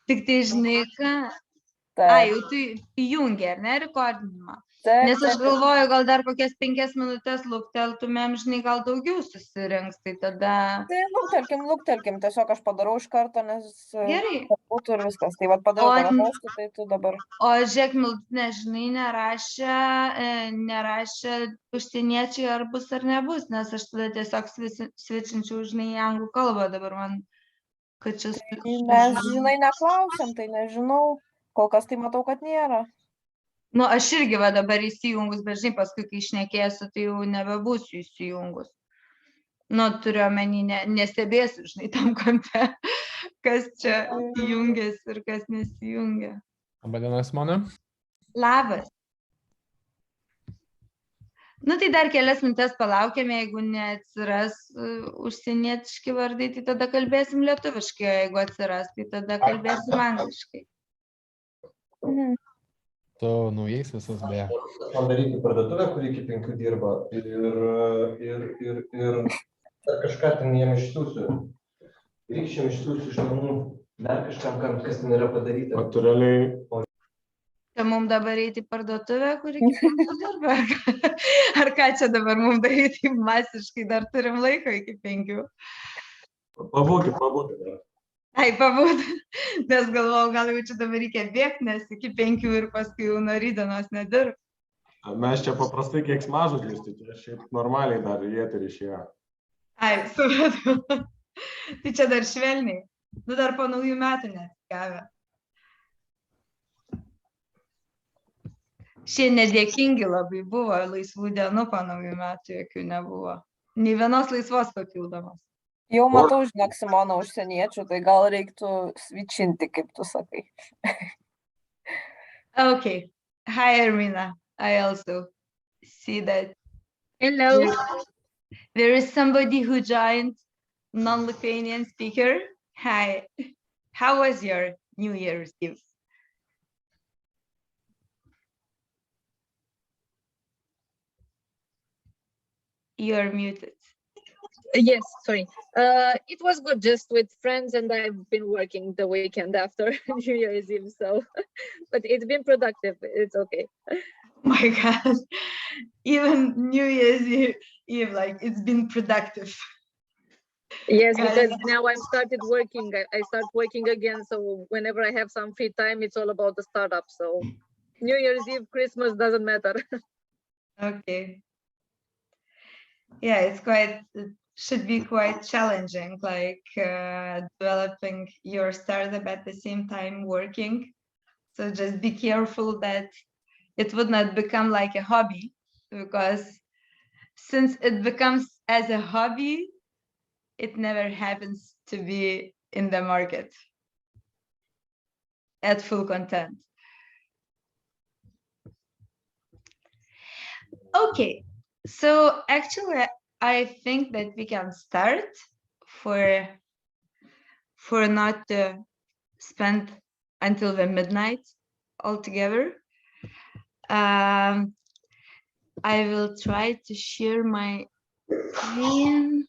Tik tai žinai ką, jau tu įjungi, ar ne, rekordinimą? Nes aš galvoju, gal dar kokias 5 minutės lukteltumėm, žinai, gal daugiau susirinks, tai tada... Tai luktelkim, tiesiog aš padarau iš karto, nes Gerai. Būtų ir viskas. Tai vat padariau tavo postą, tai tu dabar. O žiūrėk, Miltinė, žinai, nerašė užsieniečiai ar bus ar nebus, nes aš tada tiesiog svičinčiau, žinai, į anglų kalbą dabar man, kad čia... Mes, žinai, neklausiam, tai nežinau. Kol kas tai matau, kad nėra. Nu, aš irgi va dabar įsijungus, bet žinai, paskui, kai šnekėsiu, tai jau nebebūsiu įsijungus. Nu, turiu omeny, nestebėsiu, žinai, tam kampe, kas čia jungiasi ir kas nesijungia. Labadiena, Simona. Labas. Nu, tai dar kelias minutės palaukėme, jeigu neatsiras užsienietiški vardai, tai tada kalbėsim lietuviškai, jeigu atsiras, tai tada kalbėsim angliškai. Tu naujais visus beje. Man daryti parduotuvę, kuri iki 5 dirba ir kažką ten jiem išsiųsiu. Rykščiam išsiųsiu iš namų, dar kažkam, kas ten yra padaryta. Natūraliai. Tai mums dabar eiti į parduotuvę, kuri iki 5 dirba? Ar ką čia dabar mums daryti masiškai, dar turim laiko iki 5? Pabūti. Ai, pabūti, nes galvojau, gal jau čia dabar reikia bėgti, nes iki 5 ir paskui jau nuo rytdienos nedirb. Mes čia paprastai keiksmažodžius, tai čia šiaip normaliai dar į eterį išėjo. Ai, supratau. Tai čia dar švelniai. Nu, dar po naujų metų neatsigavę. Šie nedėkingi labai buvo, laisvų dienų po naujų metų jokių nebuvo. Nei vienos laisvos papildomos. Jau matau, žinok, Simona, užsieniečių, tai gal reiktų svičinti, kaip tu sakai. Okay. Hi, Ermina. I also see that. Hello. There is somebody who joined, non-Lithuanian speaker. Hi. How was your New Year's Eve? You're muted. Yes, sorry. It was good, just with friends, and I've been working the weekend after New Year's Eve, so but it's been productive. It's okay. Oh my God, even New Year's Eve, like it's been productive. Yes, because now I've started working. I start working again, so whenever I have some free time, it's all about the startup. So New Year's Eve, Christmas doesn't matter. Okay. Yeah, it's quite. Should be quite challenging, like developing your startup at the same time working. So just be careful that it would not become like a hobby, because since it becomes as a hobby, it never happens to be in the market at full content. Okay, so actually, I think that we can start for not to spend until the midnight altogether. I will try to share my screen.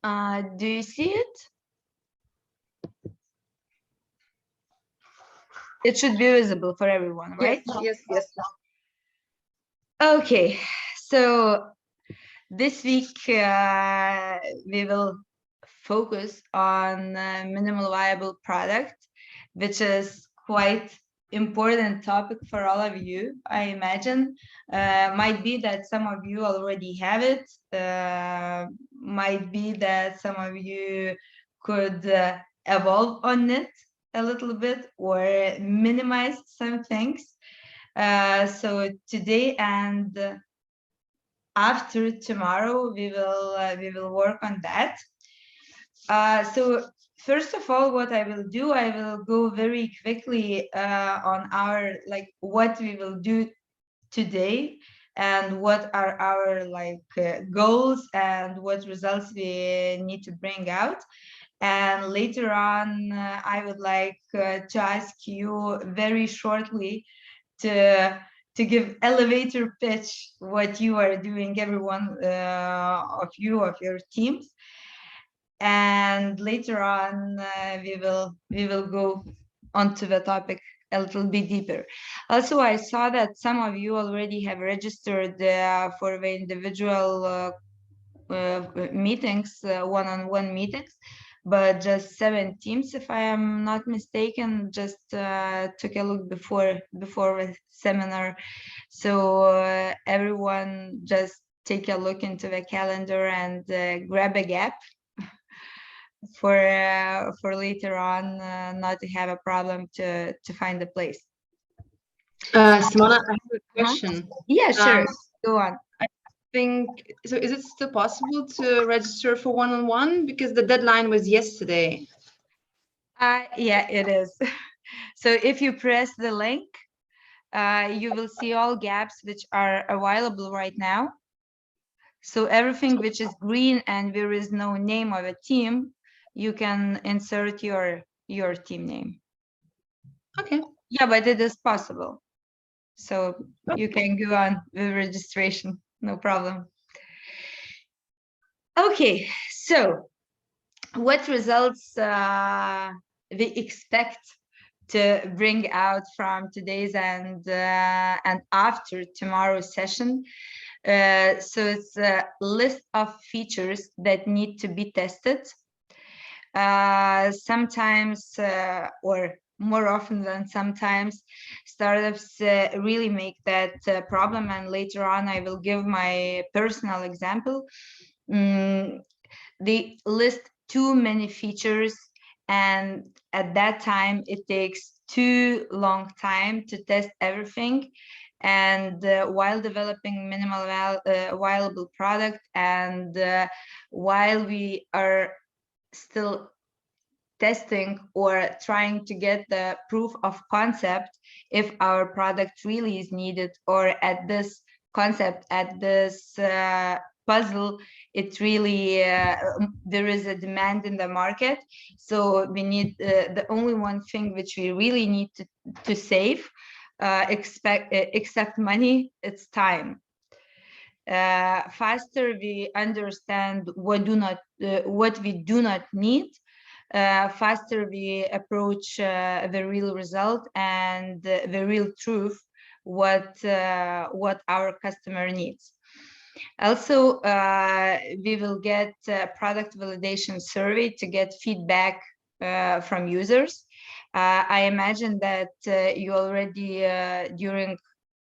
Do you see it? It should be visible for everyone, right? Yes. Okay, so this week we will focus on minimal viable product, which is quite important topic for all of you, I imagine. Might be that some of you already have it. Might be that some of you could evolve on it a little bit or minimize some things. So today and after tomorrow, we will work on that. So first of all, what I will do, I will go very quickly on our what we will do today and what are our goals and what results we need to bring out. And later on, I would like to ask you very shortly to give elevator pitch what you are doing, every one of your teams. and later on we will go onto the topic a little bit deeper. Also, I saw that some of you already have registered for the individual meetings, one-on-one meetings, but just 7 teams, if I am not mistaken, just took a look before the seminar. So everyone just take a look into the calendar and grab a gap for later on, not to have a problem to find a place. Simona, I have a question. Yeah, sure. Go on. So is it still possible to register for one-on-one? Because the deadline was yesterday. Yeah, it is. So if you press the link, you will see all gaps which are available right now. So everything which is green and there is no name of a team, you can insert your team name. Okay. Yeah, but it is possible. So you can go on with registration, no problem. Okay, so what results we expect to bring out from today's and after tomorrow's session? So it's a list of features that need to be tested. Sometimes, or more often than sometimes, startups really make that problem, and later on I will give my personal example. They list too many features, and at that time it takes too long time to test everything. And while developing minimal viable product, and while we are still testing or trying to get the proof of concept if our product really is needed, or at this concept, at this puzzle, it really there is a demand in the market. So we need the only one thing which we really need to save, except money, it's time. Faster we understand what we do not need, faster we approach the real result and the real truth, what our customer needs. Also, we will get a product validation survey to get feedback from users. I imagine that you already, during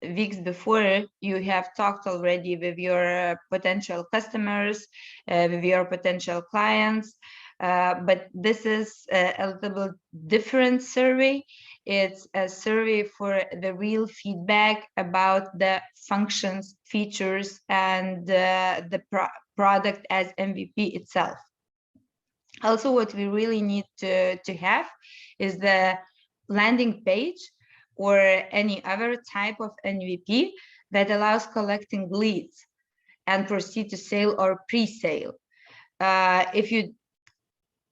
weeks before, you have talked already with your potential customers, with your potential clients, but this is a little bit different survey. It's a survey for the real feedback about the functions, features, and the product as MVP itself. Also, what we really need to have is the landing page or any other type of MVP that allows collecting leads and proceed to sale or pre-sale.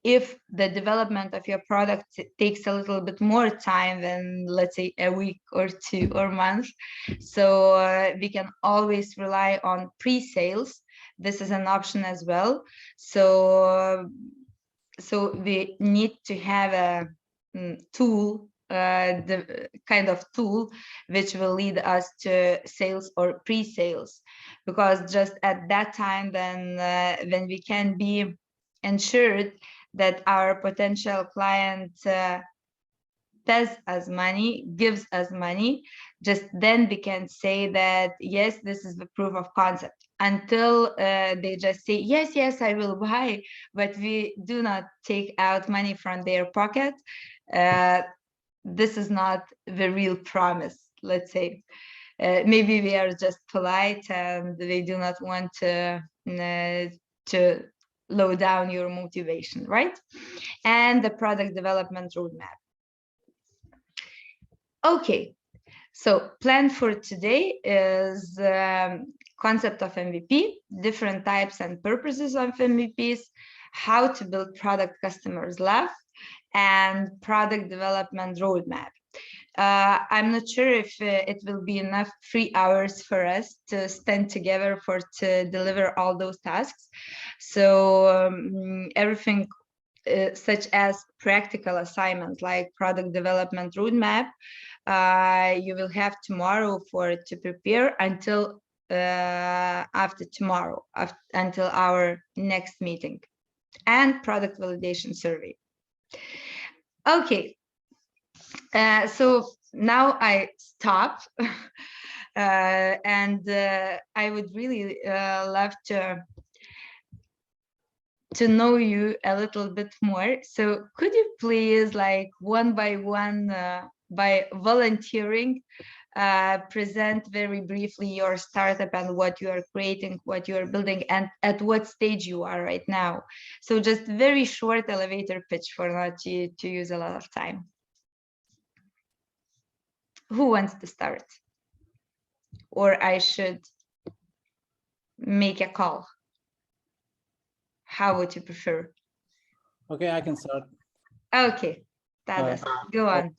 If the development of your product takes a little bit more time than, let's say, a week or 2 or months, so we can always rely on pre-sales. This is an option as well. So we need to have a tool, the kind of tool which will lead us to sales or pre-sales, because just at that time, then when we can be ensured that our potential client pays us money, gives us money, just then we can say that, yes, this is the proof of concept. Until they just say, yes, I will buy, but we do not take out money from their pocket, this is not the real promise, let's say. Maybe we are just polite and they do not want to low down your motivation, right? And the product development roadmap. Okay, so plan for today is concept of MVP, different types and purposes of MVPs, how to build product customers love, and product development roadmap. I'm not sure if it will be enough 3 hours for us to stand together to deliver all those tasks. So everything such as practical assignments like product development roadmap, you will have tomorrow to prepare until after tomorrow, until our next meeting, and product validation survey. Okay, so now I stop, and I would really love to know you a little bit more. So could you please, like, one by one, by volunteering, present very briefly your startup and what you are creating, what you are building, and at what stage you are right now? So just very short elevator pitch for not to use a lot of time. Who wants to start? Or I should make a call? How would you prefer? Okay, I can start. Okay, Tadas, go on.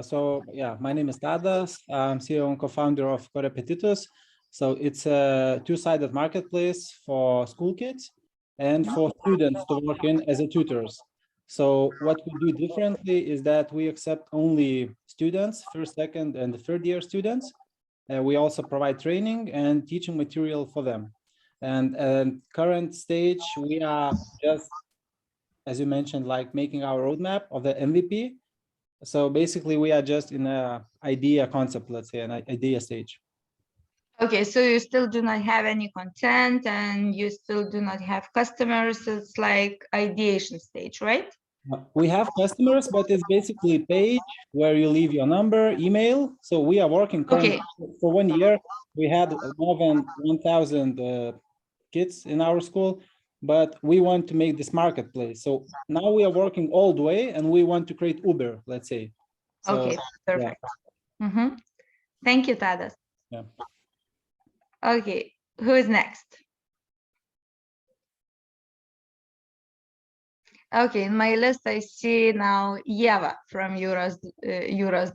So yeah, my name is Tadas. I'm CEO and co-founder of Korepetitus. So it's a two-sided marketplace for school kids and for students to work in as a tutors. So what we do differently is that we accept only students, first, second, and the third year students. We also provide training and teaching material for them. And current stage, we are just, as you mentioned, like making our roadmap of the MVP. So basically, we are just in a idea concept, let's say, an idea stage. Okay, so you still do not have any content and you still do not have customers. It's like ideation stage, right? We have customers, but it's basically a page where you leave your number, email. So we are working currently for 1 year. We had more than 1,000 kids in our school, but we want to make this marketplace. So now we are working all the way and we want to create Uber, let's say. So, okay, perfect. Yeah. Thank you, Tadas. Yeah. Okay, who is next? Okay, in my list, I see now Yeva from Jūros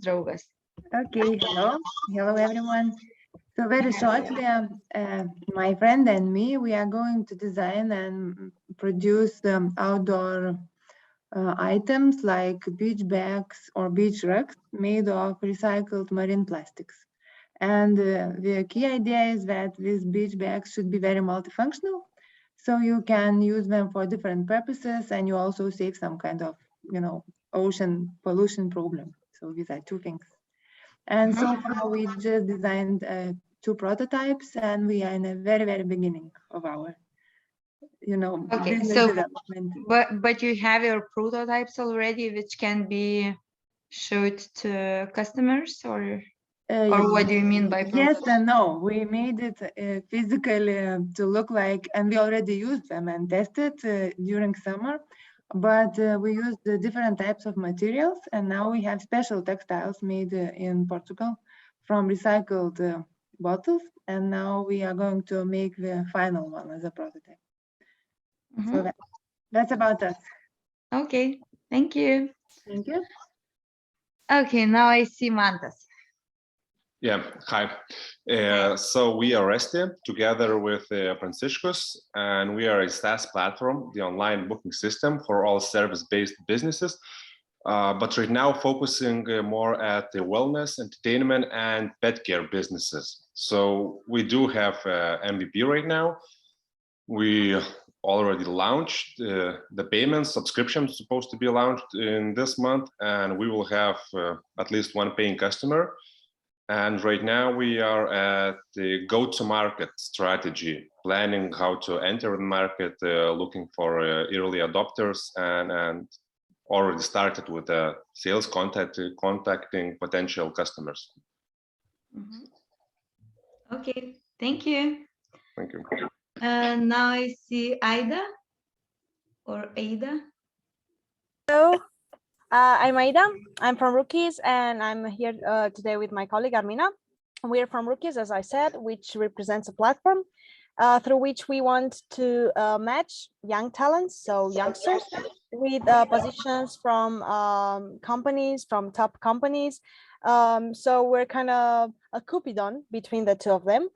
Draugas. Okay, hello everyone. So very shortly, my friend and me, we are going to design and produce outdoor items like beach bags or beach rugs made of recycled marine plastics. And the key idea is that these beach bags should be very multifunctional. So you can use them for different purposes and you also save some kind of, ocean pollution problem. So these are two things. And so far we just designed 2 prototypes and we are in a very, very beginning of our, okay, business so, development. But you have your prototypes already, which can be showed to customers, or what do you mean by yes and no? We made it physically to look like, and we already used them and tested during summer, but we used different types of materials, and now we have special textiles made in Portugal from recycled bottles, and now we are going to make the final one as a prototype. So that's about us. Okay, thank you. Thank you. Okay, now I see Mantas. Yeah, hi. So we are Resti together with Franciscus, and we are a SaaS platform, the online booking system for all service-based businesses. But right now focusing more at the wellness, entertainment, and pet care businesses. So we do have MVP right now. We already launched the payment subscription supposed to be launched in this month, and we will have at least 1 paying customer. And right now we are at the go-to-market strategy, planning how to enter the market, looking for early adopters, and already started with sales contacting potential customers. Okay, thank you. Thank you. Now I see Aida or Ada. Hello, I'm Aida. I'm from Rookies, and I'm here today with my colleague Armina. We're from Rookies, as I said, which represents a platform through which we want to match young talents, so youngsters, with positions from companies, from top companies. So we're kind of a Cupidon between the two of them.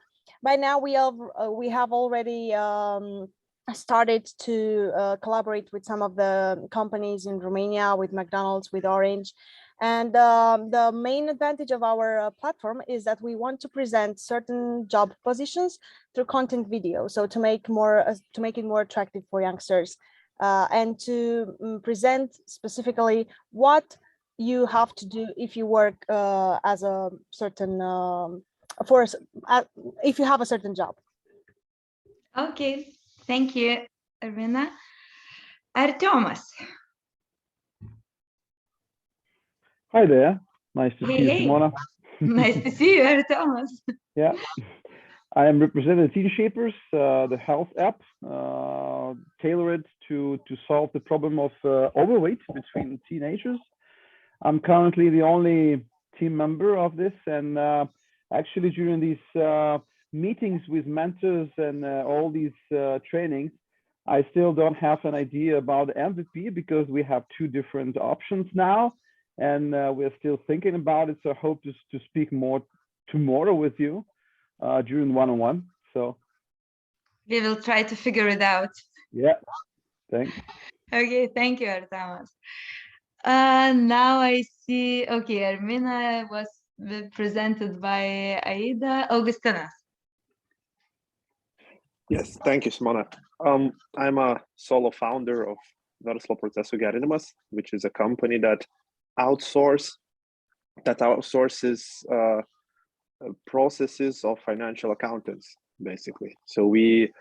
By now, we have already started to collaborate with some of the companies in Romania, with McDonald's, with Orange. And the main advantage of our platform is that we want to present certain job positions through content video. So to make it more attractive for youngsters, and to present specifically what you have to do if you work as a certain if you have a certain job. Okay, thank you, Irina. Artyomas. Hi there. Nice to see you, Hey. Simona. Nice to see you, Artyomas. Yeah. I am representing Teen Shapers, the health app, tailored to solve the problem of overweight between teenagers. I'm currently the only team member of this, and actually during these meetings with mentors and all these trainings, I still don't have an idea about MVP because we have two different options now, and we're still thinking about it. So I hope to speak more tomorrow with you during one-on-one. So we will try to figure it out. Yeah, thanks. Okay, thank you, Artyomas. Now I see, okay, Armina was presented by Aida. Augustinas. Yes, thank you, Simona. I'm a solo founder of Verslo procesų gerinimas, which is a company that outsources processes of financial accountants, basically. So we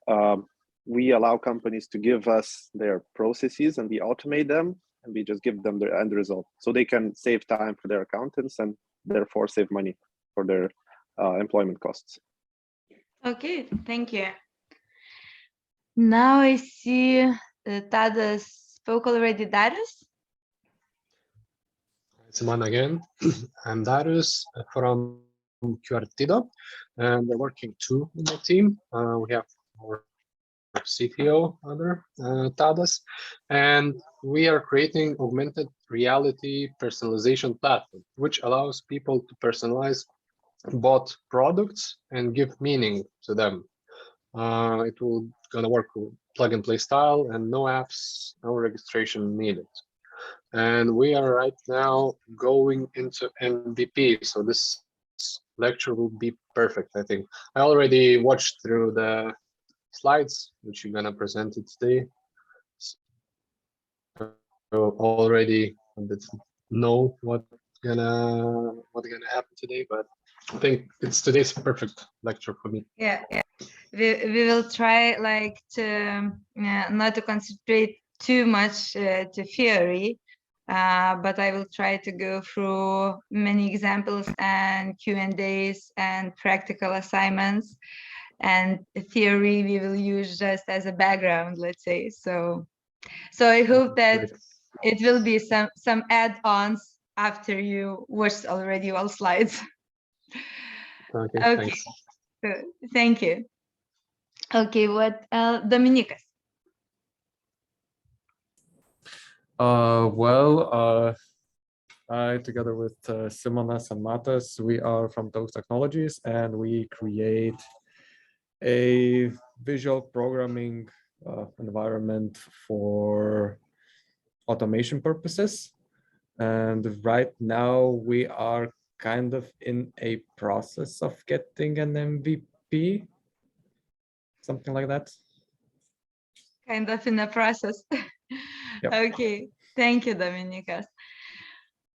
allow companies to give us their processes and we automate them, and we just give them the end result. So they can save time for their accountants and therefore save money for their employment costs. Okay, thank you. Now I see Tadas spoke already. Darius? Simona again. I'm Darius from Quartido, and we're working two in the team. We have our CTO, Tadas, and we are creating augmented reality personalization platform, which allows people to personalize bought products and give meaning to them. It will gonna work with plug and play style and no apps, no registration needed. And we are right now going into MVP, so this lecture will be perfect, I think. I already watched through the slides which you're gonna present it today, so already know what's gonna happen today, but I think today's perfect lecture for me. Yeah. We will try like to not to concentrate too much to theory, but I will try to go through many examples and Q&As and practical assignments, and theory we will use just as a background, let's say. So I hope that it will be some add-ons after you watched already all slides. Okay. Thanks. Good. Thank you. Okay, what Dominykas? I, together with Simonas and Matas, we are from Toast Technologies, and we create a visual programming environment for automation purposes. And right now we are kind of in a process of getting an MVP, something like that. Kind of in the process. Yep. Okay, thank you, Dominykas.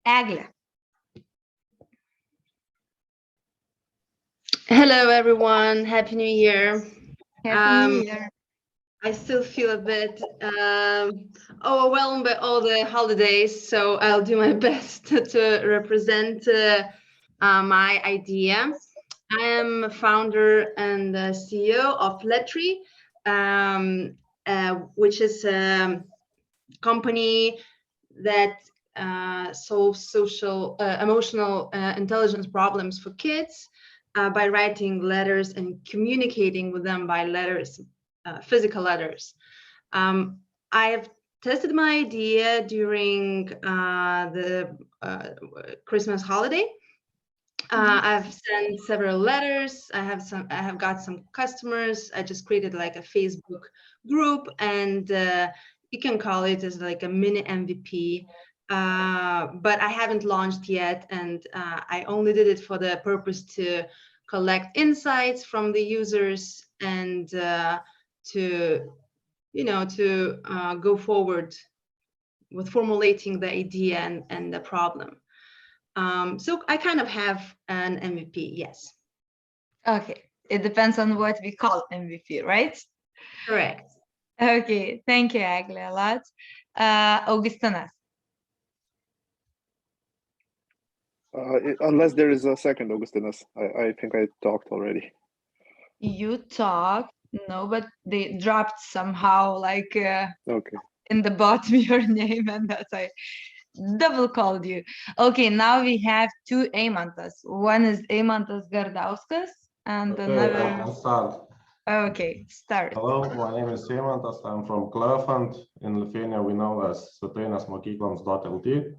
Egle. Hello, everyone. Happy New Year. Happy New Year. I still feel a bit overwhelmed by all the holidays, so I'll do my best to represent my idea. I am a founder and CEO of Letry, which is a company that solves social, emotional intelligence problems for kids. by writing letters and communicating with them by letters, physical letters. I have tested my idea during the Christmas holiday. I've sent several letters. I have got some customers. I just created like a Facebook group, and you can call it as like a mini MVP. But I haven't launched yet, and I only did it for the purpose to collect insights from the users and to go forward with formulating the idea and the problem. So I kind of have an MVP, yes. Okay, it depends on what we call MVP, right? Correct. Okay, thank you, Egle, a lot. Augustinas. Unless there is a second Augustinus, I think I talked already. You talked, no, but they dropped somehow, like Okay. in the bottom your name, and that's I double called you. Okay, now we have two Eimantas. One is Eimantas Gardauskas, and another. I'll start. Okay, start. Hello, my name is Eimantas. I'm from Cleveland. In Lithuania, we know as Svetainės mokykloms.lt.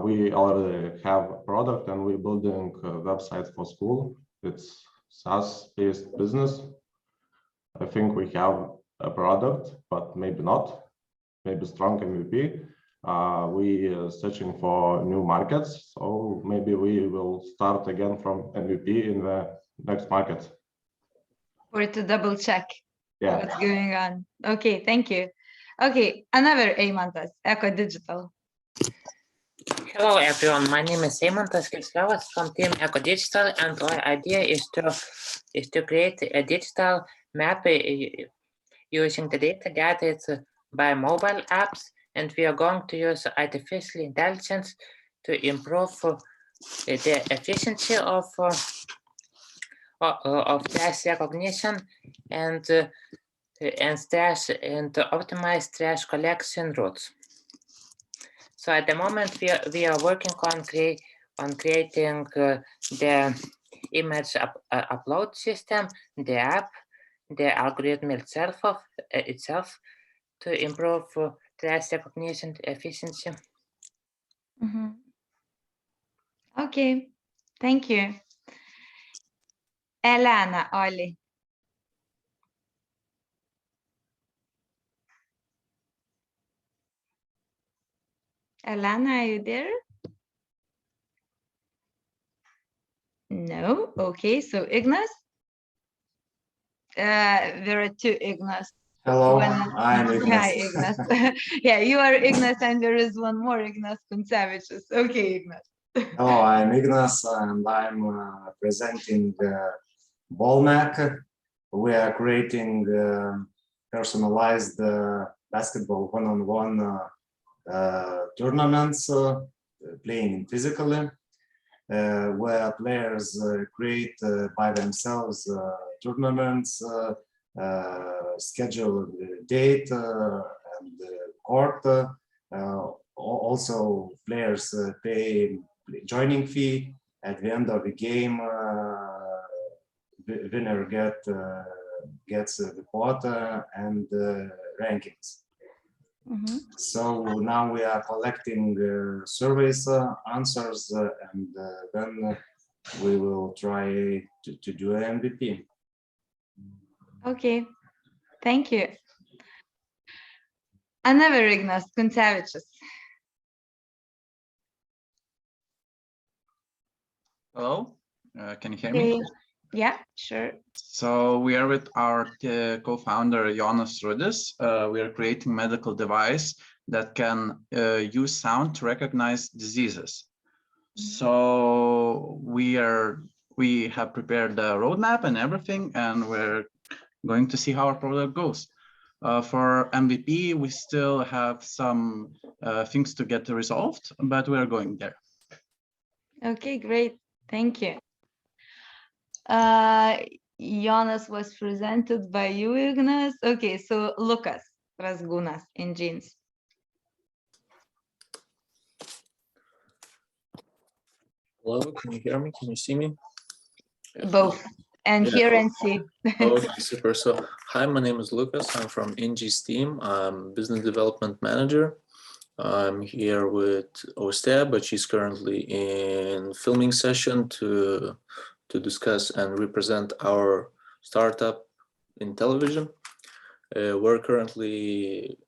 We already have a product and we're building a website for school. It's SaaS-based business. I think we have a product, but maybe not. Maybe strong MVP. We are searching for new markets, so maybe we will start again from MVP in the next market. Or to double check Yeah. what's going on. Okay, thank you. Okay, another Eimantas, Eco Digital. Hello everyone, my name is Eimantas Kisliovas from Team Eco Digital, and our idea is to create a digital map using the data gathered by mobile apps, and we are going to use artificial intelligence to improve the efficiency of trash recognition and optimize trash collection routes. So at the moment we are working on creating the image upload system, the app, the algorithm itself to improve trash recognition efficiency. Okay, thank you. Elena, Oli. Elena, are you there? No. Okay, so Ignas. There are two Ignas. Hello, I'm Ignas. Hi, Ignas. Yeah, you are Ignas, and there is one more Ignas Kuncevičius. Okay, Ignas. Hello, I'm Ignas, and I'm presenting BallMac. We are creating personalized basketball one-on-one tournaments, playing physically, where players create by themselves tournaments, schedule the date and the court. Also, players pay joining fee. At the end of the game, winner gets the quota and rankings. So now we are collecting surveys answers, and then we will try to do an MVP. Okay, thank you. Another Ignas Kuncevičius. Hello, can you hear me? Yeah, sure. So we are with our co-founder Jonas Rudis. We are creating a medical device that can use sound to recognize diseases. So we have prepared the roadmap and everything, and we're going to see how our product goes. For MVP, we still have some things to get resolved, but we are going there. Okay, great. Thank you. Jonas was presented by you, Ignas. Okay, so Lucas Razgunas in jeans. Hello, can you hear me? Can you see me? Both. And Yeah. here and see. Okay, super. So, hi, my name is Lucas. I'm from Ingy's team. I'm business development manager. I'm here with Ostea, but she's currently in filming session to discuss and represent our startup in television. We're currently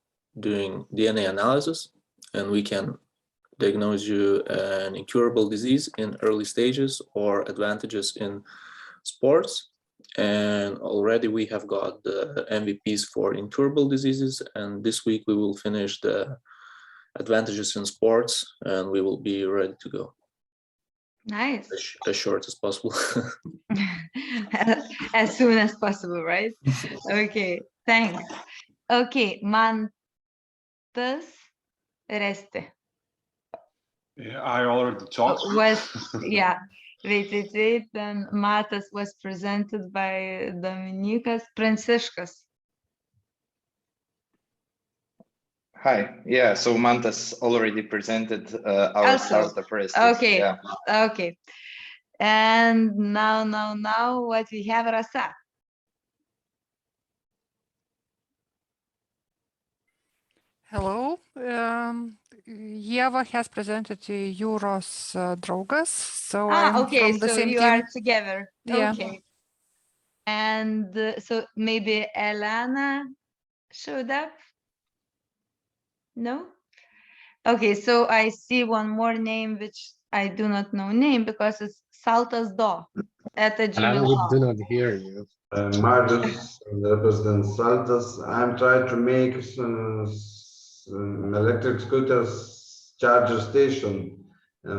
doing DNA analysis, and we can diagnose you an incurable disease in early stages or advantages in sports. And already we have got the MVPs for incurable diseases, and this week we will finish the advantages in sports, and we will be ready to go. Nice. As short as possible. As soon as possible, right? Okay, thanks. Okay, Mantas Reste. Yeah, I already talked. Yeah, wait. Then Matas was presented by Dominikas Pranciškas. Hi, yeah, so Mantas already presented our startup Resty. Okay, yeah. Okay. And now what we have, Rasa. Hello. Yeva has presented Euros Draugas, so I'm Okay, from the so same you team. are together. Yeah. Okay. And so maybe Elena showed up? No? Okay, so I see one more name which I do not know name because it's Saltas Do at the Elena, we gmail.com. do not hear you. Marius represents Saltas. I'm trying to make some electric scooters charger station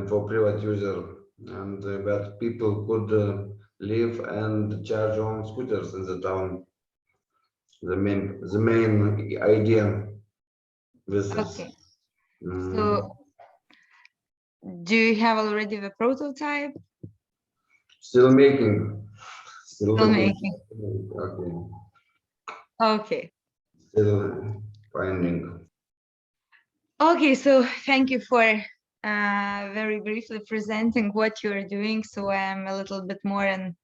for private user, and where people could live and charge on scooters in the town. The main idea with this. Okay. So do you have already the prototype? Still making. Still making. Okay. Okay. Still finding. Okay, so thank you for very briefly presenting what you are doing. So I'm a little bit more and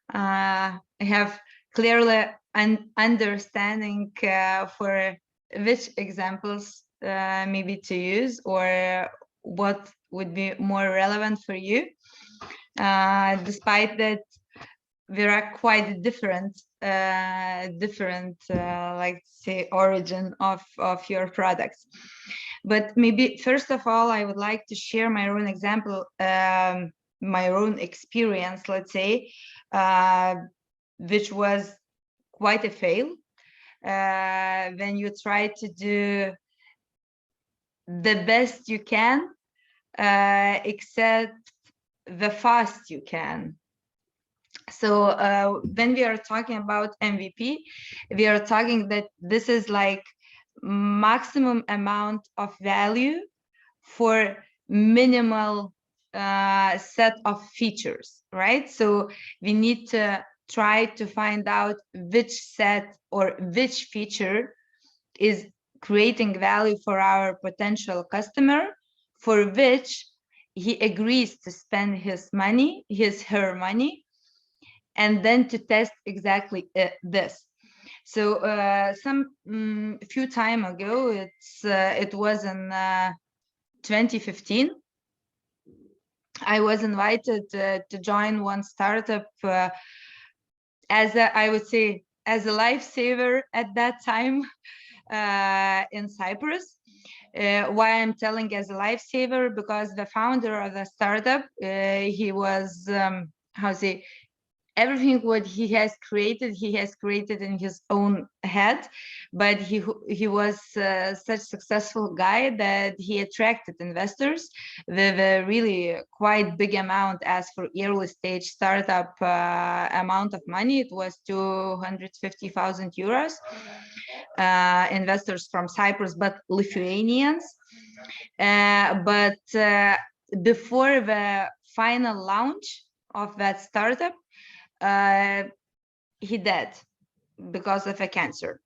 I have clearly an understanding for which examples maybe to use or what would be more relevant for you. Despite that, there are quite different like say origin of your products. But maybe first of all, I would like to share my own example, my own experience, let's say, which was quite a fail when you try to do the best you can, except the fast you can. So when we are talking about MVP, we are talking that this is like maximum amount of value for minimal set of features, right? So we need to try to find out which set or which feature is creating value for our potential customer, for which he agrees to spend his money, her money, and then to test exactly this. So some few time ago, it was in 2015. I was invited to join one startup as I would say, as a lifesaver at that time in Cyprus. Why I'm telling as a lifesaver? Because the founder of the startup, he was, everything what he has created in his own head, but he was such successful guy that he attracted investors with a really quite big amount. As for early stage startup amount of money, it was 250,000 euros. Investors from Cyprus, but Lithuanians. But before the final launch of that startup, he died because of a cancer.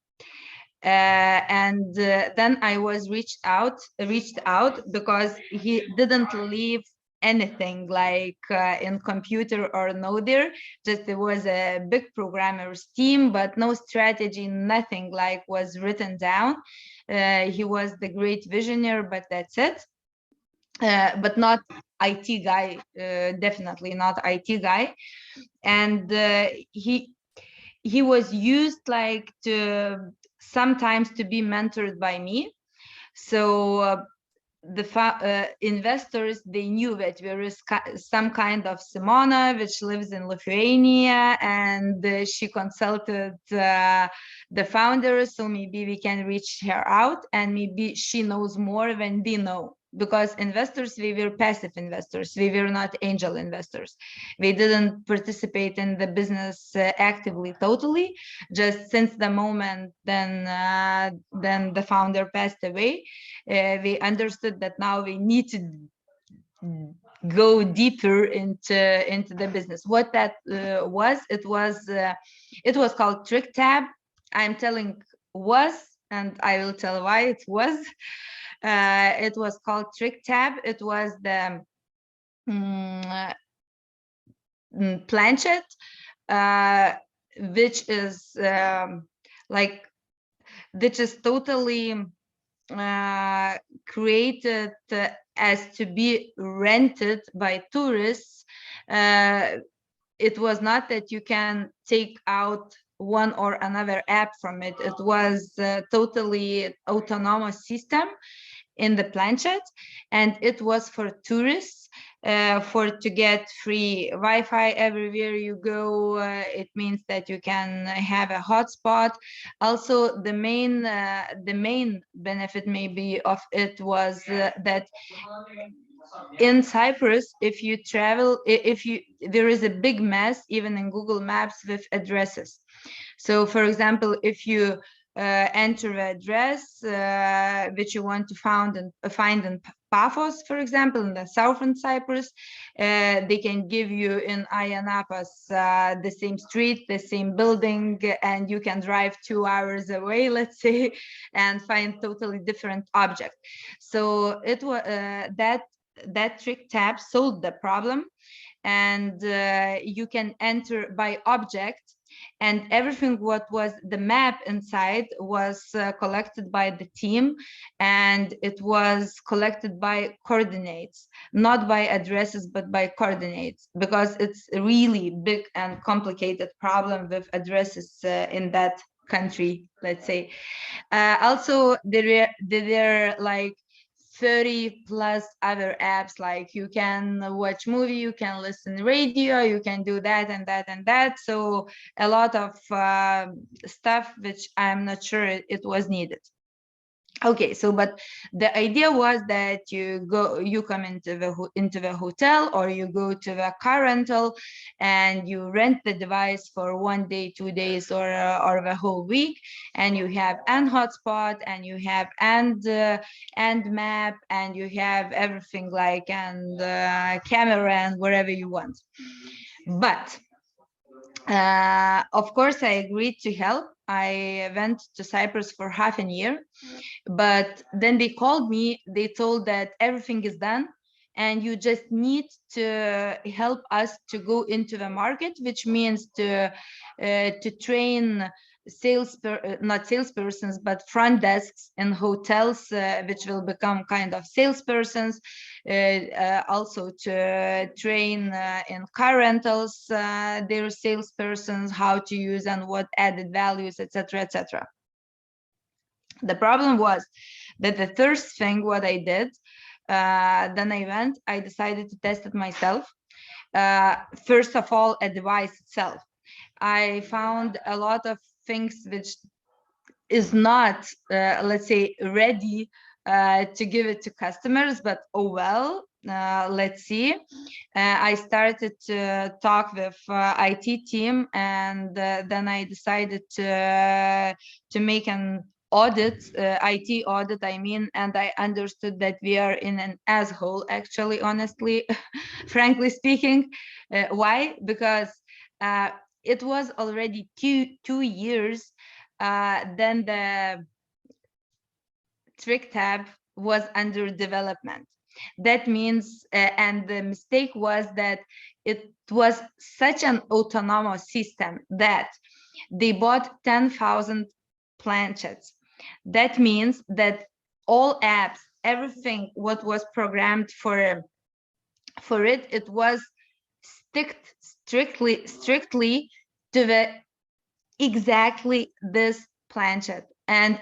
And then I was reached out because he didn't live anything like in computer or know there. Just there was a big programmers team, but no strategy, nothing like was written down. He was the great visionary, but that's it. But not IT guy, definitely not IT guy. And he was used like to sometimes to be mentored by me. So the investors, they knew that there is some kind of Simona which lives in Lithuania, and she consulted the founders, so maybe we can reach her out, and maybe she knows more than we know, because investors, we were passive investors, we were not angel investors, we didn't participate in the business actively totally. Just since the moment then the founder passed away, we understood that now we need to go deeper into the business. What that was, it was called Trick Tab. I'm telling was, and I will tell why it was. It was called Trick Tab. It was the planchette, which is which is totally created as to be rented by tourists. It was not that you can take out one or another app from it. It was a totally autonomous system in the planchette, and it was for tourists, to get free Wi-Fi everywhere you go. It means that you can have a hotspot. Also, the main benefit maybe of it was that in Cyprus, if you travel, there is a big mess even in Google Maps with addresses. So for example, if you enter the address which you want to find in Paphos, for example, in the southern Cyprus, they can give you in Ioannapos the same street, the same building, and you can drive 2 hours away, let's say, and find totally different object. So it was that Trick Tab solved the problem, and you can enter by object, and everything what was the map inside was collected by the team, and it was collected by coordinates, not by addresses but by coordinates, because it's a really big and complicated problem with addresses in that country, let's say. Also there are like 30 plus other apps, like you can watch movie, you can listen radio, you can do that and that and that. So a lot of stuff which I'm not sure it was needed. Okay, so but the idea was that you come into the hotel, or you go to the car rental, and you rent the device for 1 day, 2 days, or the whole week, and you have an hotspot, and you have and map, and you have everything like and camera and wherever you want. But of course, I agreed to help. I went to Cyprus for half a year, but then they called me. They told that everything is done, and you just need to help us to go into the market, which means to train not salespersons, but front desks in hotels, which will become kind of salespersons. Also to train in car rentals, their salespersons, how to use and what added values, etc., etc. The problem was that the first thing what I did, then I decided to test it myself. First of all, a device itself. I found a lot of things which is not, let's say, ready to give it to customers, but oh well, let's see. I started to talk with IT team, and then I decided to make an audit, IT audit, I mean, and I understood that we are in an asshole, actually, honestly, frankly speaking. Why? Because it was already two years then the Trick Tab was under development. That means, and the mistake was that it was such an autonomous system that they bought 10,000 planchets. That means that all apps, everything what was programmed for it, it was strictly to the exactly this planchet, and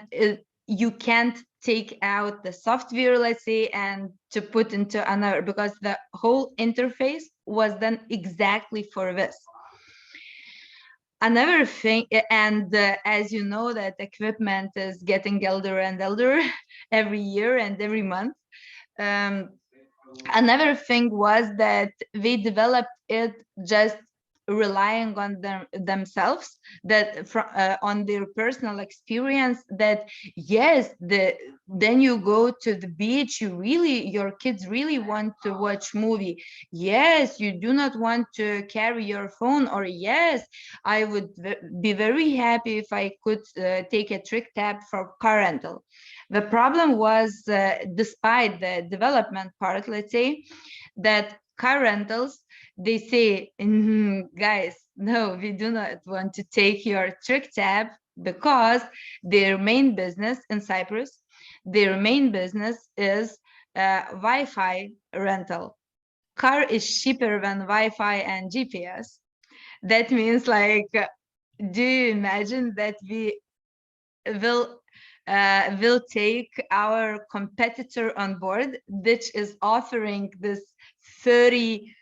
you can't take out the software, let's say, and to put into another, because the whole interface was done exactly for this. Another thing, and as you know, that equipment is getting elder and elder every year and every month. Another thing was that they developed it just relying on themselves, that on their personal experience, that yes, then you go to the beach, your kids really want to watch movie, yes, you do not want to carry your phone, or yes, I would be very happy if I could take a trick tap for car rental. The problem was, despite the development part, let's say, that car rentals, they say, guys, no, we do not want to take your trick tab, because their main business in Cyprus, their main business is Wi-Fi rental. Car is cheaper than Wi-Fi and GPS. That means, like, do you imagine that we will take our competitor on board, which is offering this 30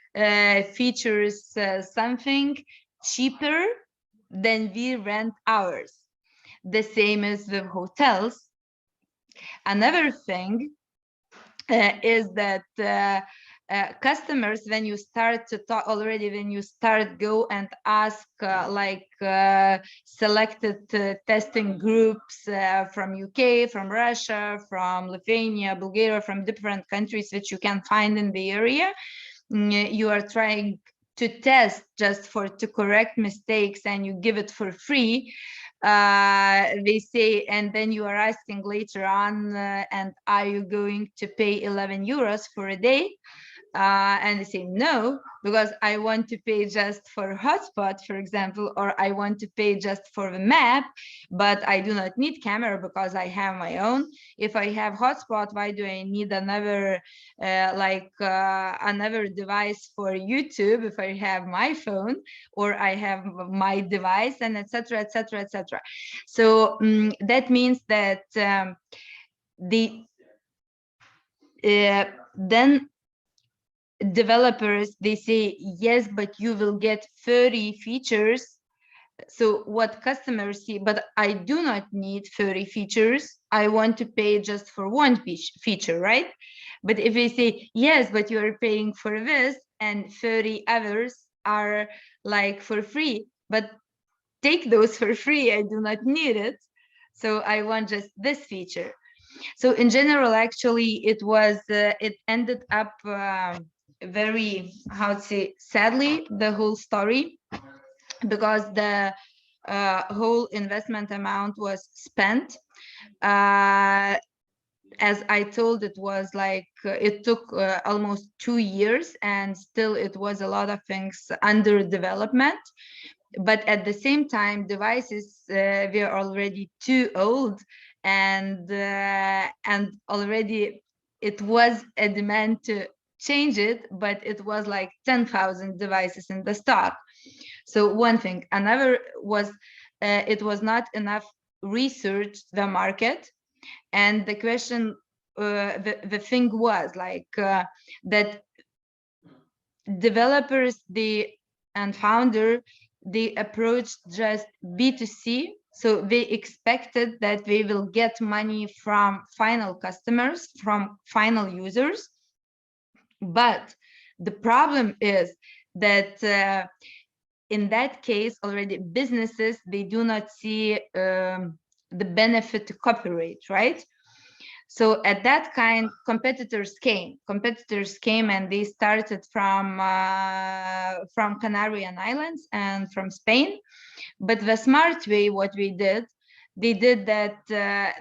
features, something cheaper than we rent ours. The same as with hotels. Another thing is that customers, when you start to talk already, when you start go and ask selected testing groups from UK, from Russia, from Lithuania, Bulgaria, from different countries which you can find in the area, you are trying to test just to correct mistakes, and you give it for free. They say, and then you are asking later on, and are you going to pay 11 euros for a day? And they say no, because I want to pay just for hotspot, for example, or I want to pay just for the map, but I do not need camera because I have my own. If I have hotspot, why do I need another another device for YouTube if I have my phone, or I have my device, and etc., etc., etc. So that means that then developers, they say, yes, but you will get 30 features. So what customers see, but I do not need 30 features. I want to pay just for one feature, right? But if they say, yes, but you are paying for this, and 30 others are like for free, but take those for free, I do not need it. So I want just this feature. So in general, actually, it ended up very, how to say, sadly, the whole story, because the whole investment amount was spent. As I told, it was like it took almost 2 years, and still it was a lot of things under development. But at the same time, devices were already too old, and already it was a demand to change it, but it was like 10,000 devices in the stock. So one thing. Another was it was not enough research the market, and the question, the thing was like that developers, and founder, they approached just B2C. So they expected that they will get money from final customers, from final users. But the problem is that in that case, already businesses, they do not see the benefit to copyright, right? So at that kind, competitors came, and they started from Canarian Islands and from Spain. But the smart way, what they did that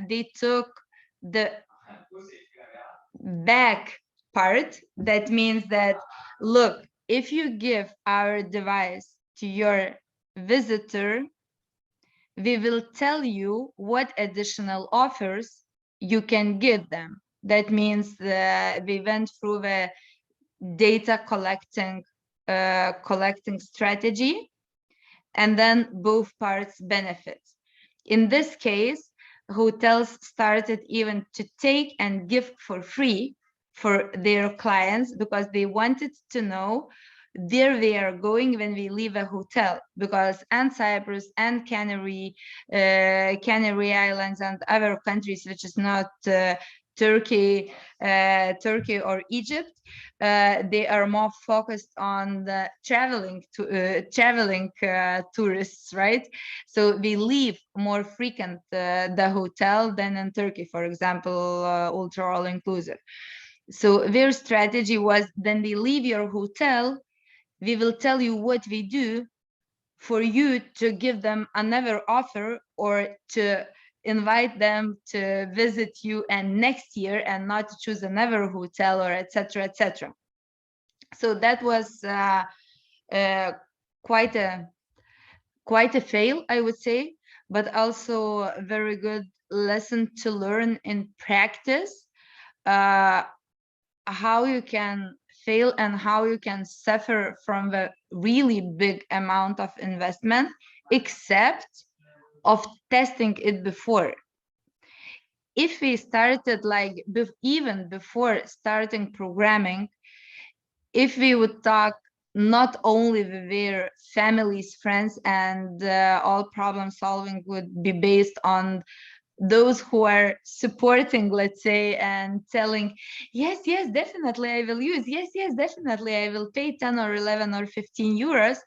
they took the back part. That means that, look, if you give our device to your visitor, we will tell you what additional offers you can give them. That means we went through the data collecting strategy, and then both parts benefit. In this case, hotels started even to take and give for free for their clients, because they wanted to know where they are going when we leave a hotel, because and Cyprus and Canary Islands and other countries which is not Turkey or Egypt, they are more focused on the traveling tourists, right? So we leave more frequent the hotel than in Turkey, for example, ultra all inclusive. So their strategy was, then we leave your hotel, we will tell you what we do for you to give them another offer, or to invite them to visit you and next year, and not to choose another hotel, or etc. etc. So that was quite a fail, I would say, but also a very good lesson to learn in practice, how you can fail and how you can suffer from the really big amount of investment, except of testing it before. If we started like even before starting programming, if we would talk not only with their families, friends, and all problem solving would be based on those who are supporting, let's say, and telling, yes, definitely I will use, yes, definitely I will pay 10 or 11 or 15 euros.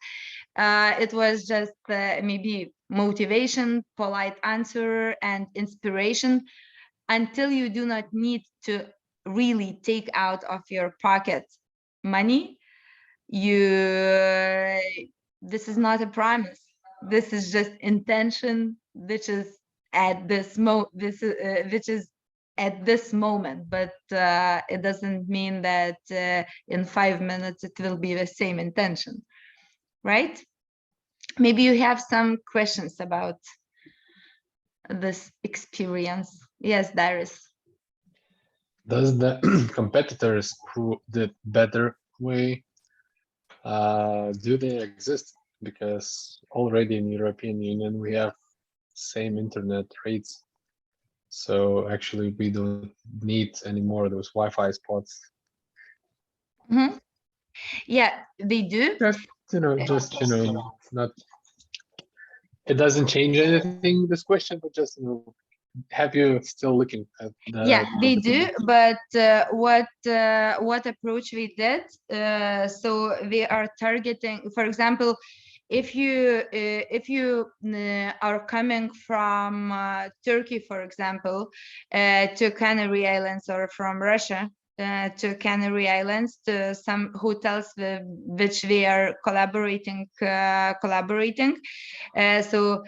It was just maybe motivation, polite answer, and inspiration, until you do not need to really take out of your pocket money. This is not a promise. This is just intention, which is at this moment, but it doesn't mean that in 5 minutes it will be the same intention, right? Maybe you have some questions about this experience. Yes, Darius. Does the competitors who did better way, do they exist? Because already in European Union we have same internet rates, so actually we don't need any more of those Wi-Fi spots. Mm-hmm. Yeah, they do. Not. It doesn't change anything, this question, but just have you still looking at the? Yeah, they do, but what approach we did? So we are targeting, for example, if you are coming from Turkey, for example, to Canary Islands, or from Russia to Canary Islands, to some hotels with which we are collaborating. So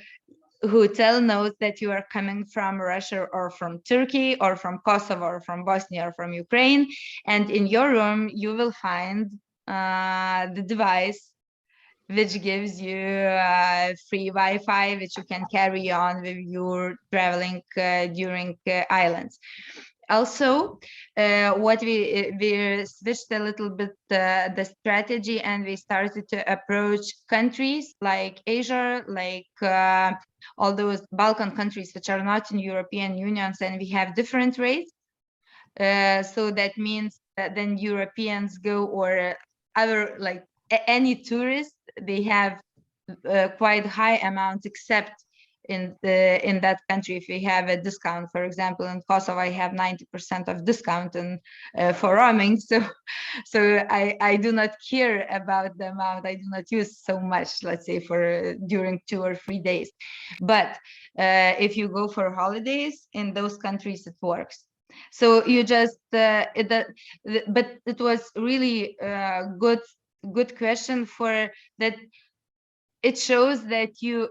hotel knows that you are coming from Russia or from Turkey or from Kosovo or from Bosnia or from Ukraine, and in your room you will find the device which gives you free Wi-Fi, which you can carry on with your traveling during islands. Also, what we switched a little bit the strategy, and we started to approach countries like Asia, like all those Balkan countries which are not in European Union, and we have different rates. So that means that then Europeans go, or other, like any tourist, they have quite high amounts, except in that country if we have a discount. For example, in Kosovo I have 90% of discount for roaming, so I do not care about the amount. I do not use so much, let's say, for during 2 or 3 days. But if you go for holidays in those countries, it works. So you just but it was really good question, for that it shows that you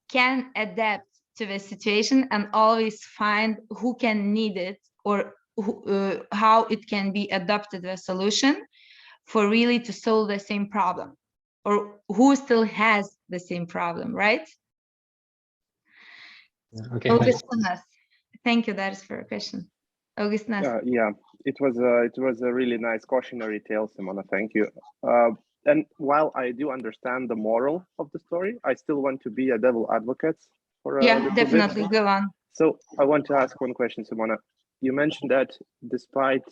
can adapt to the situation and always find who can need it, or how it can be adopted a solution for really to solve the same problem, or who still has the same problem, right? Okay. Augustinas, thank you, Darius, for your question. Augustinas. Yeah, it was a really nice cautionary tale, Simona. Thank you. And while I do understand the moral of the story, I still want to be a devil advocate for a Yeah, little definitely. bit. Go on. So I want to ask one question, Simona. You mentioned that despite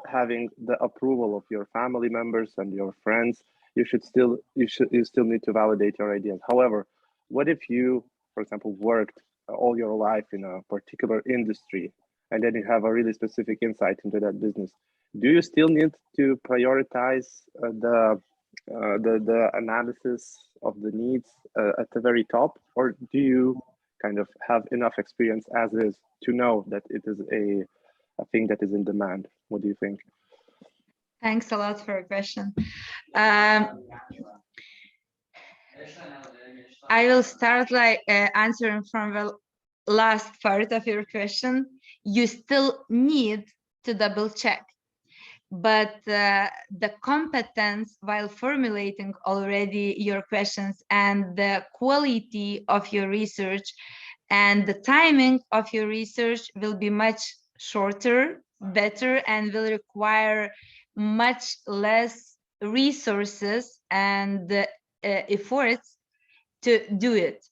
having the approval of your family members and your friends, you still need to validate your ideas. However, what if you, for example, worked all your life in a particular industry, and then you have a really specific insight into that business? Do you still need to prioritize the analysis of the needs at the very top, or do you kind of have enough experience as is to know that it is a thing that is in demand? What do you think? Thanks a lot for your question. I will start like answering from the last part of your question. You still need to double check, but the competence while formulating already your questions and the quality of your research and the timing of your research will be much shorter, better, and will require much less resources and efforts to do it.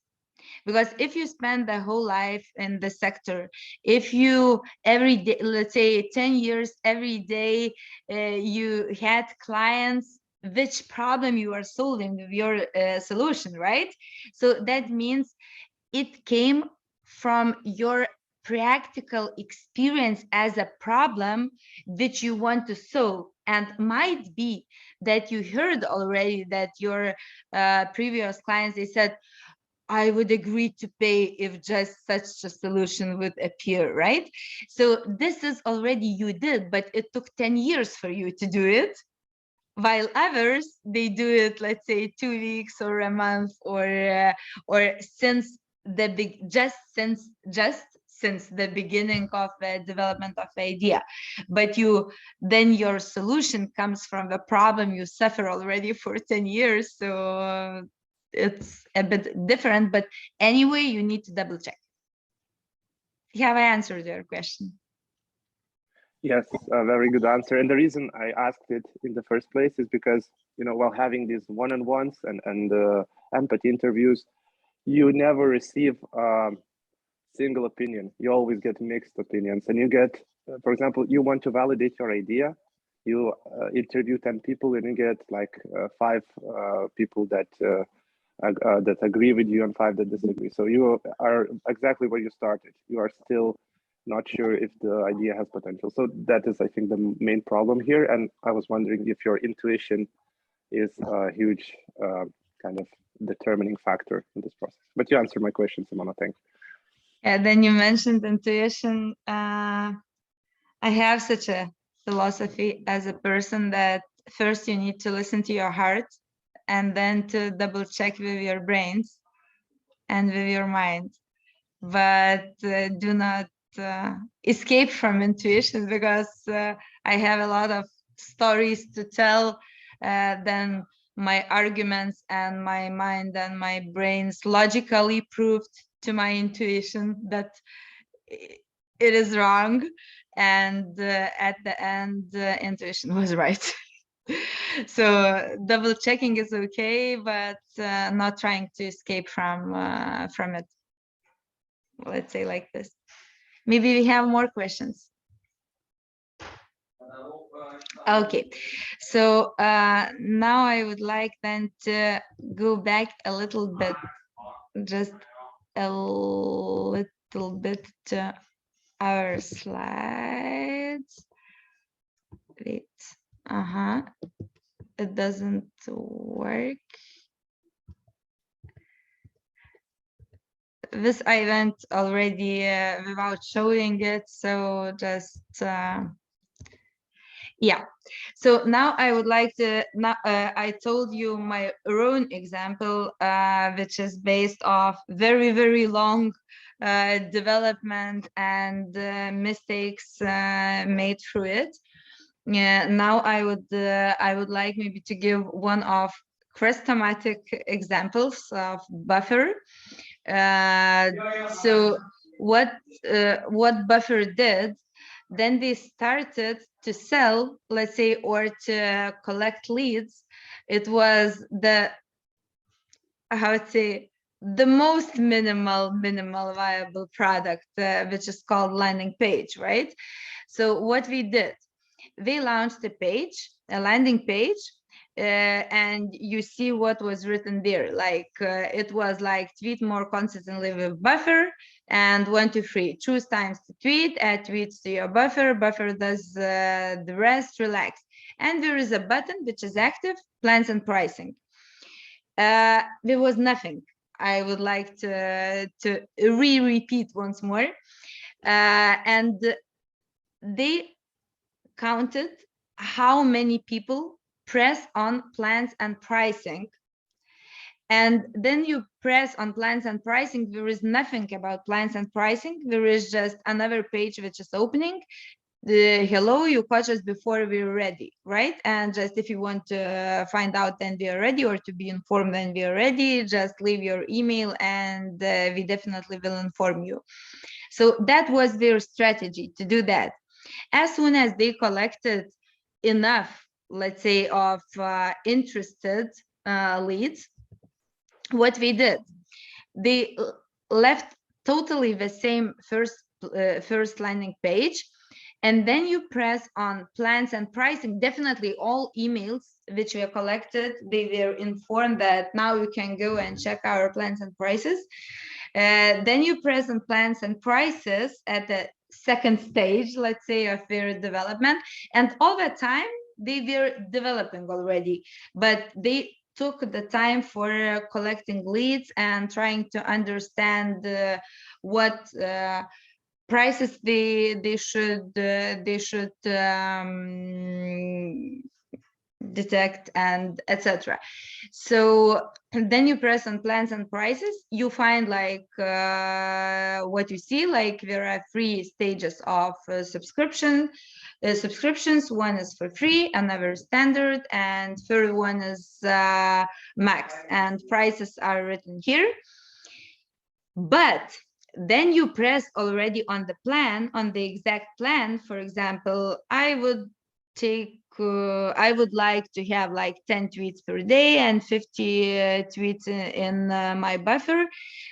Because if you spend the whole life in the sector, if you every day, let's say 10 years, every day you had clients, which problem you are solving with your solution, right? So that means it came from your practical experience as a problem which you want to solve. And might be that you heard already that your previous clients, they said, I would agree to pay if just such a solution would appear, right? So this is already you did, but it took 10 years for you to do it. While others, they do it, let's say 2 weeks or a month, or since the since the beginning of the development of the idea. But then your solution comes from the problem you suffer already for 10 years. So it's a bit different, but anyway, you need to double check. Have I answered your question? Yes, a very good answer. And the reason I asked it in the first place is because, while having these one-on-ones and empathy interviews, you never receive a single opinion. You always get mixed opinions. And you get, for example, you want to validate your idea, you interview 10 people and you get like 5 people that agree with you and 5 that disagree. So you are exactly where you started. You are still not sure if the idea has potential. So that is, I think, the main problem here. And I was wondering if your intuition is a huge kind of determining factor in this process. But you answered my question, Simona. Thanks. Yeah, then you mentioned intuition. I have such a philosophy as a person that first you need to listen to your heart, and then to double check with your brains and with your mind. But do not escape from intuition, because I have a lot of stories to tell. Then my arguments and my mind and my brains logically proved to my intuition that it is wrong. And at the end, intuition was right. So double checking is okay, but not trying to escape from it. Let's say like this. Maybe we have more questions. Okay, so now I would like then to go back a little bit, just a little bit to our slides. Wait, it doesn't work. This I went already without showing it, so just yeah. So now I would like to, I told you my own example, which is based off very, very long development and mistakes made through it. Now I would like maybe to give one of chrestomatic examples of buffer. So what buffer did, then they started to sell, let's say, or to collect leads. It was the, how to say, the most minimal viable product, which is called landing page, right? So what we did, they launched a landing page, and you see what was written there. Like it was like, tweet more consistently with buffer, and 1, 2, 3, choose times to tweet, add tweets to your buffer does the rest, relax. And there is a button which is active, plans and pricing. There was nothing. I would like to repeat once more. And they counted how many people press on plans and pricing. And then you press on plans and pricing, there is nothing about plans and pricing. There is just another page which is opening. The hello, you caught us before we're ready, right? And just if you want to find out then we are ready, or to be informed then we are ready, just leave your email and we definitely will inform you. So that was their strategy, to do that. As soon as they collected enough, let's say, of interested leads, what we did, they left totally the same first landing page. And then you press on plans and pricing. Definitely all emails which were collected, they were informed that now you can go and check our plans and prices. Then you press on plans and prices at the second stage, let's say, of their development. And all the time they were developing already, but they took the time for collecting leads and trying to understand what prices they should detect, and etc. So then you press on plans and prices, you find like what you see, like there are 3 stages of subscriptions. One is for free, another standard, and third one is max, and prices are written here. But then you press already on the plan, on the exact plan. For example, I would like to have like 10 tweets per day and 50 tweets in my buffer.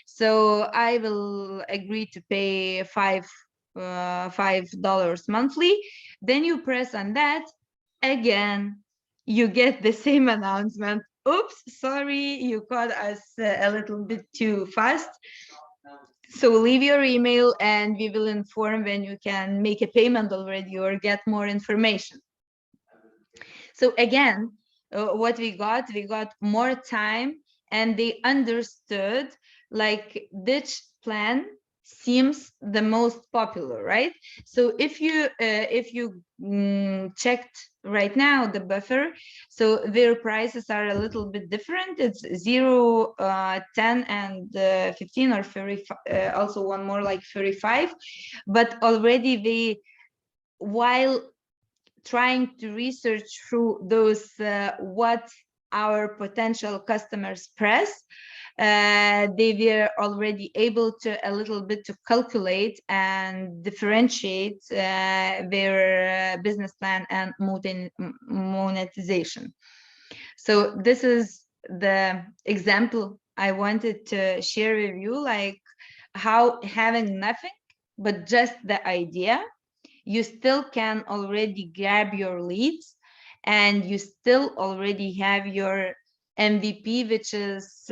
So I will agree to pay $5 monthly. Then you press on that. Again, you get the same announcement. Oops, sorry, you caught us a little bit too fast. So leave your email and we will inform when you can make a payment already or get more information. So again, what we got more time, and they understood like which plan seems the most popular, right? So if you checked right now the buffer, so their prices are a little bit different. It's 0, 10, and 15, or 30, also one more like 35. But already they, while trying to research through those what our potential customers press, they were already able to a little bit to calculate and differentiate their business plan and monetization. So this is the example I wanted to share with you, like how having nothing but just the idea, you still can already grab your leads, and you still already have your MVP, which is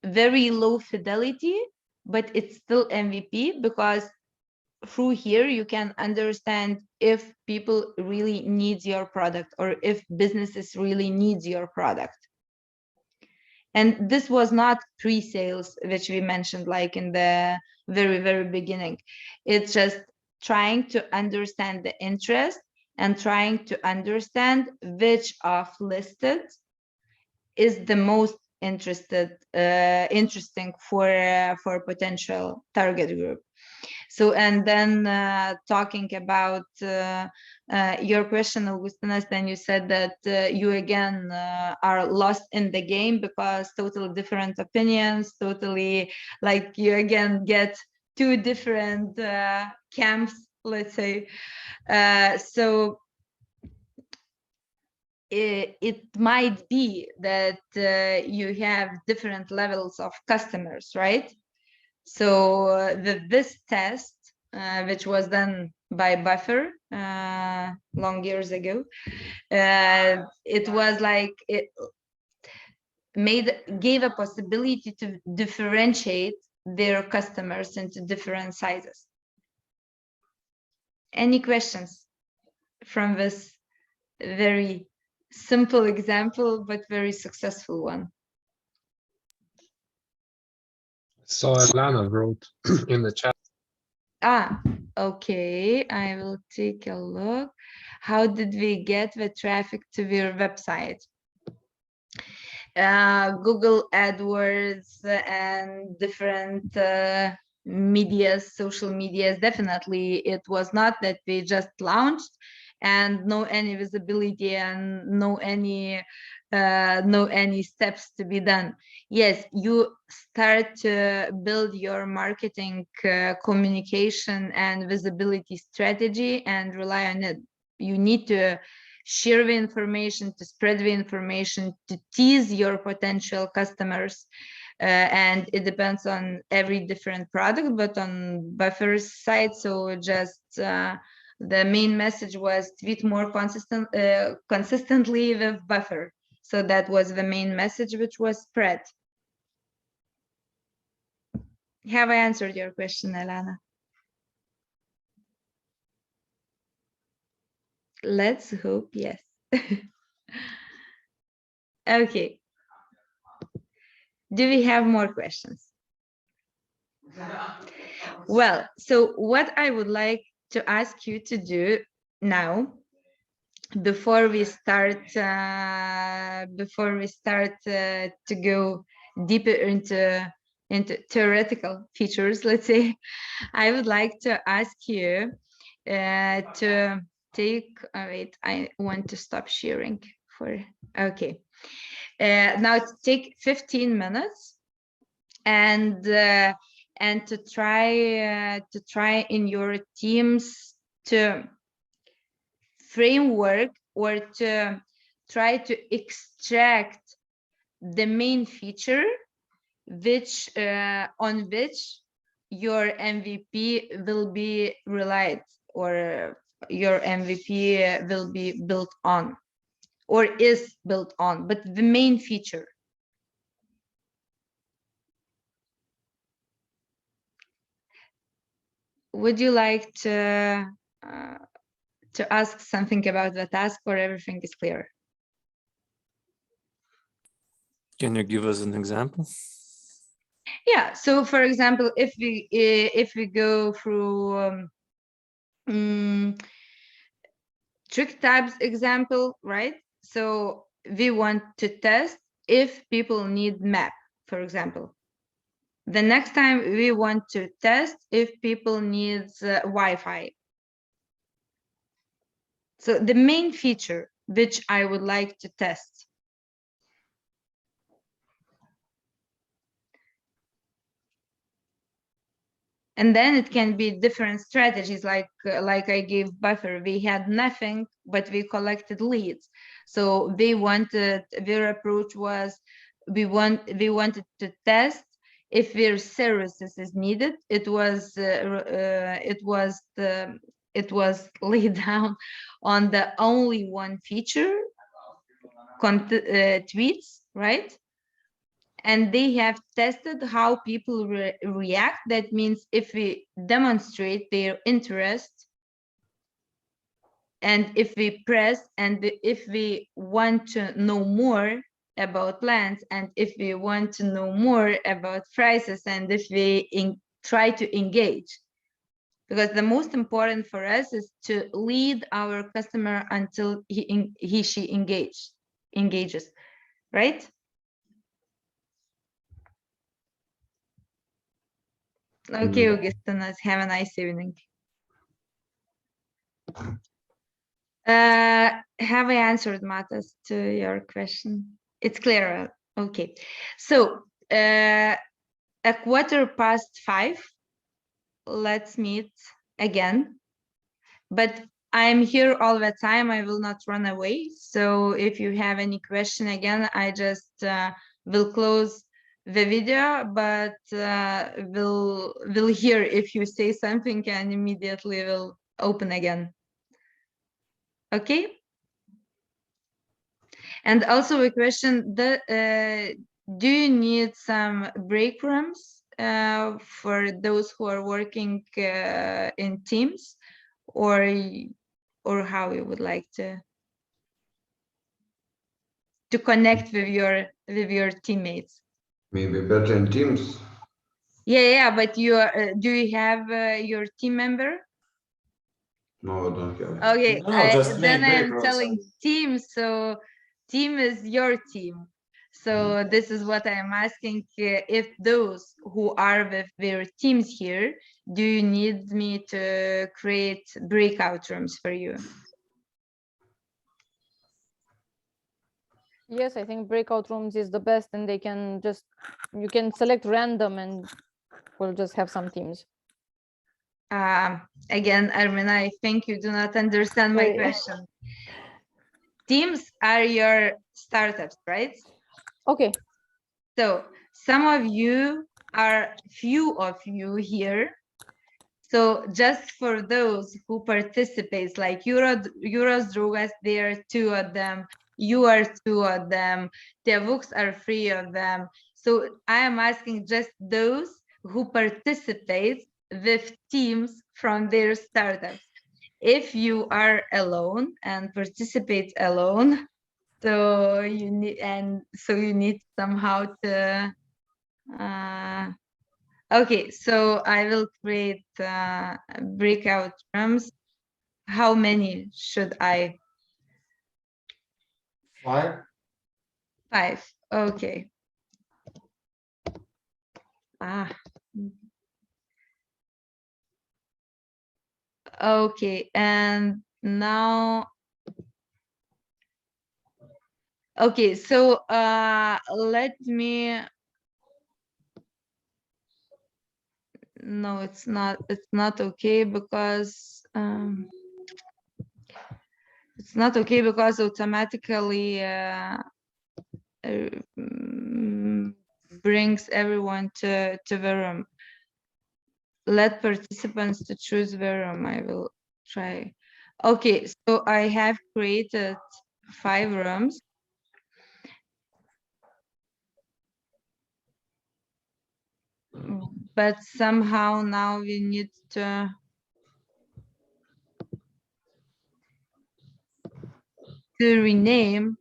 very low fidelity, but it's still MVP, because through here you can understand if people really need your product, or if businesses really need your product. And this was not pre-sales, which we mentioned like in the very beginning. It's just trying to understand the interest and trying to understand which of listed is the most interesting for potential target group. So, and then talking about your question, Augustinas, then you said that you again are lost in the game because totally different opinions, totally like you again get two different camps, let's say. So it might be that you have different levels of customers, right? So this test, which was done by Buffer long years ago, it was like it gave a possibility to differentiate their customers into different sizes. Any questions from this very simple example, but very successful one? So Alana wrote in the chat. Ah, okay, I will take a look. How did we get the traffic to your website? Google AdWords and different medias, social medias. Definitely, it was not that we just launched and no any visibility and no any steps to be done. Yes, you start to build your marketing communication and visibility strategy and rely on it. You need to share the information, to spread the information, to tease your potential customers. And it depends on every different product, but on Buffer's side, so just the main message was tweet more consistently with Buffer. So that was the main message which was spread. Have I answered your question, Alana? Let's hope yes. Okay. Do we have more questions? Well, so what I would like to ask you to do now, before we start to go deeper into theoretical features, let's say, I would like to ask you to take, wait, I want to stop sharing for, okay. Now take 15 minutes and to try in your teams to framework or to try to extract the main feature which on which your MVP will be relied or your MVP will be built on or is built on, but the main feature. Would you like to ask something about the task, or everything is clear? Can you give us an example? Yeah, so for example, if we go through trick tabs example, right? So we want to test if people need map, for example. The next time we want to test if people need Wi-Fi. So the main feature which I would like to test. And then it can be different strategies, like I gave Buffer. We had nothing, but we collected leads. So their approach was, we wanted to test if their services is needed. It was laid down on the only one feature, tweets, right? And they have tested how people react. That means if we demonstrate their interest, and if we press, and if we want to know more about plans, and if we want to know more about prices, and if we try to engage. Because the most important for us is to lead our customer until she engages, right? Okay, Augustinas, have a nice evening. Have I answered, Matas, to your question? It's clear. Okay. So at 5:15, let's meet again. But I'm here all the time. I will not run away. So if you have any question again, I just will close the video, but will hear if you say something and immediately will open again. Okay. And also a question: do you need some break rooms for those who are working in teams, or how you would like to connect with your teammates? Maybe better in teams. Yeah, but you are, do you have your team member? No, I don't have. Okay, No, just then make break I'm rooms telling team, so team is your team. So this is what I'm asking, if those who are with their teams here, do you need me to create breakout rooms for you? Yes, I think breakout rooms is the best, and they can just, you can select random and we'll just have some teams. Again, Armina, I think you do not understand my Sorry. question. Teams are your startups, right? Okay. So some of you are, few of you here. So just for those who participate, like Euros Draugas, there are 2 of them. You are 2 of them. Tėvuks are 3 of them. So I am asking just those who participate with teams from their startups. If you are alone and participate alone, so you need somehow to okay, so I will create breakout rooms. How many should I? 5. 5. Okay. Okay, and now, okay, so let me, no, it's not okay, because it's not okay because automatically brings everyone to the room. Let participants to choose the room. I will try. Okay, so I have created 5 rooms. But somehow now we need to rename.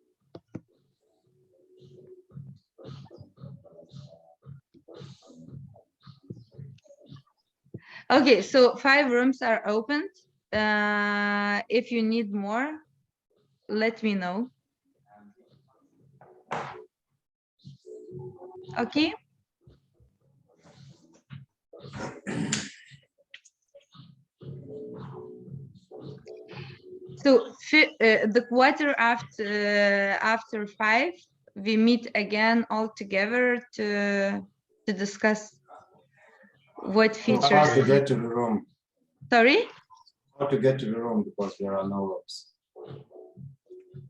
Okay, so 5 rooms are opened. If you need more, let me know. Okay. So the quarter after 5, we meet again all together to discuss what features. How to get to the room? Sorry? How to get to the room, because there are no rooms.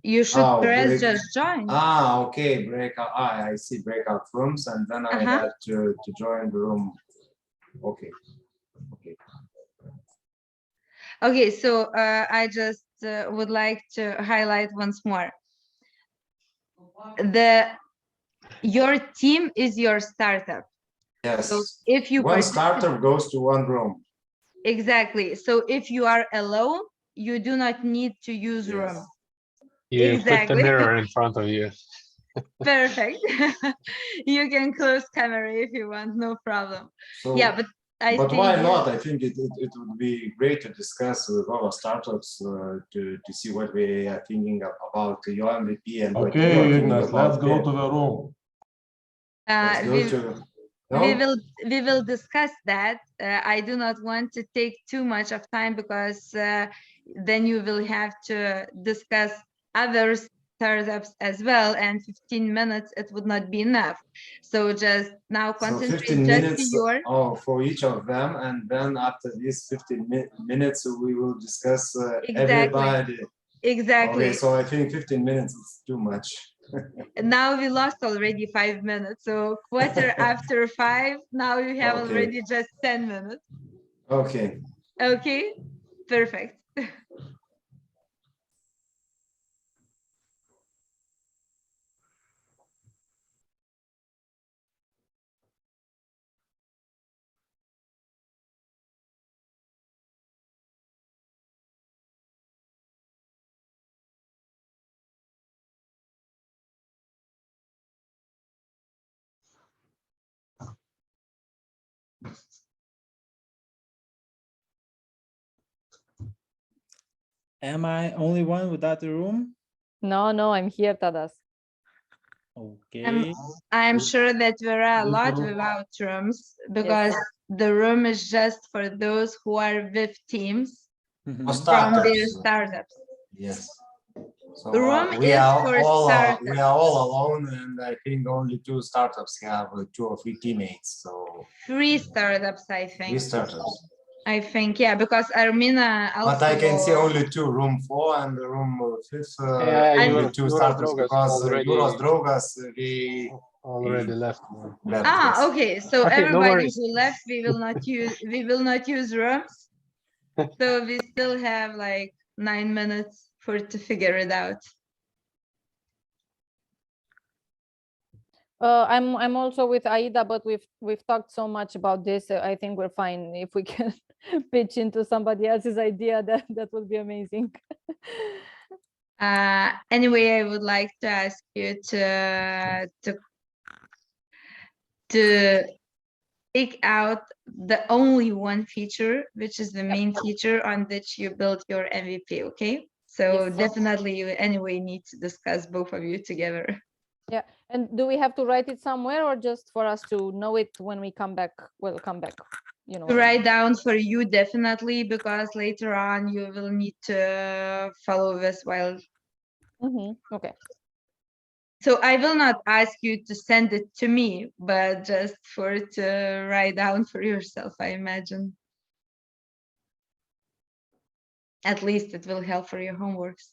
You should press just join. Okay, breakout. I see breakout rooms, and then I had to join the room. Okay. Okay, so I just would like to highlight once more. Your team is your startup. Yes. So if you one startup goes to one room. Exactly. So if you are alone, you do not need to use room. You put the Exactly. mirror in front of you. Perfect. You can close camera if you want, no problem. So, yeah, but but why not? I think it would be great to discuss with our startups to see what we are thinking about your MVP and what you are Okay, thinking Ignas, about let's go to the room. we No? will discuss that. I do not want to take too much of time because then you will have to discuss other startups as well, and 15 minutes it would not be enough. So just now So concentrate 15 just to minutes your for each of them, and then after these 15 minutes, we will discuss Exactly. everybody. Exactly. Okay, so I think 15 minutes is too much. Now we lost already 5 minutes. So quarter after 5, now you have Okay. already just 10 minutes. Okay. Okay, perfect. Am I only one without a room? No, I'm here, Tadas. Okay. I'm sure that there are a lot without rooms because the room is just for those who are with teams from their startups. Yes. So Room we is are for all startups. we are all alone, and I think only 2 startups have 2 or 3 teammates. So 3 startups, I 3 think. startups. I think, yeah, because Armina also. But I can see only 2, room 4 and room 5. Yeah, only 2 startups Draugas because already Euros Draugas he left. left. Ah, yes. okay. So Okay, no everybody worries. who left, we will not use rooms. So we still have like 9 minutes to figure it out. I'm also with Aida, but we've talked so much about this. I think we're fine if we can pitch into somebody else's idea. That would be amazing. Anyway, I would like to ask you to take out the only one feature, which is the main feature on which you build your MVP. Okay, so Yes. definitely you anyway need to discuss both of you together. Yeah, and do we have to write it somewhere or just for us to know it when we come back? We'll come back, you know. To write down for you definitely, because later on you will need to follow this while. Okay. So I will not ask you to send it to me, but just to write down for yourself, I imagine. At least it will help for your homeworks.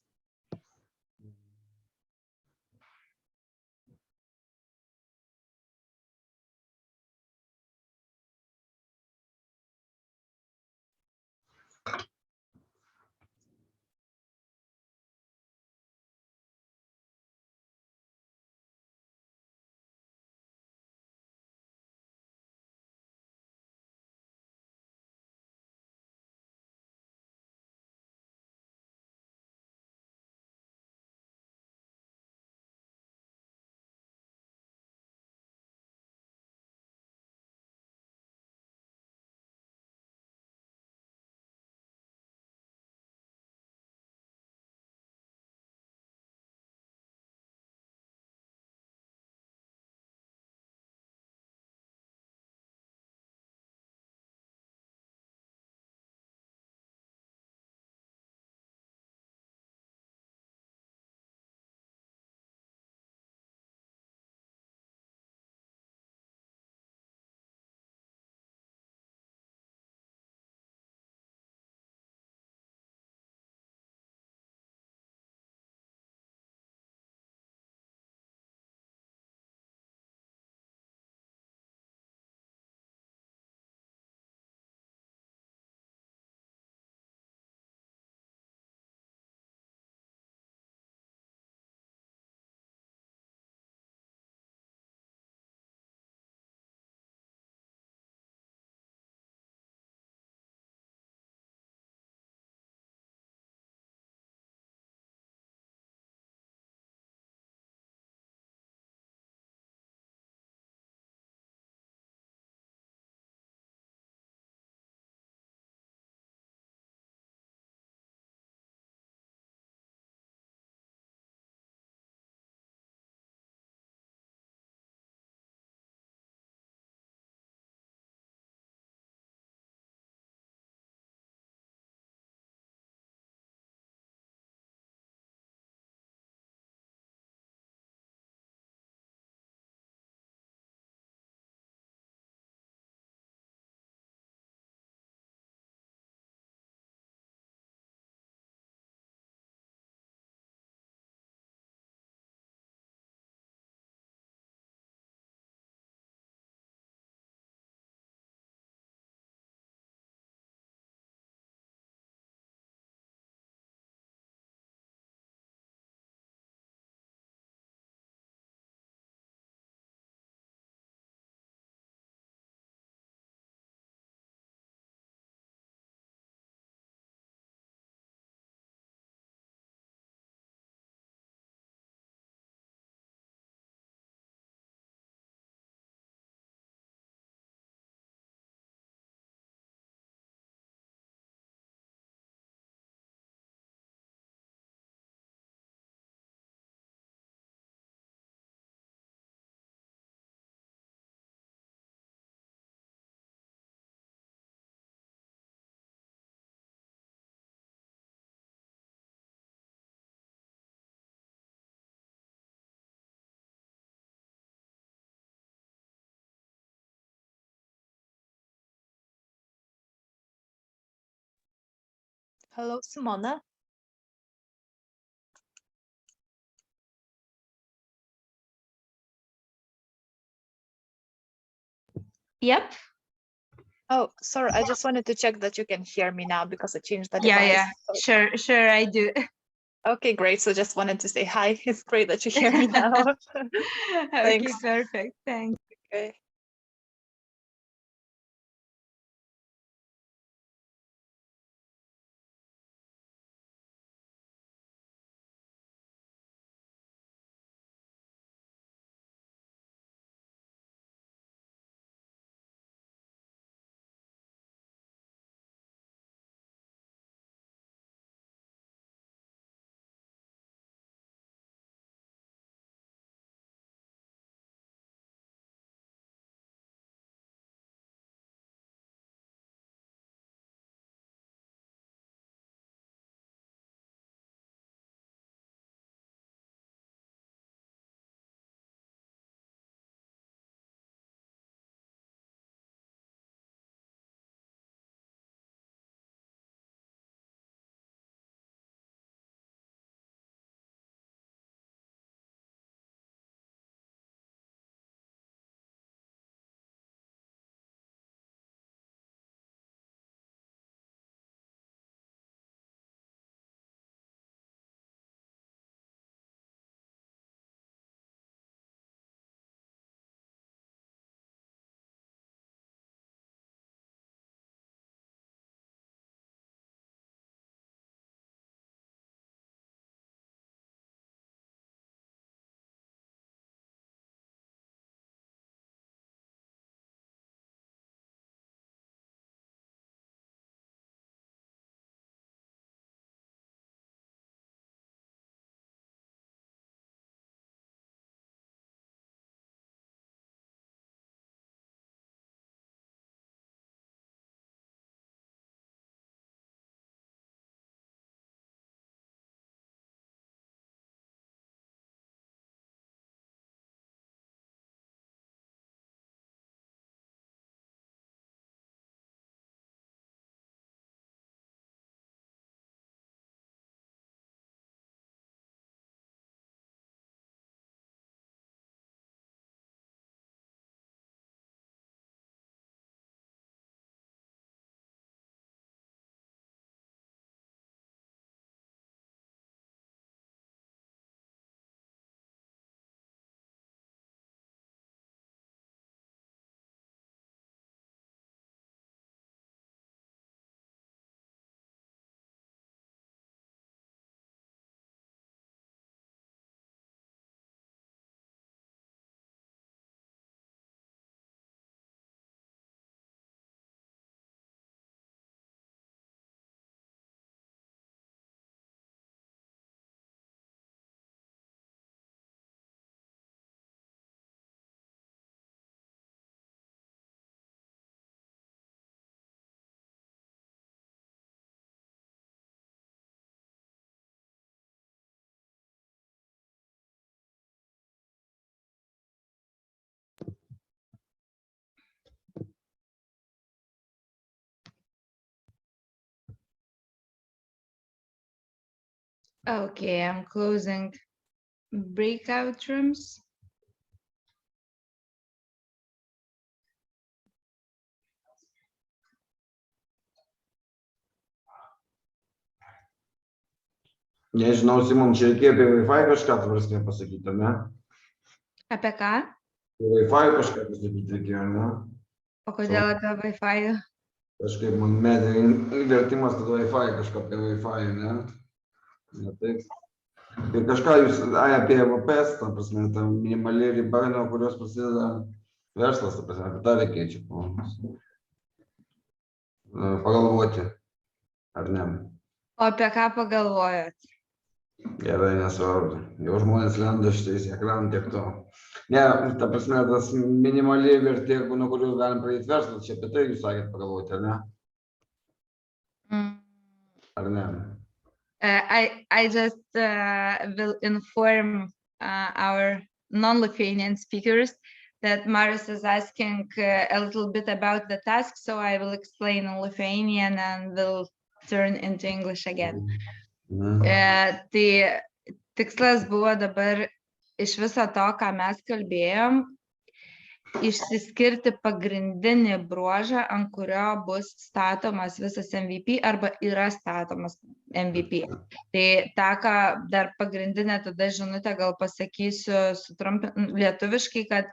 Hello, Simona. Yep. Oh, sorry. I just wanted to check that you can hear me now because I changed the Yeah, device. yeah. Sure, I do. Okay, great. So just wanted to say hi. It's great that you hear me now. Okay, Thanks. perfect. Thanks. Okay. Okay, I'm closing breakout rooms. Nežinau, Simon, čia reikėjo apie Wi-Fi kažką tvarsnė pasakyti, ar ne? Apie ką? Wi-Fi kažką pasakyti reikėjo, ar ne? O kodėl apie Wi-Fi? Kažkaip man medė vertimas tada Wi-Fi, kažką apie Wi-Fi, ne? Ne taip. Ir kažką jūs apie VPS, ta prasme, ta minimali riba, nuo kurios prasideda verslas, ta prasme, apie tą reikia čia pagalvoti, ar ne? O apie ką pagalvojot? Gerai, nesvarbu. Jau žmonės lenda šitais ekranų tiek to. Ne, ta prasme, tas minimali vertė, nuo kurios galim pradėti verslą, čia apie tai jūs sakėt pagalvoti, ar ne? Ar ne? I just will inform our non-Lithuanian speakers that Marius is asking a little bit about the task, so I will explain in Lithuanian and will turn into English again. Mhm. Tai tikslas buvo dabar iš viso to, ką mes kalbėjom, išsiskirti pagrindinį bruožą, ant kurio bus statomas visas MVP arba yra statomas MVP. Tai tą, ką dar pagrindinę tada žinutę gal pasakysiu lietuviškai, kad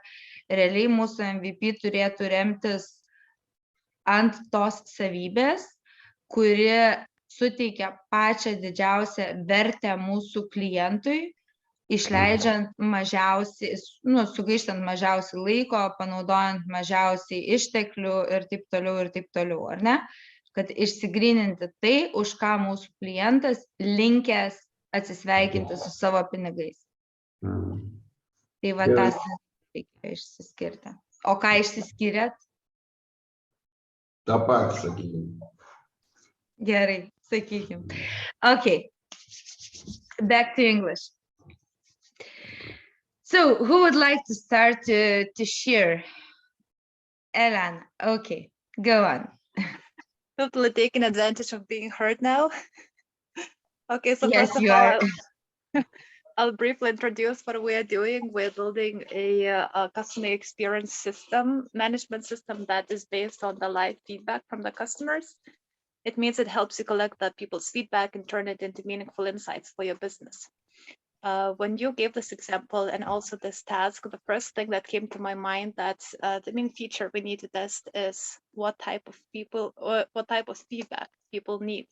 realiai mūsų MVP turėtų remtis ant tos savybės, kuri suteikia pačią didžiausią vertę mūsų klientui, išleidžiant mažiausiai, sugaištant mažiausiai laiko, panaudojant mažiausiai išteklių ir taip toliau, ar ne? Kad išsigryninti tai, už ką mūsų klientas linkęs atsisveikinti su savo pinigais. Tai va tas reikia išsiskirti. O ką išsiskyrėt? tą patį, sakykime. Gerai, sakykim. Okay, back to English. So, who would like to start to share? Elena, okay, go on. Totally taking advantage of being heard now. Okay, so Yes, first of you all, are. I'll briefly introduce what we are doing. We're building a customer experience system, management system that is based on the live feedback from the customers. It means it helps you collect the people's feedback and turn it into meaningful insights for your business. When you gave this example and also this task, the first thing that came to my mind that the main feature we need to test is what type of people or what type of feedback people need.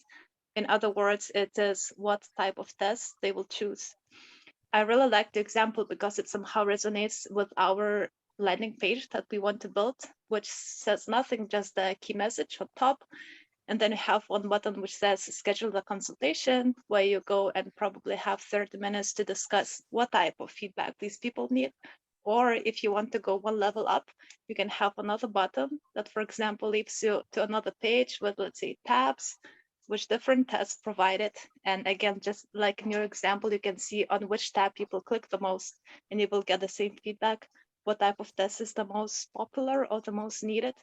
In other words, it is what type of test they will choose. I really like the example because it somehow resonates with our landing page that we want to build, which says nothing, just the key message on top. And then you have one button which says schedule the consultation, where you go and probably have 30 minutes to discuss what type of feedback these people need. Or if you want to go one level up, you can have another button that, for example, leads you to another page with, let's say, tabs, which different tests provided. And again, just like in your example, you can see on which tab people click the most, and you will get the same feedback, what type of test is the most popular or the most needed.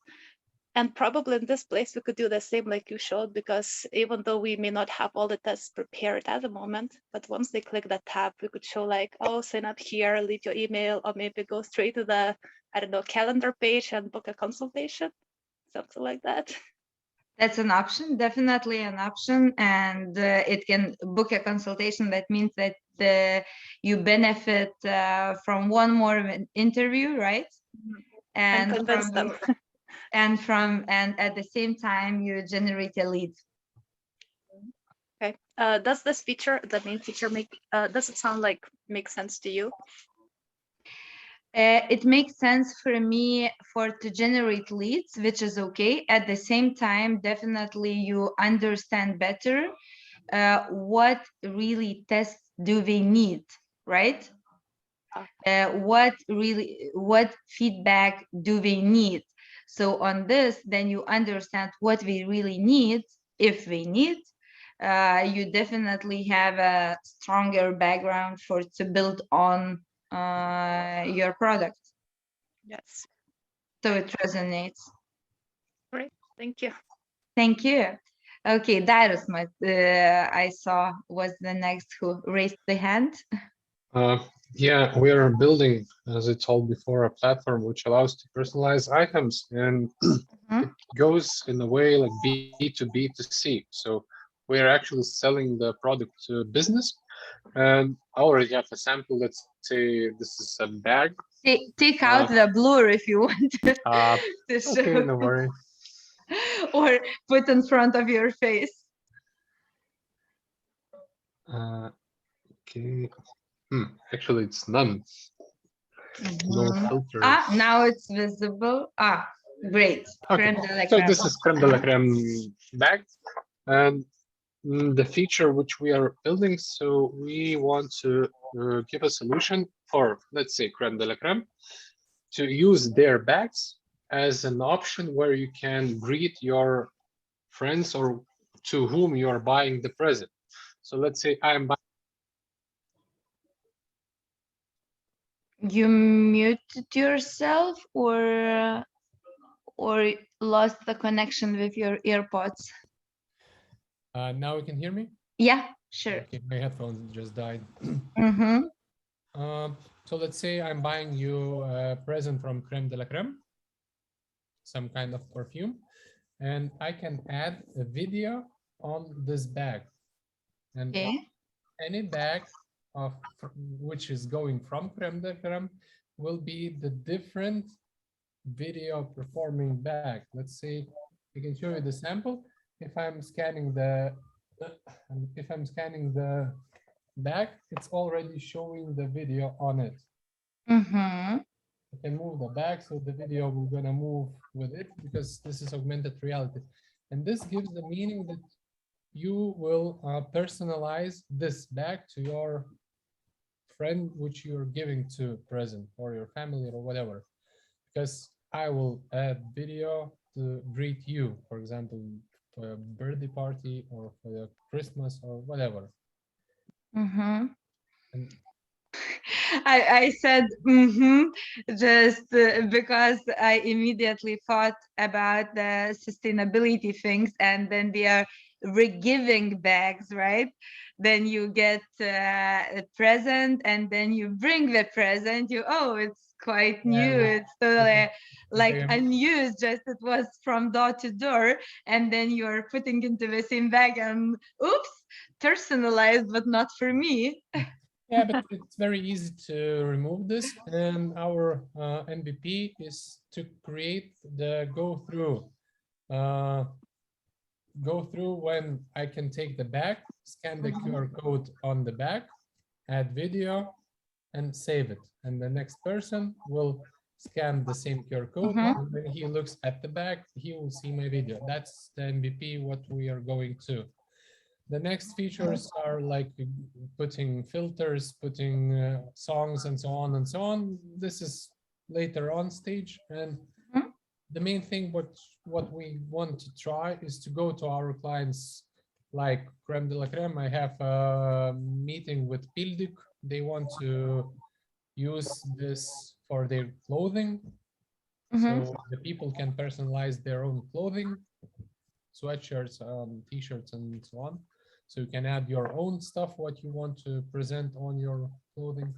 And probably in this place, we could do the same like you showed, because even though we may not have all the tests prepared at the moment, but once they click that tab, we could show like, oh, sign up here, leave your email, or maybe go straight to the, I don't know, calendar page and book a consultation, something like that. That's an option, definitely an option. And it can book a consultation. That means that you benefit from one more interview, right? And convince them. And at the same time, you generate a lead. Okay. Does this feature, the main feature, does it sound like makes sense to you? It makes sense for me to generate leads, which is okay. At the same time, definitely you understand better what really tests do they need, right? What feedback do they need? So on this, then you understand what we really need. If we need, you definitely have a stronger background to build on your product. Yes. So it resonates. Great, thank you. Thank you. Okay, Darius, I saw was the next who raised the hand. Yeah, we are building, as I told before, a platform which allows to personalize items, and it goes in a way like B2B to C. So we are actually selling the product to business, and I already have a sample. Let's say this is a bag. Take out the blur if you want to show. Okay, no worry. Or put in front of your face. Okay. Actually, it's none. No filter. Now it's visible. Great. Okay. So this is creme de la creme bag, and the feature which we are building. So we want to give a solution for, let's say, creme de la creme, to use their bags as an option where you can greet your friends or to whom you are buying the present. So let's say I'm buying. You muted yourself or lost the connection with your earpods? Now you can hear me? Yeah, sure. Okay, my headphones just died. Mm-hmm. So let's say I'm buying you a present from Crème de la Crème, some kind of perfume, and I can add a video on this bag. And Okay. any bag of which is going from Crème de la Crème will be the different video performing bag. Let's say I can show you the sample. If I'm scanning the bag, it's already showing the video on it. Mm-hmm. I can move the bag, so the video will gonna move with it because this is augmented reality. And this gives the meaning that you will personalize this bag to your friend which you're giving to present, or your family, or whatever. Because I will add video to greet you, for example, for a birthday party or for a Christmas or whatever. Mm-hmm. And I said mm-hmm, just because I immediately thought about the sustainability things, and then they are re-giving bags, right? Then you get a present, and then you bring the present. It's quite new. It's totally like unused, just it was from door to door, and then you're putting into the same bag, and oops, personalized, but not for me. Yeah, but it's very easy to remove this, and our MVP is to create the go-through. Go-through when I can take the bag, scan the QR code on the bag, add video, and save it. And the next person will scan the same QR code, and when he looks at the bag, he will see my video. That's the MVP, what we are going to. The next features are like putting filters, putting songs, and so on and so on. This is later on stage. And the main thing what we want to try is to go to our clients like Crème de la Crème. I have a meeting with Pildik. They want to use this for their clothing. So the people can personalize their own clothing, sweatshirts, t-shirts, and so on. So you can add your own stuff, what you want to present on your clothing.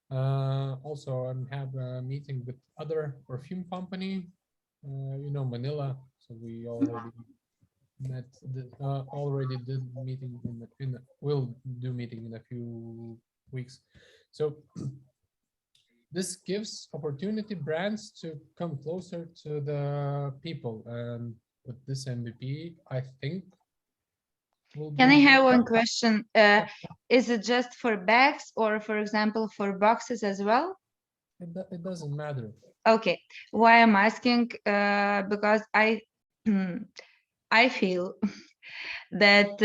Also, I have a meeting with other perfume company, Manila. So we already met, already did meeting we'll do meeting in a few weeks. So this gives opportunity brands to come closer to the people, and with this MVP, I think. Can I have one question? Is it just for bags, or, for example, for boxes as well? It doesn't matter. Okay. Why I'm asking? Because I feel that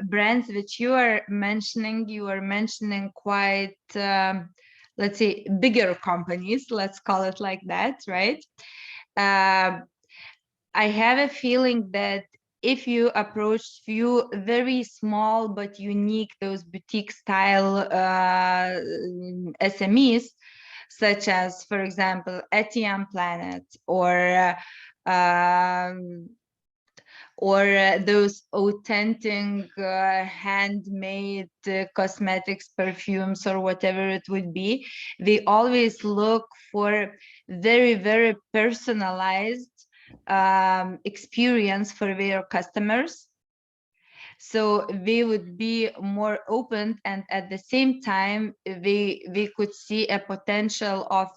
brands which you are mentioning quite, let's say, bigger companies. Let's call it like that, right? I have a feeling that if you approach few very small but unique, those boutique style SMEs, such as, for example, ATM Planet, or those authentic handmade cosmetics, perfumes, or whatever it would be, they always look for very, very personalized experience for their customers. So they would be more open, and at the same time, they could see a potential of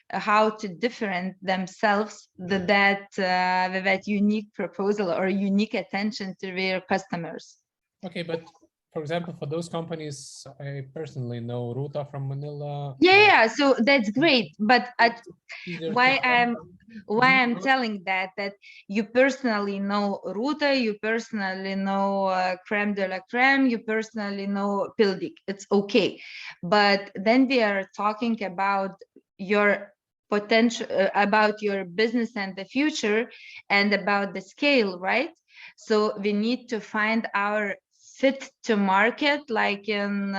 how to different themselves with that unique proposal or unique attention to their customers. Okay, but for example, for those companies, I personally know Ruta from Manila. Yeah, so that's great. But why I'm telling that you personally know Ruta, you personally know Crème de la Crème, you personally know Pildik. It's okay, but then we are talking about your potential, about your business and the future, and about the scale, right? So we need to find our fit to market, like in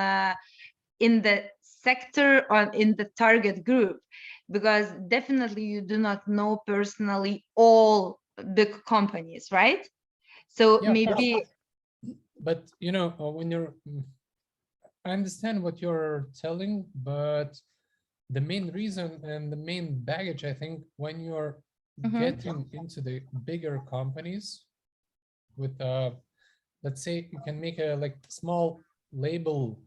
the sector or in the target group, because definitely you do not know personally all big companies, right? So yeah, maybe But you know, when you're, I understand what you're telling, but the main reason and the main baggage, I think, when you're getting into the bigger companies with, let's say you can make a like small label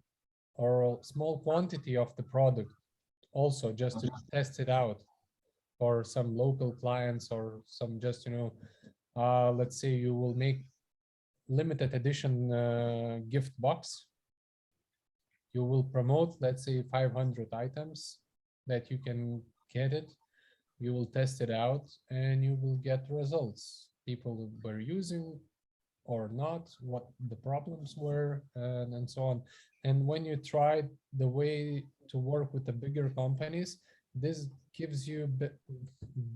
or a small quantity of the product also just to test it out for some local clients or some just, you know, let's say you will make limited edition gift box. You will promote, let's say 500 items that you can get it. You will test it out and you will get results. People were using or not, what the problems were, and so on. And when you try the way to work with the bigger companies, this gives you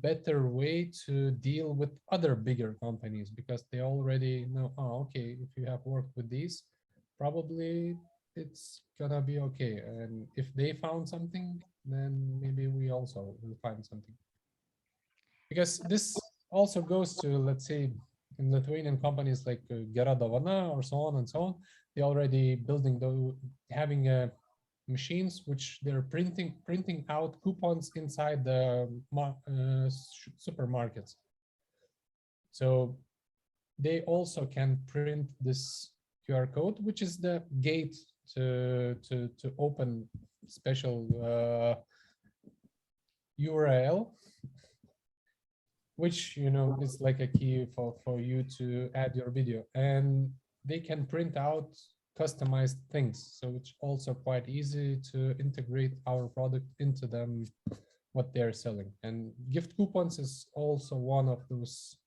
better way to deal with other bigger companies because they already know, oh, okay, if you have worked with these, probably it's gonna be okay. And if they found something, then maybe we also will find something. Because this also goes to, let's say, in Lithuanian companies like Gera Dovana or so on and so on, they already building the having machines which they're printing out coupons inside the supermarkets. So they also can print this QR code, which is the gate to open special URL, which, you know, is like a key for you to add your video, and they can print out customized things. So it's also quite easy to integrate our product into them, what they're selling. And gift coupons is also one of those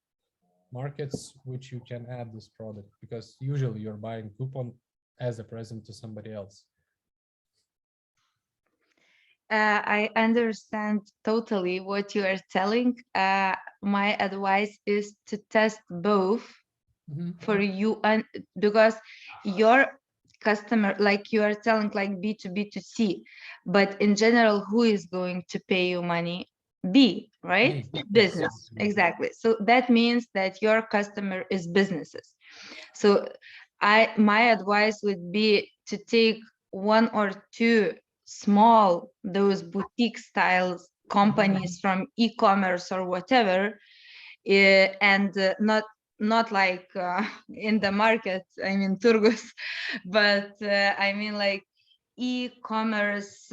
markets which you can add this product, because usually you're buying coupon as a present to somebody else. I understand totally what you are telling. My advice is to test both for you, and because your customer, like you are telling, like B2B2C, but in general, who is going to pay you money? B, right? Business, exactly. So that means that your customer is businesses. So my advice would be to take one or two small, those boutique styles companies from e-commerce or whatever, and not like in the market, I mean Turgus, but I mean like e-commerce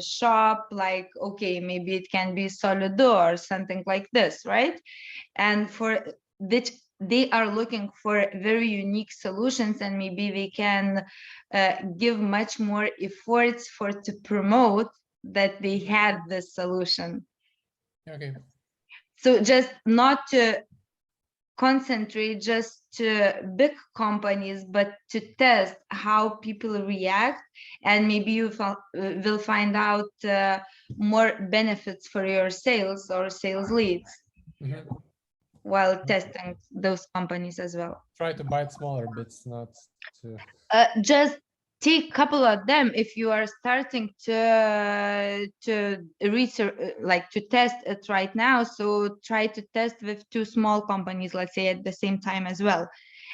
shop, like, okay, maybe it can be Solido or something like this, right? And for which they are looking for very unique solutions, and maybe they can give much more efforts for to promote that they had this solution. Okay. So just not to concentrate just to big companies, but to test how people react, and maybe you will find out more benefits for your sales or sales leads while testing those companies as well. Try to bite smaller bits, not to... Just take a couple of them if you are starting to research, like to test it right now. So try to test with two small companies, let's say, at the same time as well.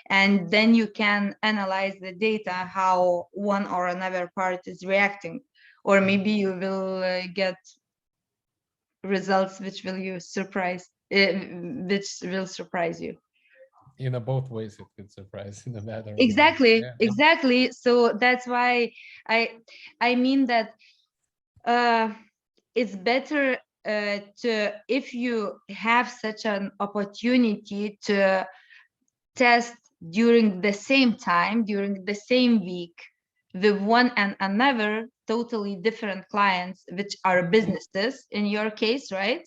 And then you can analyze the data, how one or another part is reacting, or maybe you will get results which will surprise you. You know, both ways it could surprise in a matter. Exactly, Yeah. exactly. So that's why I mean that it's better to, if you have such an opportunity to test during the same time, during the same week, with one and another totally different clients, which are businesses in your case, right?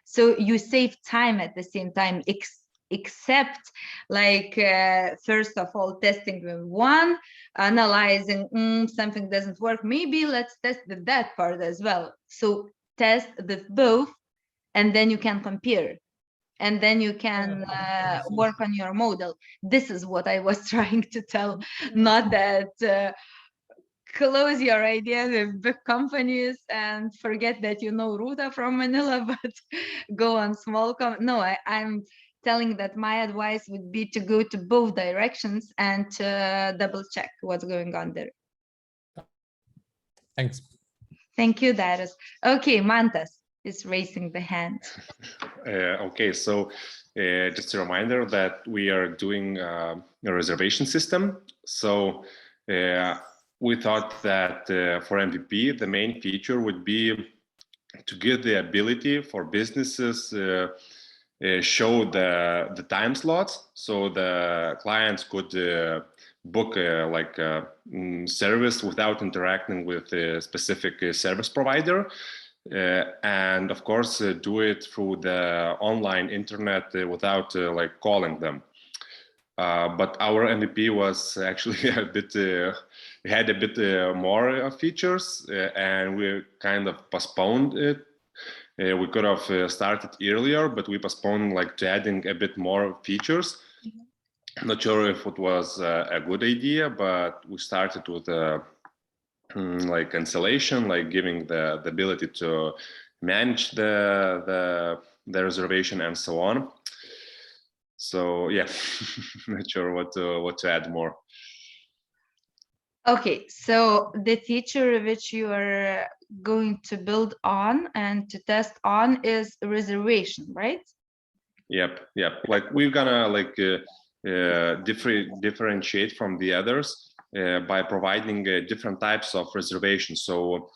So you save time at the same time, except like first of all testing with one, analyzing something doesn't work, maybe let's test that part as well. So test the both, and then you can compare, and then you can work on your model. This is what I was trying to tell, not that close your idea with big companies and forget that you know Ruta from Manila, but go on small no, I'm telling that my advice would be to go to both directions and to double check what's going on there. Thanks. Thank you, Darius. Okay, Mantas is raising the hand. Okay, so just a reminder that we are doing a reservation system. So we thought that for MVP, the main feature would be to give the ability for businesses show the time slots, so the clients could book like a service without interacting with a specific service provider. And of course, do it through the online internet without like calling them. But our MVP was actually a bit, had a bit more features, and we kind of postponed it. We could have started earlier, but we postponed like to adding a bit more features. Not sure if it was a good idea, but we started with like cancellation, like giving the ability to manage the reservation and so on. So yeah, not sure what to add more. Okay, so the feature which you are going to build on and to test on is reservation, right? Yep. Like we're gonna like differentiate from the others by providing different types of reservations. So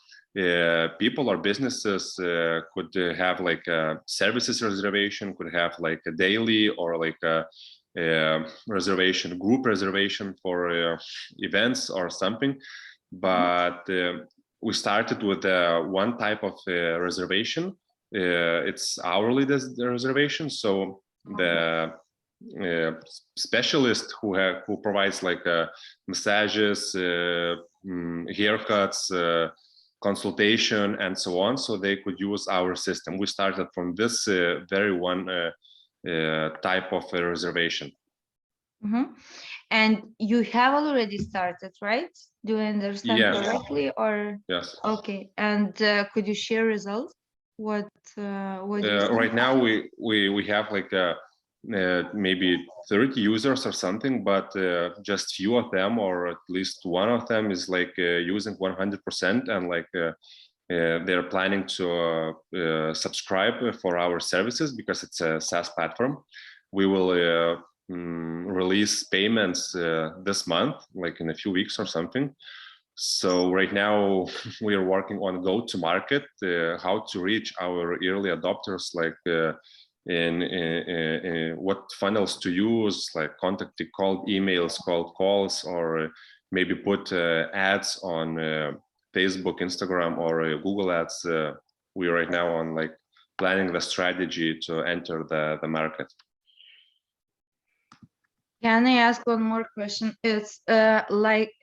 people or businesses could have like a services reservation, could have like a daily or like a reservation, group reservation for events or something. But we started with one type of reservation. It's hourly reservation. So the specialist who provides like massages, haircuts, consultation, and so on, so they could use our system. We started from this very one type of reservation. Mm-hmm. And you have already started, right? Do I understand correctly? Or yes. Okay. And could you share results? What right now we have like maybe 30 users or something, but just few of them, or at least one of them, is like using 100%, and like they're planning to subscribe for our services because it's a SaaS platform. We will release payments this month, like in a few weeks or something. So right now we are working on go-to-market, how to reach our early adopters, like in what funnels to use, like contacting cold emails, cold calls, or maybe put ads on Facebook, Instagram, or Google Ads. We are right now on like planning the strategy to enter the market. Can I ask one more question? It's like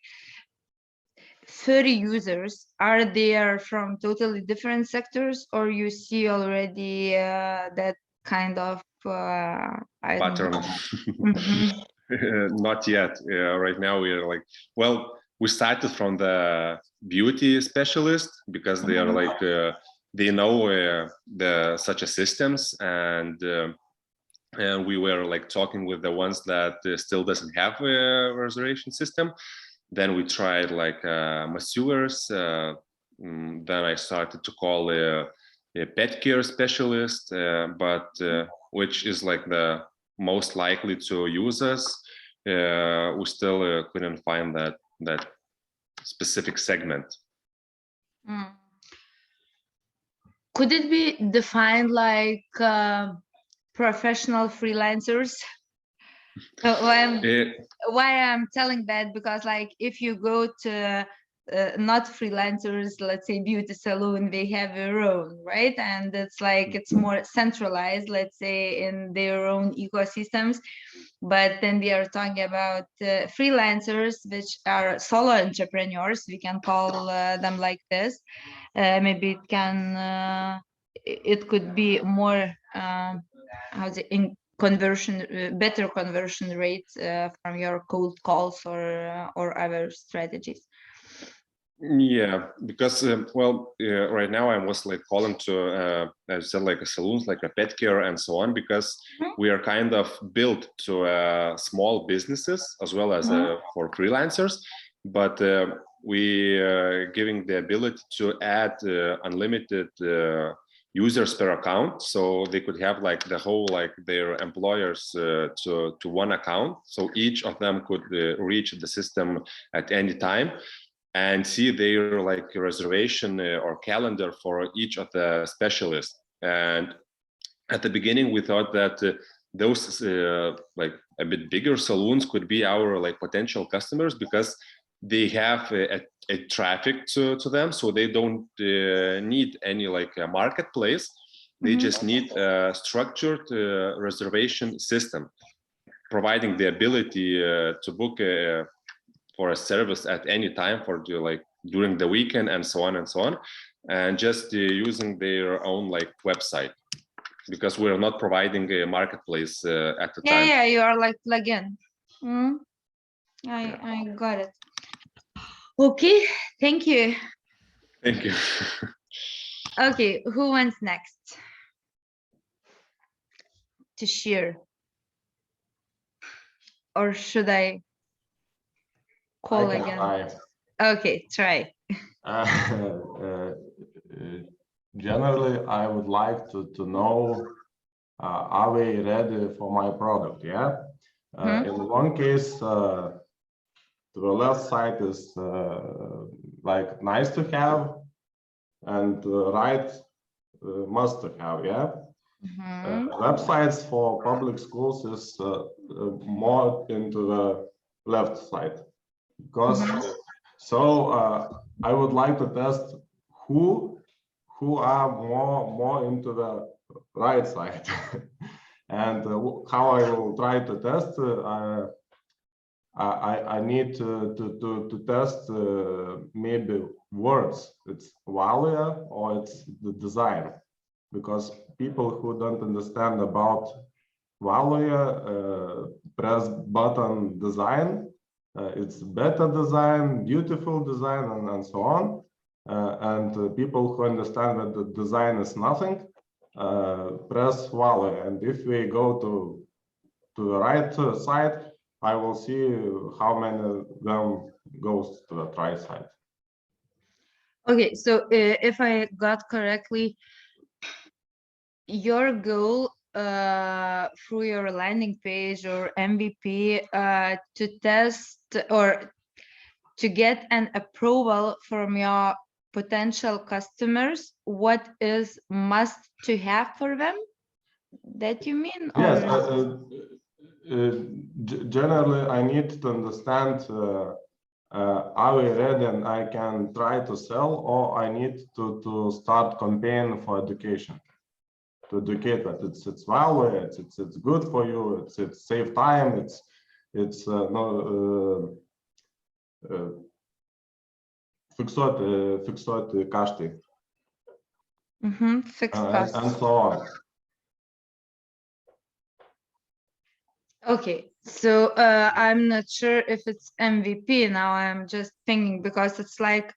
30 users, are they from totally different sectors, or you see already that kind of pattern? Not yet. Right now we are like, well, we started from the beauty specialist because they are like they know such a systems, and we were like talking with the ones that still doesn't have a reservation system. Then we tried like masseurs. Then I started to call a pet care specialist, but which is like the most likely to use us. We still couldn't find that specific segment. Could it be defined like professional freelancers? Why I'm telling that, because like if you go to not freelancers, let's say beauty salon, they have their own, right? And it's like it's more centralized, let's say, in their own ecosystems. But then we are talking about freelancers, which are solo entrepreneurs. We can call them like this. Maybe it could be more in conversion, better conversion rates from your cold calls or other strategies. Yeah, because right now I was like calling to as I said, like a salons, like a pet care and so on, because we are kind of built to small businesses as well as for freelancers, but we giving the ability to add unlimited users per account, so they could have like the whole like their employers to one account, so each of them could reach the system at any time and see their like reservation or calendar for each of the specialists. And at the beginning, we thought that those like a bit bigger saloons could be our like potential customers because they have a traffic to them, so they don't need any like a marketplace. They just need a structured reservation system, providing the ability to book for a service at any time for like during the weekend and so on, and just using their own like website, because we're not providing a marketplace at the time. Yeah, you are like plugin. I got it. Okay, thank you. Thank you. Okay, who wants next to share? Or should I call I can again? try. Okay, try. Generally, I would like to know, are we ready for my product? Yeah. In one case, the left side is like nice to have, and the right must to have. Yeah. Websites for public schools is more into the left side, because I would like to test who are more into the right side. And how I will try to test, I need to test maybe words. It's value or it's the design, because people who don't understand about value press button design. It's better design, beautiful design, and so on. And people who understand that the design is nothing press value. And if we go to the right side, I will see how many of them goes to the right side. Okay, so if I got correctly, your goal through your landing page or MVP to test or to get an approval from your potential customers, what is must to have for them? That you mean? Yes. Generally, I need to understand, are we ready and I can try to sell, or I need to start campaign for education, to educate that it's value, it's good for you, it's save time, it's fiksuoti kaštai. Fixed costs. And so on. Okay, so I'm not sure if it's MVP now. I'm just thinking because it's like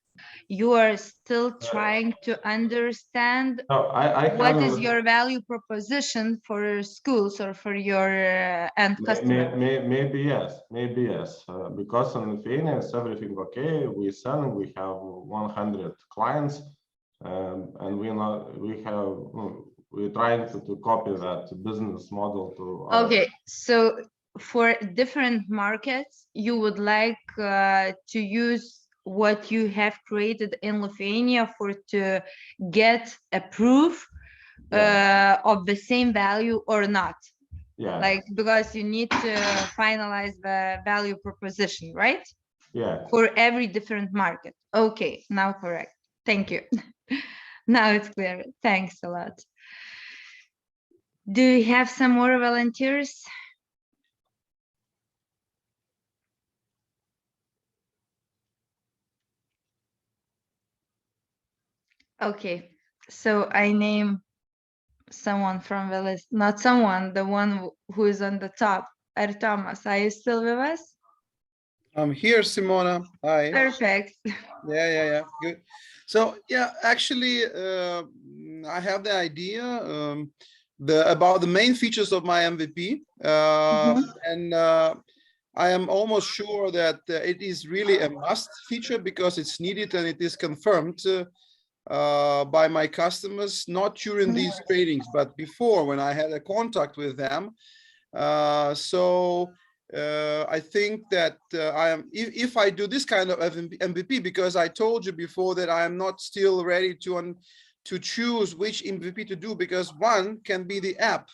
you are still trying to understand what is your value proposition for schools or for your end customer. Maybe yes, because in Lithuania it's everything okay. We sell, we have 100 clients, and we're trying to copy that business model to others. Okay, so for different markets, you would like to use what you have created in Lithuania for to get a proof of the same value or not. Yeah. Like, because you need to finalize the value proposition, right? Yeah. For every different market. Okay, now correct. Thank you. Now it's clear. Thanks a lot. Do you have some more volunteers? Okay, so I name someone from the list, not someone, the one who is on the top. Artomas, are you still with us? I'm here, Simona. Hi. Perfect. Yeah. Good. So yeah, actually, I have the idea about the main features of my MVP, and I am almost sure that it is really a must feature because it's needed and it is confirmed by my customers, not during these trainings, but before when I had a contact with them. I think that I am, if I do this kind of MVP, because I told you before that I am not still ready to choose which MVP to do, because one can be the app,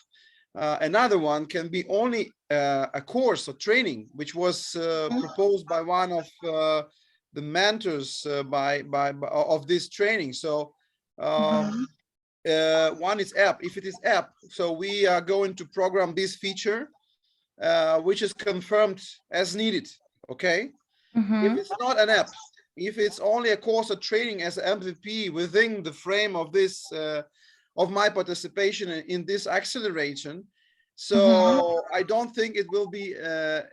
another one can be only a course or training, which was proposed by one of the mentors of this training. So one is app. If it is app, so we are going to program this feature, which is confirmed as needed. Okay. If it's not an app, if it's only a course or training as an MVP within the frame of this of my participation in this acceleration, so I don't think it will be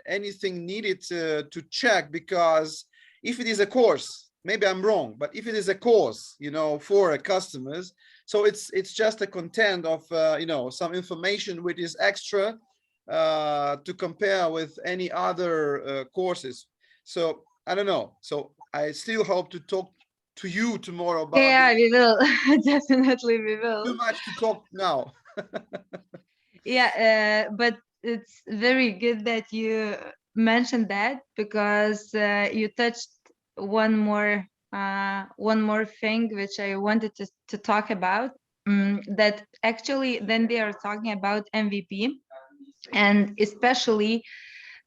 anything needed to check, because if it is a course, maybe I'm wrong, but if it is a course, you know, for customers, so it's just a content of you know, some information which is extra to compare with any other courses. So I don't know. So I still hope to talk to you tomorrow about. Yeah, we will. Definitely we will. Too much to talk now. Yeah, but it's very good that you mentioned that, because you touched one more thing which I wanted to talk about. That actually then they are talking about MVP, and especially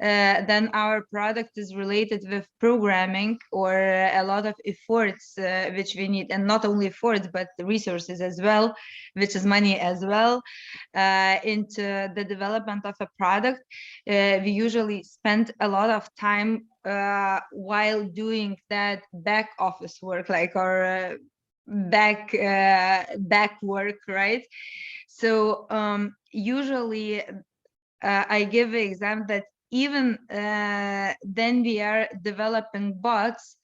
then our product is related with programming or a lot of efforts which we need, and not only efforts but resources as well, which is money as well, into the development of a product. We usually spend a lot of time while doing that back office work, like our back work, right? So usually I give an example that even then we are developing bots,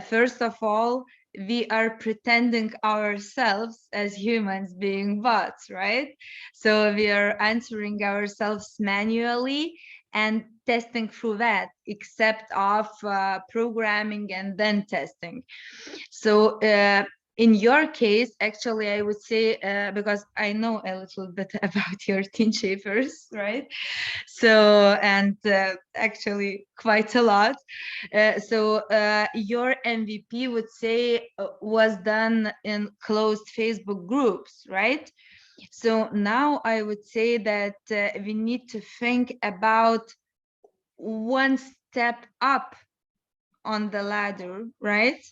first of all, we are pretending ourselves as humans being bots, right? So we are answering ourselves manually and testing through that, except of programming and then testing. So in your case, actually, I would say, because I know a little bit about your teen shapers, right? So, and actually quite a lot. So your MVP would say was done in closed Facebook groups, right? So now I would say that we need to think about one step up on the ladder, right?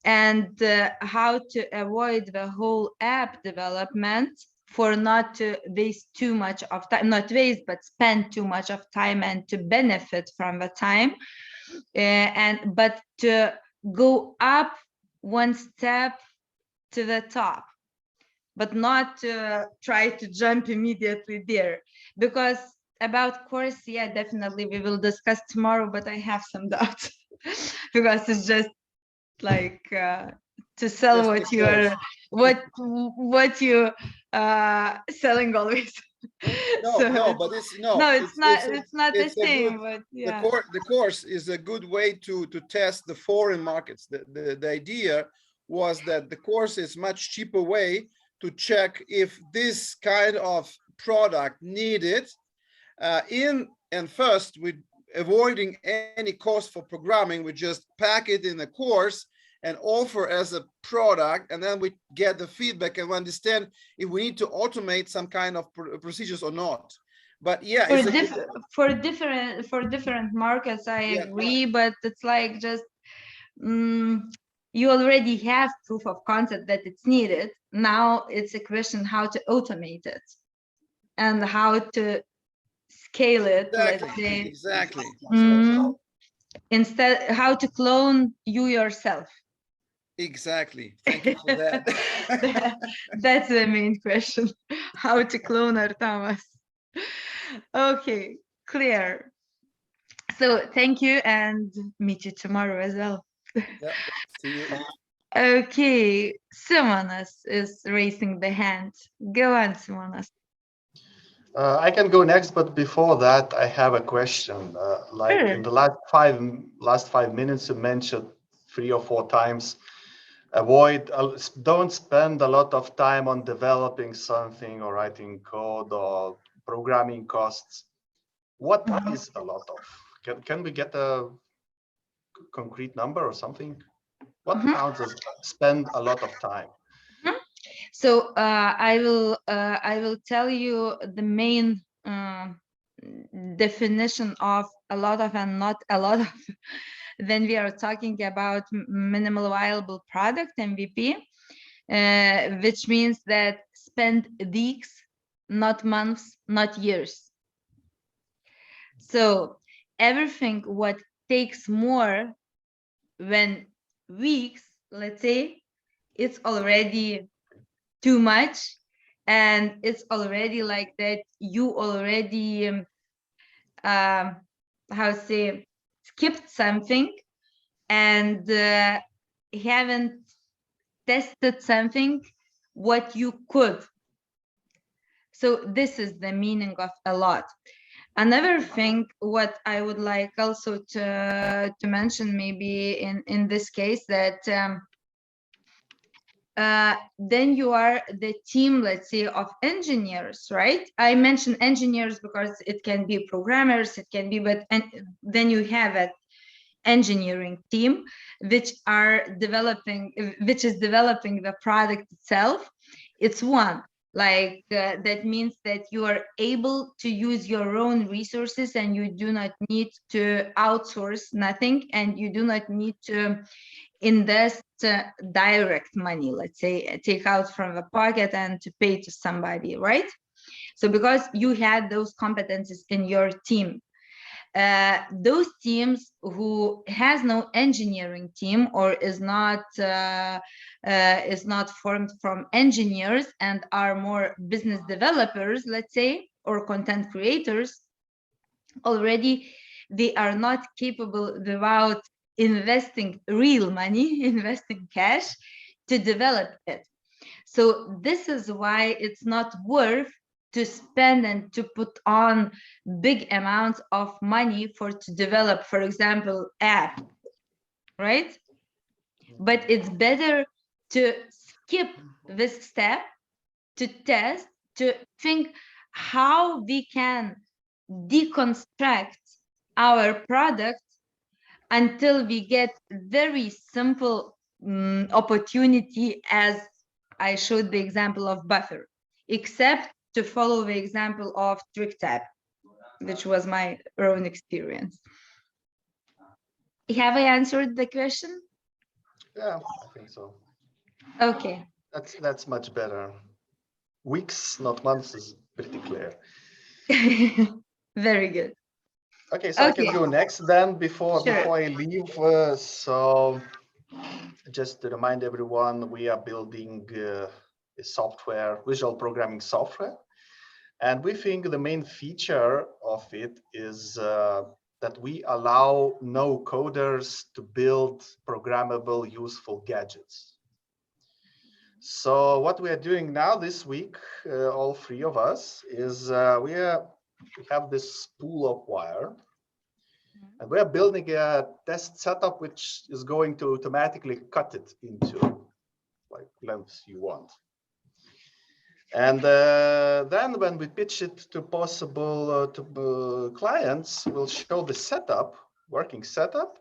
And how to avoid the whole app development, for not to waste too much of time, not waste, but spend too much of time, and to benefit from the time, but to go up one step to the top, but not to try to jump immediately there. Because about course, yeah, definitely we will discuss tomorrow, but I have some doubts because it's just like to sell what you are, what you selling always. No, but it's it's not the same, but yeah. The course is a good way to test the foreign markets. The idea was that the course is much cheaper way to check if this kind of product needed and first with avoiding any cost for programming, we just pack it in a course and offer as a product, and then we get the feedback and we understand if we need to automate some kind of procedures or not. But yeah, for different markets, I agree, but it's like just you already have proof of concept that it's needed. Now it's a question how to automate it and how to scale it. Let's say exactly. Instead, how to clone you yourself. Exactly. Thank you for that. That's the main question. How to clone Artamas. Okay, clear. So thank you and meet you tomorrow as well. Yeah, see you. Okay, Simonas is raising the hand. Go on, Simonas. I can go next, but before that, I have a question. Like in the last 5 minutes, you mentioned 3 or 4 times, don't spend a lot of time on developing something or writing code or programming costs. What is a lot of? Can we get a concrete number or something? What counts as spend a lot of time? So I will tell you the main definition of a lot of and not a lot of when we are talking about minimal viable product, MVP, which means that spend weeks, not months, not years. So everything what takes more than weeks, let's say, it's already too much, and it's already like that you already how say skipped something and haven't tested something what you could. So this is the meaning of a lot. Another thing what I would like also to mention maybe in this case that then you are the team, let's say, of engineers, right? I mention engineers because it can be programmers, it can be, but and then you have an engineering team which is developing the product itself. It's one. Like that means that you are able to use your own resources and you do not need to outsource nothing, and you do not need to invest direct money, let's say, take out from the pocket and to pay to somebody, right? So because you had those competencies in your team, those teams who has no engineering team or is not formed from engineers and are more business developers, let's say, or content creators, already they are not capable without investing real money, investing cash to develop it. So this is why it's not worth to spend and to put on big amounts of money to develop, for example, app, right? But it's better to skip this step, to test, to think how we can deconstruct our product until we get very simple opportunity, as I showed the example of buffer, except to follow the example of TrickTab, which was my own experience. Have I answered the question? Yeah, I think so. Okay. That's much better. Weeks, not months, is pretty clear. Very good. Okay, so I can go next then before I leave. So just to remind everyone, we are building a software, visual programming software. And we think the main feature of it is that we allow no coders to build programmable, useful gadgets. So what we are doing now this week, all 3 of us, is we have this spool of wire, and we are building a test setup which is going to automatically cut it into like lengths you want. And then when we pitch it to possible clients, we'll show the setup, working setup,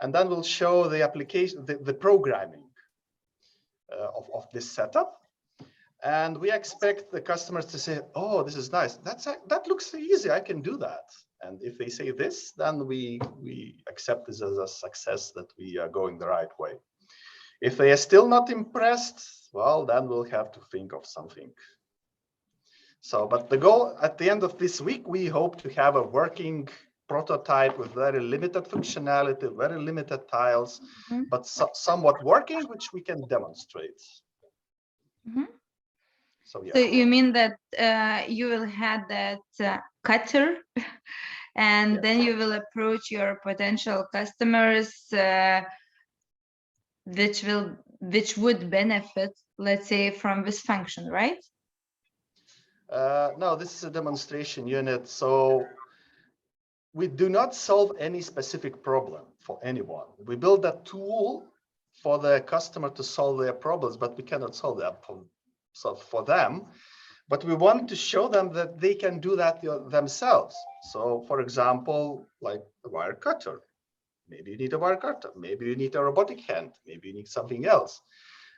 and then we'll show the application, the programming of this setup. And we expect the customers to say, oh, this is nice. That looks easy. I can do that. And if they say this, then we accept this as a success, that we are going the right way. If they are still not impressed, well, then we'll have to think of something. So, but the goal at the end of this week, we hope to have a working prototype with very limited functionality, very limited tiles, but somewhat working, which we can demonstrate. So, yeah. So you mean that you will have that cutter and then you will approach your potential customers, which would benefit, let's say, from this function, right? No, this is a demonstration unit. So we do not solve any specific problem for anyone. We build a tool for the customer to solve their problems, but we cannot solve them for them. But we want to show them that they can do that themselves. So for example, like a wire cutter. Maybe you need a wire cutter. Maybe you need a robotic hand. Maybe you need something else.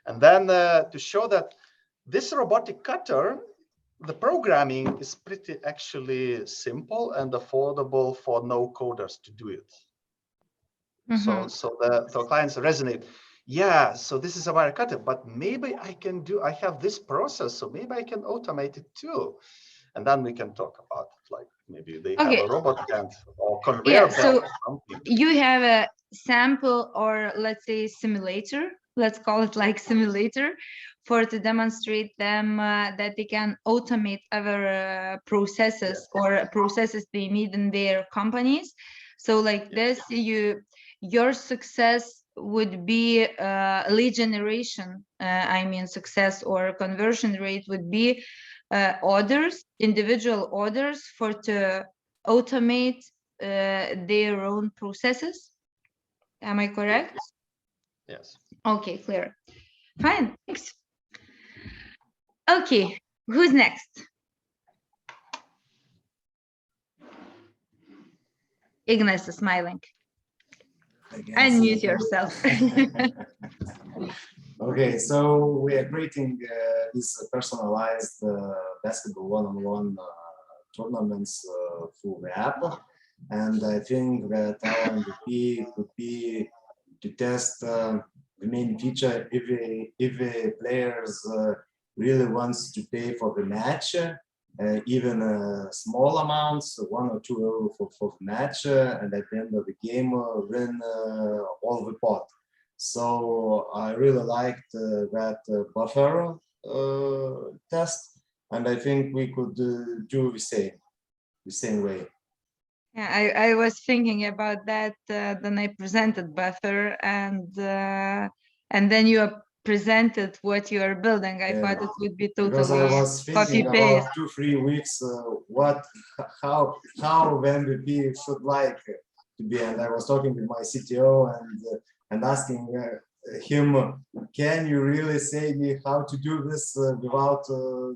And then to show that this robotic cutter, the programming is pretty actually simple and affordable for no coders to do it. So the clients resonate. Yeah, so this is a wire cutter, but maybe I have this process, so maybe I can automate it too. And then we can talk about it, like maybe they have a robot hand or conveyor belt or something. You have a sample, or let's say simulator, let's call it like simulator, to demonstrate them that they can automate other processes or processes they need in their companies. So like this, your success would be lead generation, I mean success or conversion rate would be orders, individual orders to automate their own processes. Am I correct? Yes. Okay, clear. Fine, thanks. Okay, who's next? Ignas is smiling. Unmute yourself. Okay, so we are creating this personalized basketball one-on-one tournaments through the app, and I think that our MVP could be to test the main feature if the players really wants to pay for the match, even small amounts, 1 or 2 euro for the match, and at the end of the game win all the pot. So I really liked that buffer test, and I think we could do the same way. Yeah, I was thinking about that then I presented buffer, and then you presented what you are building. I thought it would be totally because I was thinking about 2-3 weeks how the MVP should like to be, and I was talking with my CTO and asking him, can you really say me how to do this without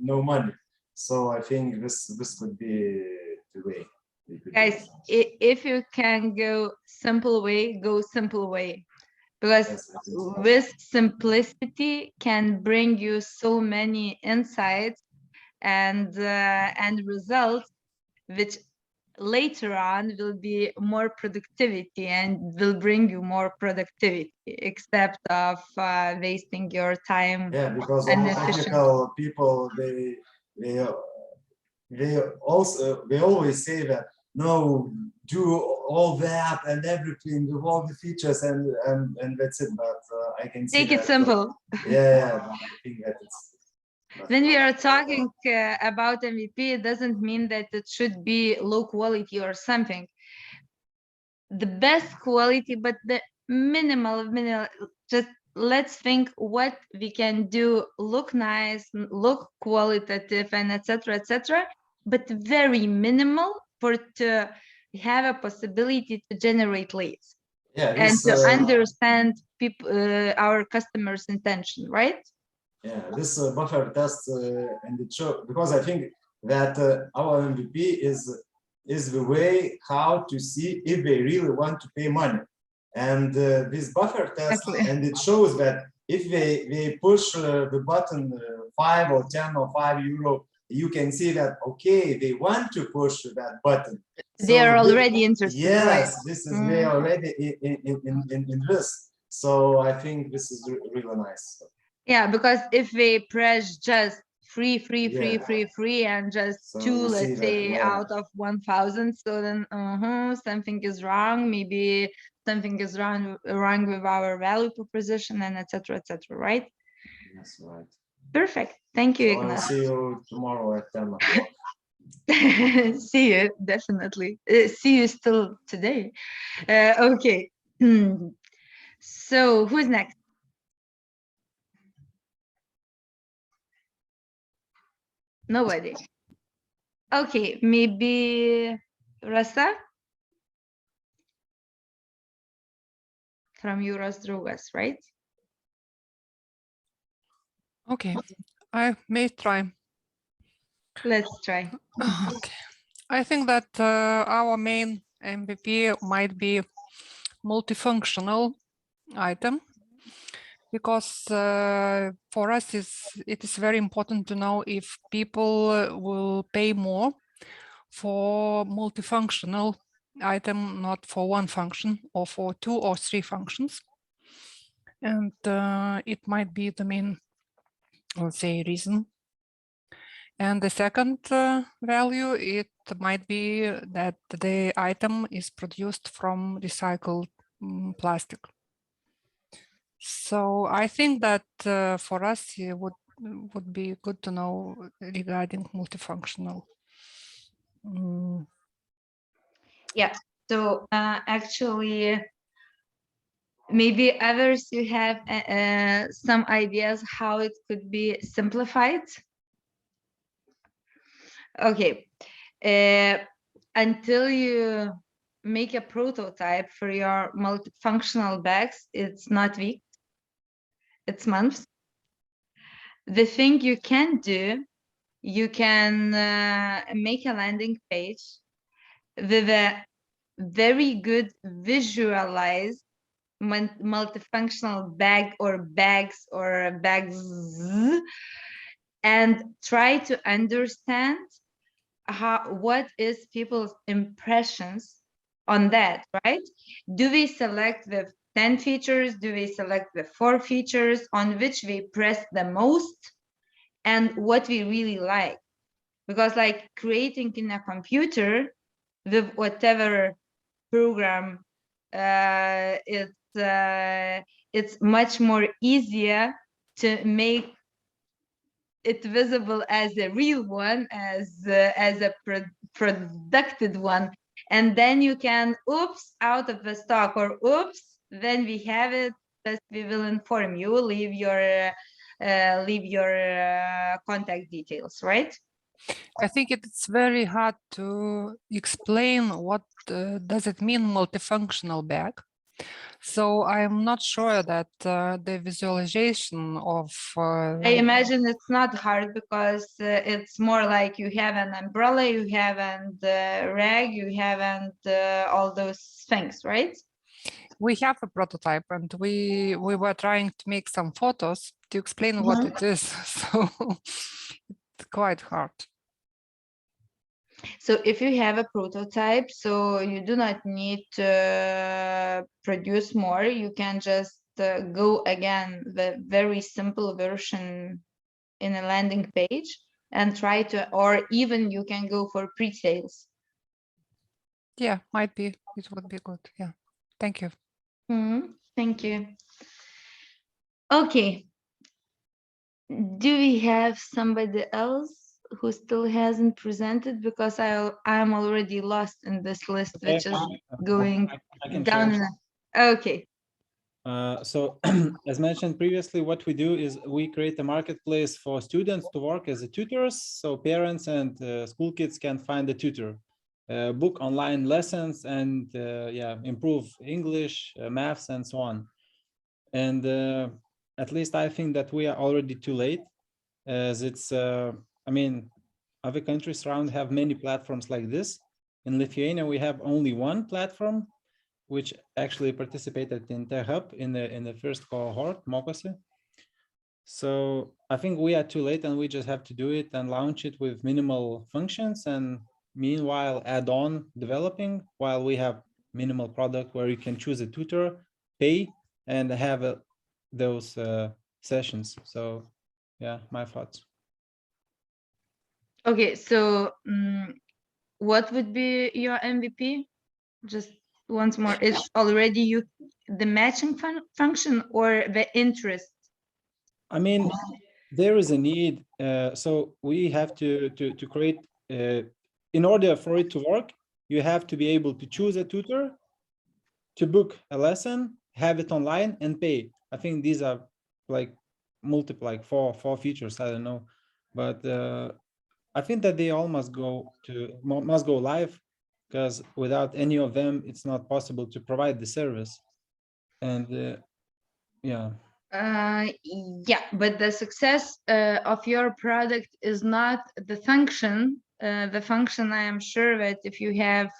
no money? So I think this could be the way. Guys, if you can go simple way, go simple way, because with simplicity can bring you so many insights and results, which later on will be more productivity and will bring you more productivity, except of wasting your time. Yeah, because all technical people, they always say that no, do all the app and everything with all the features and that's it. But I can see take it simple. Yeah, but I think that it's. When we are talking about MVP, it doesn't mean that it should be low quality or something. The best quality, but the minimal, just let's think what we can do, look nice, look qualitative, and etc., but very minimal to have a possibility to generate leads. Yeah, and to understand people, our customers' intention, right? Yeah, this buffer test and it show, because I think that our MVP is the way how to see if they really want to pay money, and this buffer test, and it shows that if they push the button 5 or 10 or 5 euro, you can see that okay, they want to push that button. They are already interested. Yes, right? This is they already in this. So I think this is really nice. Yeah, because if they press just free, and just so 2, let's say, out of 1,000, so then something is wrong. Maybe something is wrong with our value proposition, and etc., right? That's right. Perfect. Thank you, So Ignas. I'll see you tomorrow at 10 o'clock. See you, definitely. See you still today. Okay. So who's next? Nobody. Okay, maybe Rasa from Jūros draugas, right? Okay, I may try. Let's try. Okay. I think that our main MVP might be multifunctional item, because for us it is very important to know if people will pay more for multifunctional item, not for one function or for 2 or 3 functions. And it might be the main, let's say, reason. And the second value, it might be that the item is produced from recycled plastic. So I think that for us it would be good to know regarding multifunctional. Yeah, so actually, maybe others, you have some ideas how it could be simplified. Okay, until you make a prototype for your multifunctional bags, it's not weeks, it's months. The thing you can do, you can make a landing page with a very good visualized multifunctional bag or bags or bags, and try to understand what is people's impressions on that, right? Do we select the 10 features? Do we select the 4 features on which we press the most, and what we really like? Because like creating in a computer with whatever program, it's much more easier to make it visible as a real one, as a produced one, and then you can oops out of the stock, or oops when we have it, just we will inform you, leave your contact details, right? I think it's very hard to explain what does it mean multifunctional bag. So I'm not sure that the visualization of I imagine it's not hard, because it's more like you have an umbrella, you have a rag, you have all those things, right? We have a prototype, and we were trying to make some photos to explain what it is. So it's quite hard. So if you have a prototype, so you do not need to produce more, you can just go again the very simple version in a landing page and try to, or even you can go for pre-sales. Yeah, might be, it would be good. Yeah, thank you. Thank you. Okay, do we have somebody else who still hasn't presented? Because I'm already lost in this list, which is going I can down. share. Okay. So as mentioned previously, what we do is we create a marketplace for students to work as tutors. So parents and school kids can find a tutor, book online lessons, and yeah, improve English, maths, and so on. And at least I think that we are already too late, as it's, I mean, other countries around have many platforms like this. In Lithuania, we have only one platform, which actually participated in TechHub in the first cohort, Mokosi. So I think we are too late, and we just have to do it and launch it with minimal functions, and meanwhile add on developing while we have minimal product where you can choose a tutor, pay, and have those sessions. So yeah, my thoughts. Okay, so what would be your MVP? Just once more, it's already the matching function or the interest? I mean, there is a need. So we have to create in order for it to work, you have to be able to choose a tutor, to book a lesson, have it online, and pay. I think these are like multiple, like four features. I don't know, but I think that they all must go live, because without any of them, it's not possible to provide the service. And yeah. Yeah, but the success of your product is not the function. The function, I am sure that if you have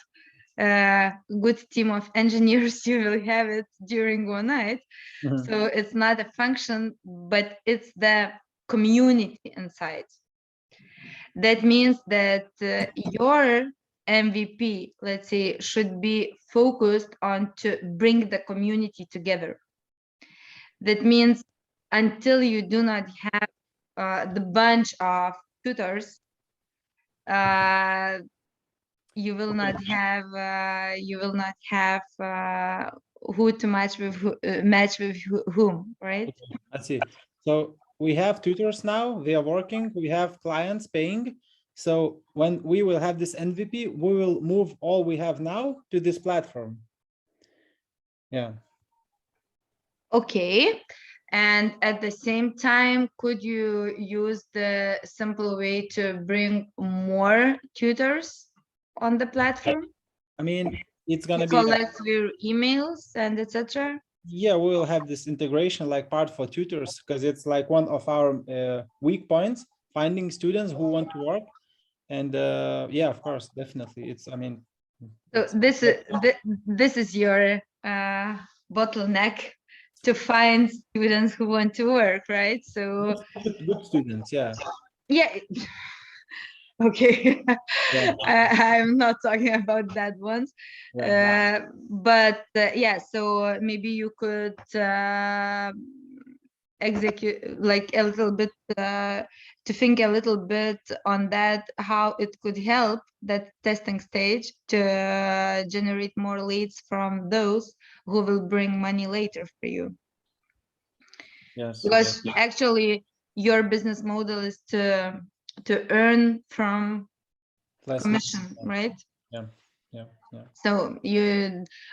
a good team of engineers, you will have it during one night. So it's not a function, but it's the community inside. That means that your MVP, let's say, should be focused on to bring the community together. That means until you do not have the bunch of tutors, you will not have who to match with whom, right? Okay, that's it. So we have tutors now, they are working, we have clients paying. So when we will have this MVP, we will move all we have now to this platform. Yeah. Okay. And at the same time, could you use the simple way to bring more tutors on the platform? I mean, it's gonna be collect their emails and etc. Yeah, we will have this integration like part for tutors, because it's like one of our weak points, finding students who want to work. And yeah, of course, definitely. It's, I mean, so this is your bottleneck, to find students who want to work, right? So good students, yeah. Yeah. Okay. Yeah. I'm not talking about that ones. Yeah. But yeah, so maybe you could execute like a little bit to think a little bit on that, how it could help that testing stage to generate more leads from those who will bring money later for you. Yes. Because actually your business model is to earn from commission, right? Yeah. So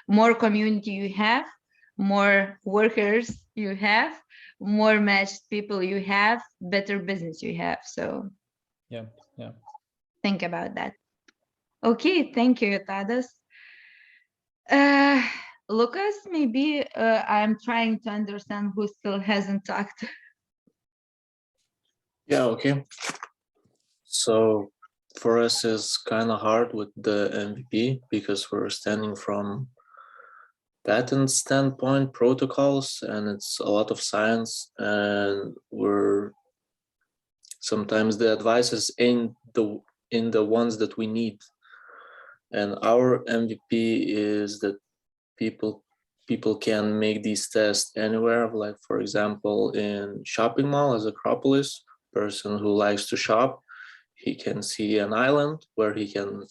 more community you have, more workers you have, more matched people you have, better business you have. So yeah. Think about that. Okay, thank you, Tadas. Lucas, maybe I'm trying to understand who still hasn't talked. Yeah, okay. So for us, it's kind of hard with the MVP because we're standing from patent standpoint, protocols, and it's a lot of science, and we're sometimes the advices ain't in the ones that we need. And our MVP is that people can make these tests anywhere. Like, for example, in shopping mall as Acropolis, person who likes to shop, he can see an island where he can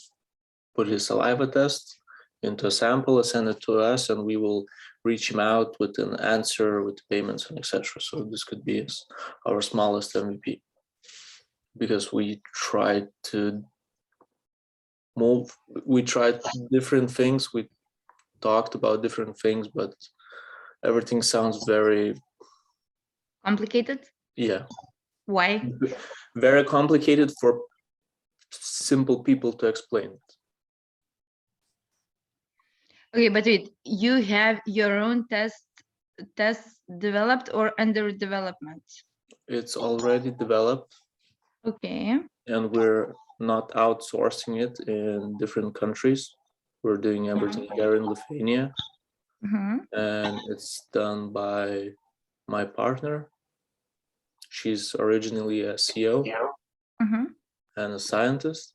put his saliva test into a sample and send it to us, and we will reach him out with an answer with payments and etc. So this could be our smallest MVP, because we tried different things, we talked about different things, but everything sounds very complicated. Yeah. Why? Very complicated for simple people to explain it. Okay, but wait, you have your own tests developed or under development? It's already developed. Okay. And we're not outsourcing it in different countries. We're doing everything here in Lithuania. And it's done by my partner. She's originally a CEO and a scientist.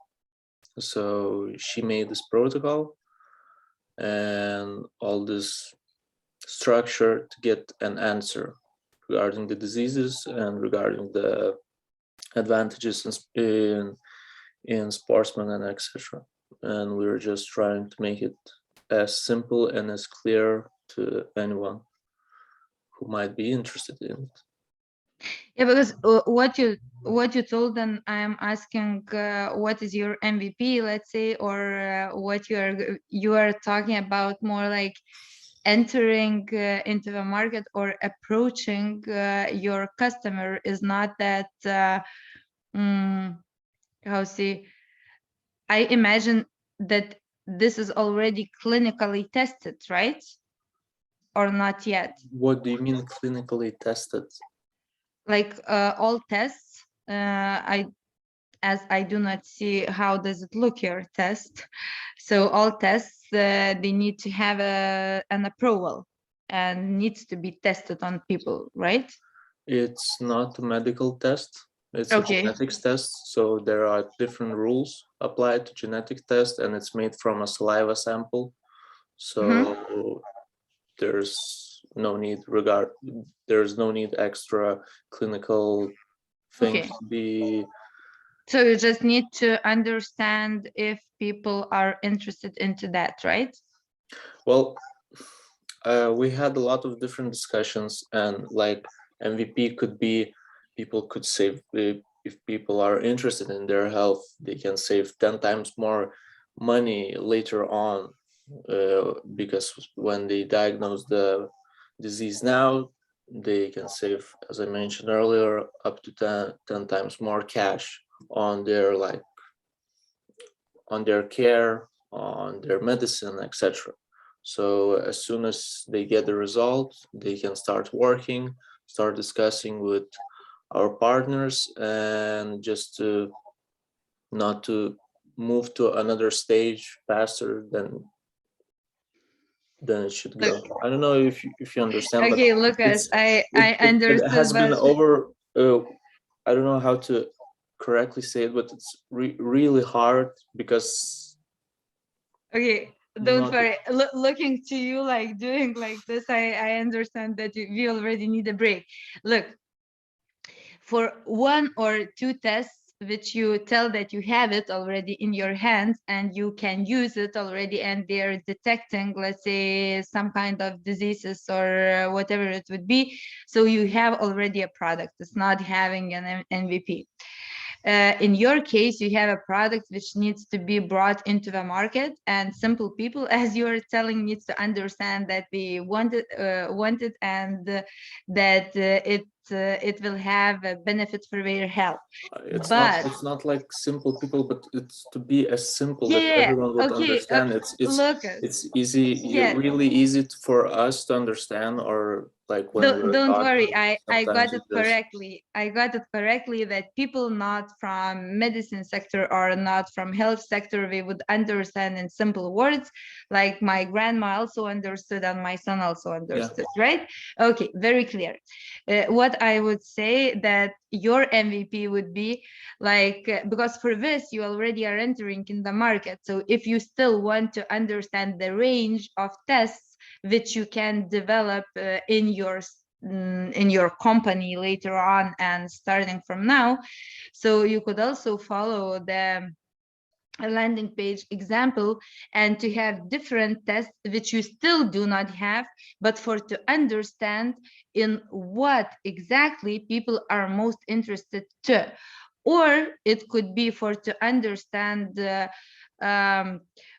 So she made this protocol and all this structure to get an answer regarding the diseases and regarding the advantages in sportsmen and etc. And we're just trying to make it as simple and as clear to anyone who might be interested in it. Yeah, because what you what you told them, I'm asking what is your MVP, let's say, or what you are talking about more like entering into the market or approaching your customer is not that how say, I imagine that this is already clinically tested, right? Or not yet? What do you mean clinically tested? Like all tests, as I do not see how does it look your test. So all tests, they need to have an approval and needs to be tested on people, right? It's not a medical test. It's Okay. a genetics test. So there are different rules applied to genetic test, and it's made from a saliva sample. So there's no need extra clinical things Okay. to be. So you just need to understand if people are interested into that, right? Well, we had a lot of different discussions, and like MVP could be, people could save, if people are interested in their health, they can save 10 times more money later on, because when they diagnose the disease now, they can save, as I mentioned earlier, up to 10 times more cash on their on their care, on their medicine, etc. So as soon as they get the result, they can start working, start discussing with our partners, and just to not to move to another stage faster than it should go. I don't know if you understand. Okay, but Lucas, I it understood, has been but over. I don't know how to correctly say it, but it's really hard because. Okay, don't Not- worry. Looking to you like doing like this, I understand that we already need a break. Look, for 1 or 2 tests which you tell that you have it already in your hands and you can use it already, and they're detecting, let's say, some kind of diseases or whatever it would be, so you have already a product. It's not having an MVP. In your case, you have a product which needs to be brought into the market, and simple people, as you are telling, needs to understand that we want it, and that it will have a benefit for their health. It's But not like simple people, but it's to be as simple that yeah, everyone would okay, understand. Lucas, It's easy, yeah. really easy for us to understand, or like when we're Don't talking, worry, I sometimes got it it just. correctly. I got it correctly that people not from medicine sector or not from health sector, we would understand in simple words, like my grandma also understood and my son also understood, right? Okay, very clear. What I would say that your MVP would be like, because for this you already are entering in the market. So if you still want to understand the range of tests which you can develop in your company later on and starting from now, so you could also follow the landing page example and to have different tests which you still do not have, but for to understand in what exactly people are most interested to. Or it could be for to understand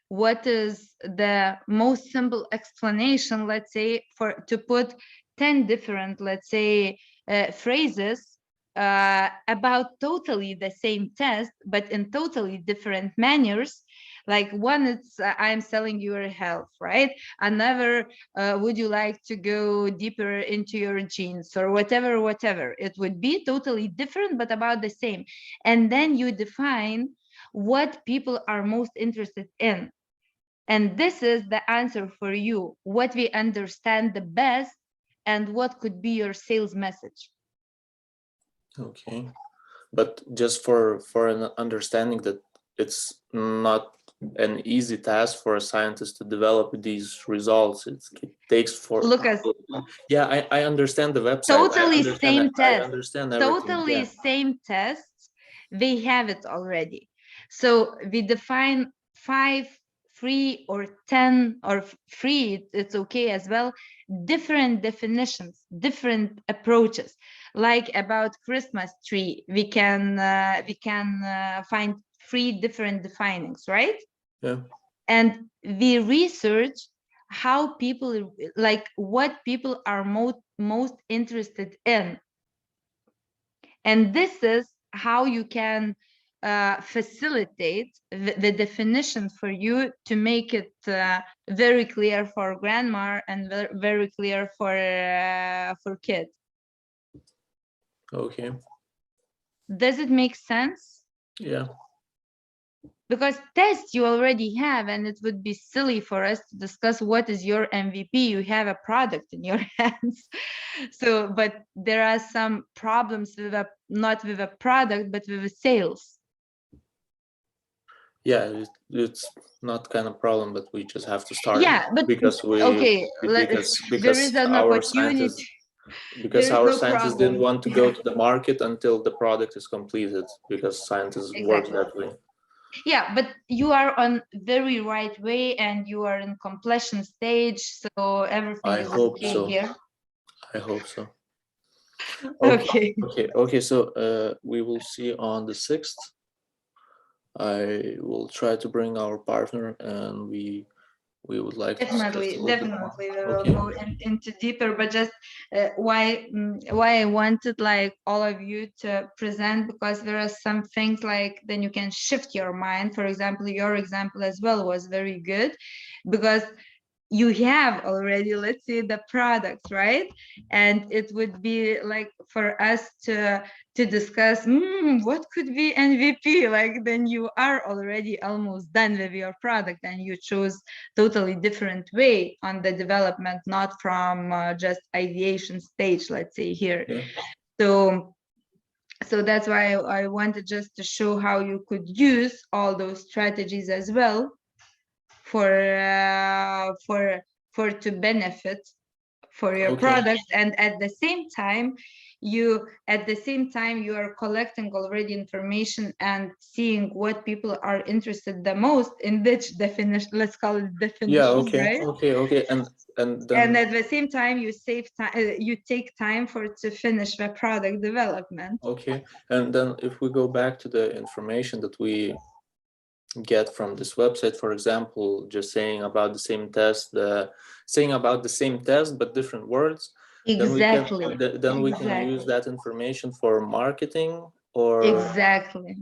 what is the most simple explanation, let's say, for to put 10 different, let's say, phrases about totally the same test, but in totally different manners. Like one, it's I'm selling your health, right? Another, would you like to go deeper into your genes, or whatever it would be totally different, but about the same. And then you define what people are most interested in. And this is the answer for you, what we understand the best and what could be your sales message. Okay, but just for an understanding that it's not an easy task for a scientist to develop these results. It takes for. Lucas, yeah, I understand the website. Totally same test. I understand everything. Totally same tests. They have it already. So we define 5, 3, or 10, or 3. It's okay as well. Different definitions, different approaches. like about Christmas tree, we can find 3 different definings, right? Yeah. And we research how people, like what people are most interested in. And this is how you can facilitate the definition for you to make it very clear for grandma and very clear for kids. Okay. Does it make sense? Yeah. Because test you already have, and it would be silly for us to discuss what is your MVP. You have a product in your hands. So, but there are some problems with not with a product, but with sales. Yeah, it's not kind of problem, but we just have to start. Yeah, but because okay, there is an our opportunity. scientists There is our no scientists problem. didn't want to go to the market until the product is completed, because scientists work Exactly. that way. Yeah, but you are on very right way, and you are in completion stage, so everything I is hope okay so. here. I hope so. Okay. Okay. So we will see on the 6th. I will try to bring our partner, and we would like to discuss a little bit more. Definitely, we will Okay. go into deeper. But just why I wanted like all of you to present, because there are some things like then you can shift your mind. For example, your example as well was very good, because you have already, let's say, the products, right? And it would be like for us to discuss what could be MVP. Like then you are already almost done with your product, and you chose totally different way on the development, not from just ideation stage, let's say here. Yeah. So that's why I wanted just to show how you could use all those strategies as well for to benefit for your Okay. product. And at the same time you are collecting already information and seeing what people are interested the most in which definition, let's call it definition. Yeah. Okay. Right? Okay. And then. And at the same time you save time, you take time to finish the product development. Okay. And then if we go back to the information that we get from this website, for example, just saying about the same test, but different words. Exactly. Then we can use that information for marketing, or exactly.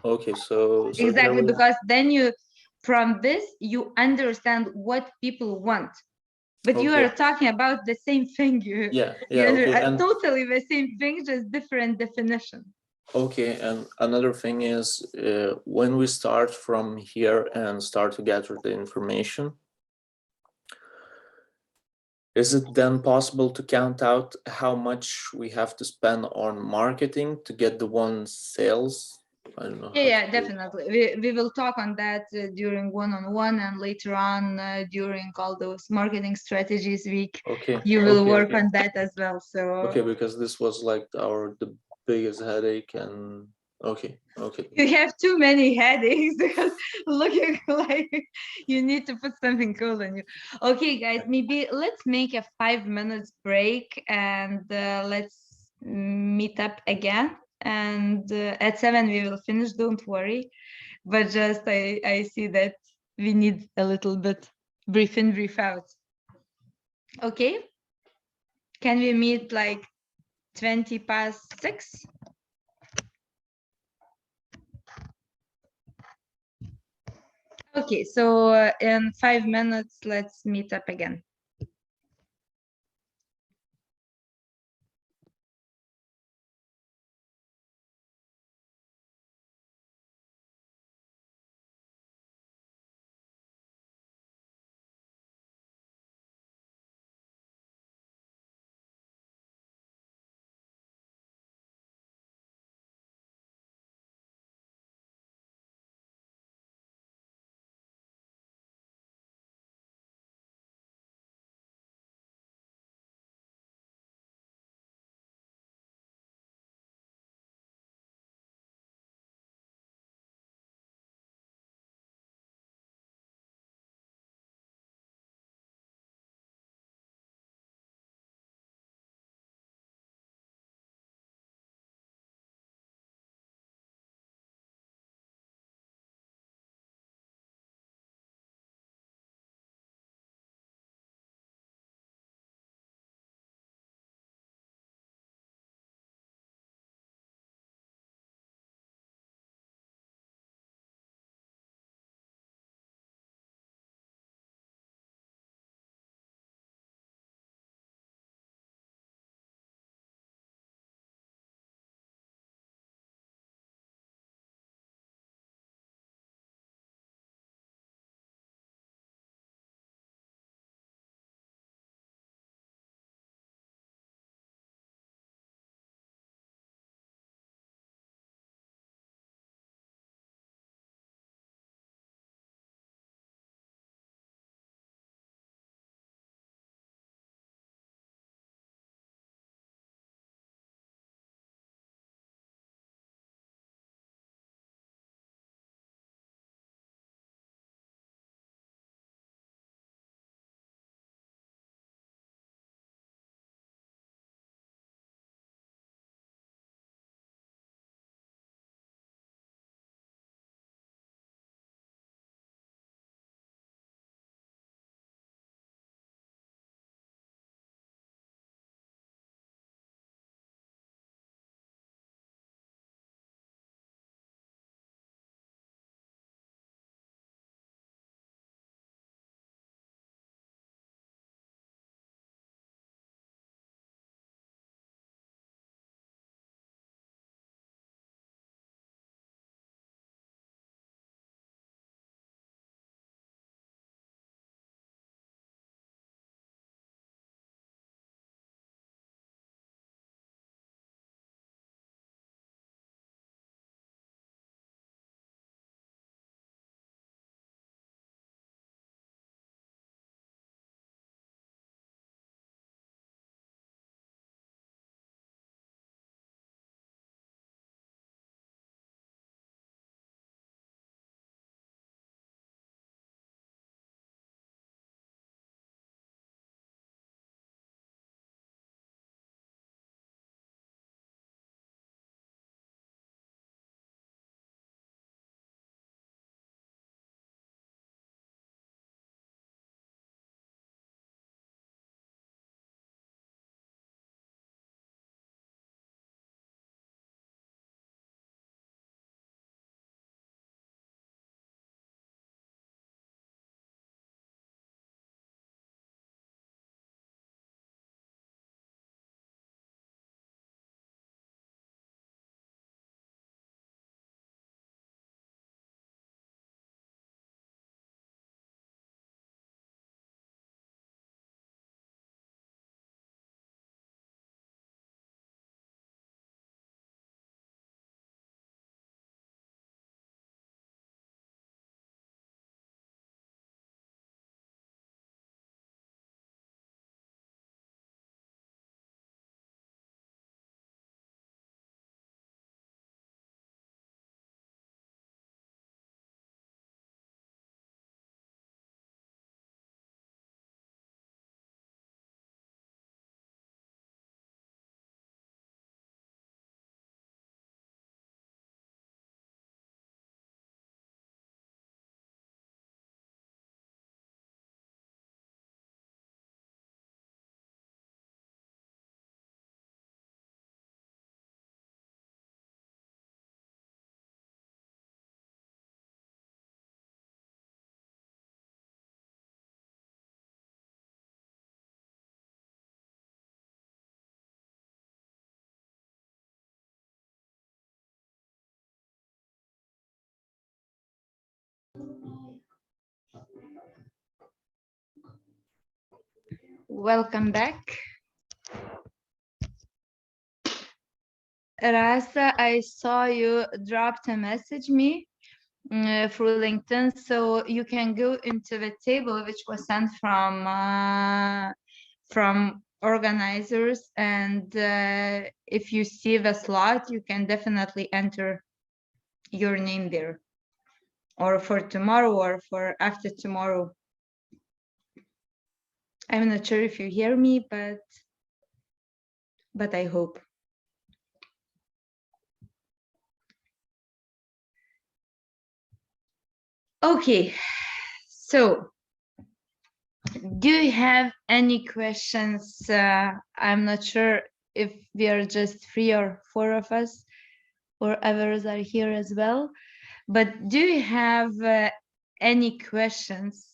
Okay, so Exactly, because then from this you understand what people want. But you Okay. are talking about the same thing. Yeah, okay, and totally the same thing, just different definition. okay, and another thing is when we start from here and start to gather the information, is it then possible to count out how much we have to spend on marketing to get the one sales? I don't know. Yeah, definitely. We will talk on that during one-on-one, and later on during all those marketing strategies week. Okay. You will okay, work okay. on that as well. So Okay, because this was like the biggest headache, and okay. you have too many headaches because looking like you need to put something cool on you. Okay, guys, maybe let's make a 5 minutes break, and let's meet up again. And at 7 we will finish, don't worry. But just I see that we need a little bit brief in, brief out. Okay, can we meet like 6:20? Okay, so in 5 minutes, let's meet up again. Welcome back. Rasa, I saw you dropped a message me through LinkedIn, so you can go into the table which was sent from organizers, and if you see the slot, you can definitely enter your name there, or for tomorrow or for after tomorrow. I'm not sure if you hear me, but I hope. Okay, so do you have any questions? I'm not sure if we are just 3 or 4 of us, or others are here as well. But do you have any questions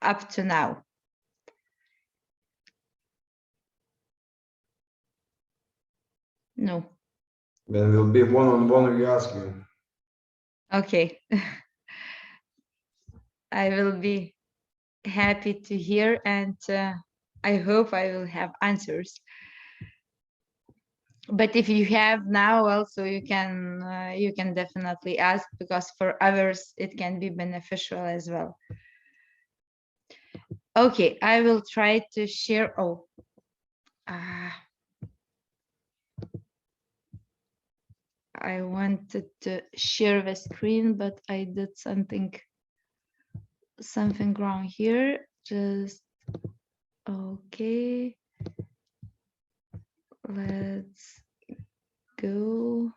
up to now? No. Then will be one-on-one, you ask me. Okay. I will be happy to hear, and I hope I will have answers. But if you have now, also you can definitely ask, because for others it can be beneficial as well. Okay, I will try to share. Oh, I wanted to share the screen, but I did something wrong here. Just okay. Let's go.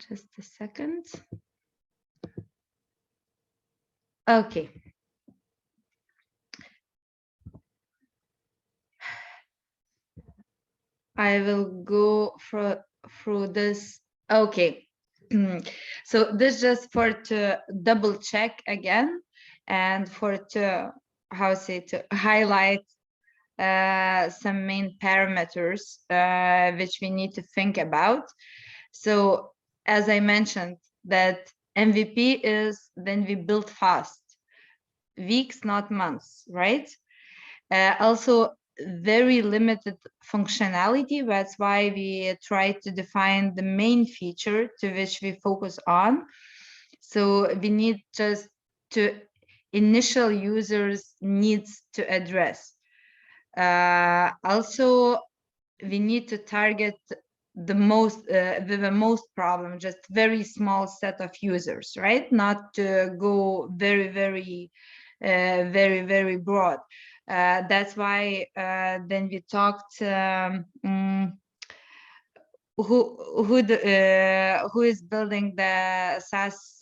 Just a second. Okay. I will go through this. Okay. So this just for to double check again, and for to to highlight some main parameters which we need to think about. So as I mentioned, that MVP is when we build fast, weeks, not months, right? Also very limited functionality. That's why we try to define the main feature to which we focus on. So we need just to initial users needs to address. Also, we need to target the most problem, just very small set of users, right? Not to go very broad. That's why then we talked who is building the SaaS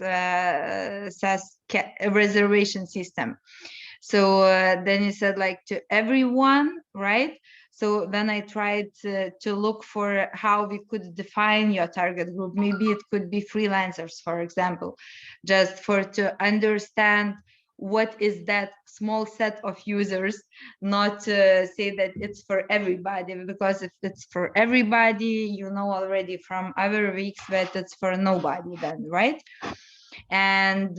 reservation system. So then he said like to everyone, right? So then I tried to look for how we could define your target group. Maybe it could be freelancers, for example, just for to understand what is that small set of users, not to say that it's for everybody, because if it's for everybody, you know already from other weeks that it's for nobody then, right? And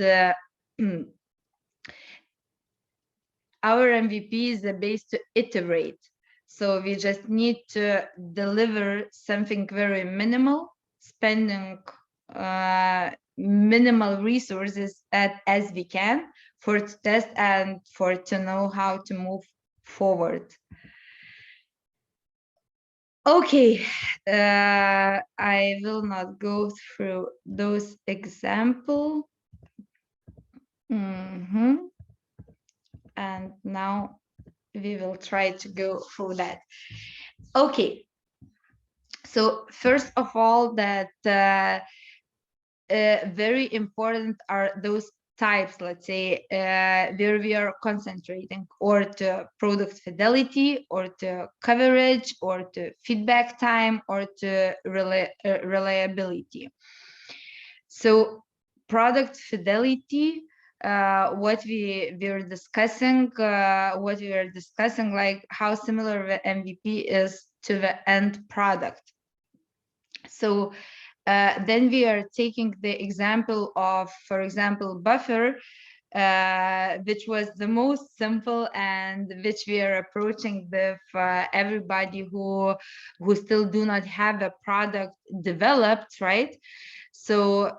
our MVP is the base to iterate. So we just need to deliver something very minimal, spending minimal resources as we can for to test and for to know how to move forward. Okay, I will not go through those examples. And now we will try to go through that. Okay, so first of all, that very important are those types, let's say, where we are concentrating, or to product fidelity, or to coverage, or to feedback time, or to reliability. So product fidelity, what we were discussing, like how similar the MVP is to the end product. So Then we are taking the example of, for example, buffer, which was the most simple and which we are approaching with everybody who still do not have a product developed, right? So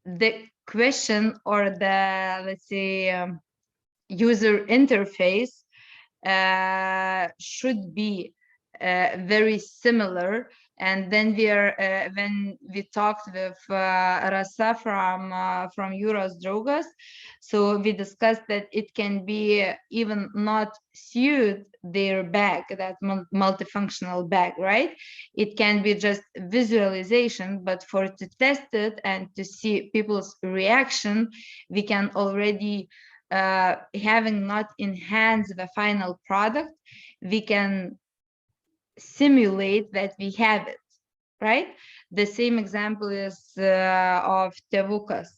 the question, or the, let's say, user interface should be very similar. And then we are when we talked with Rasa from Euros Draugas, so we discussed that it can be even not suit their bag, that multifunctional bag, right? It can be just visualization, but for to test it and to see people's reaction, we can already having not in hands the final product, we can simulate that we have it, right? The same example is of Tėvukas,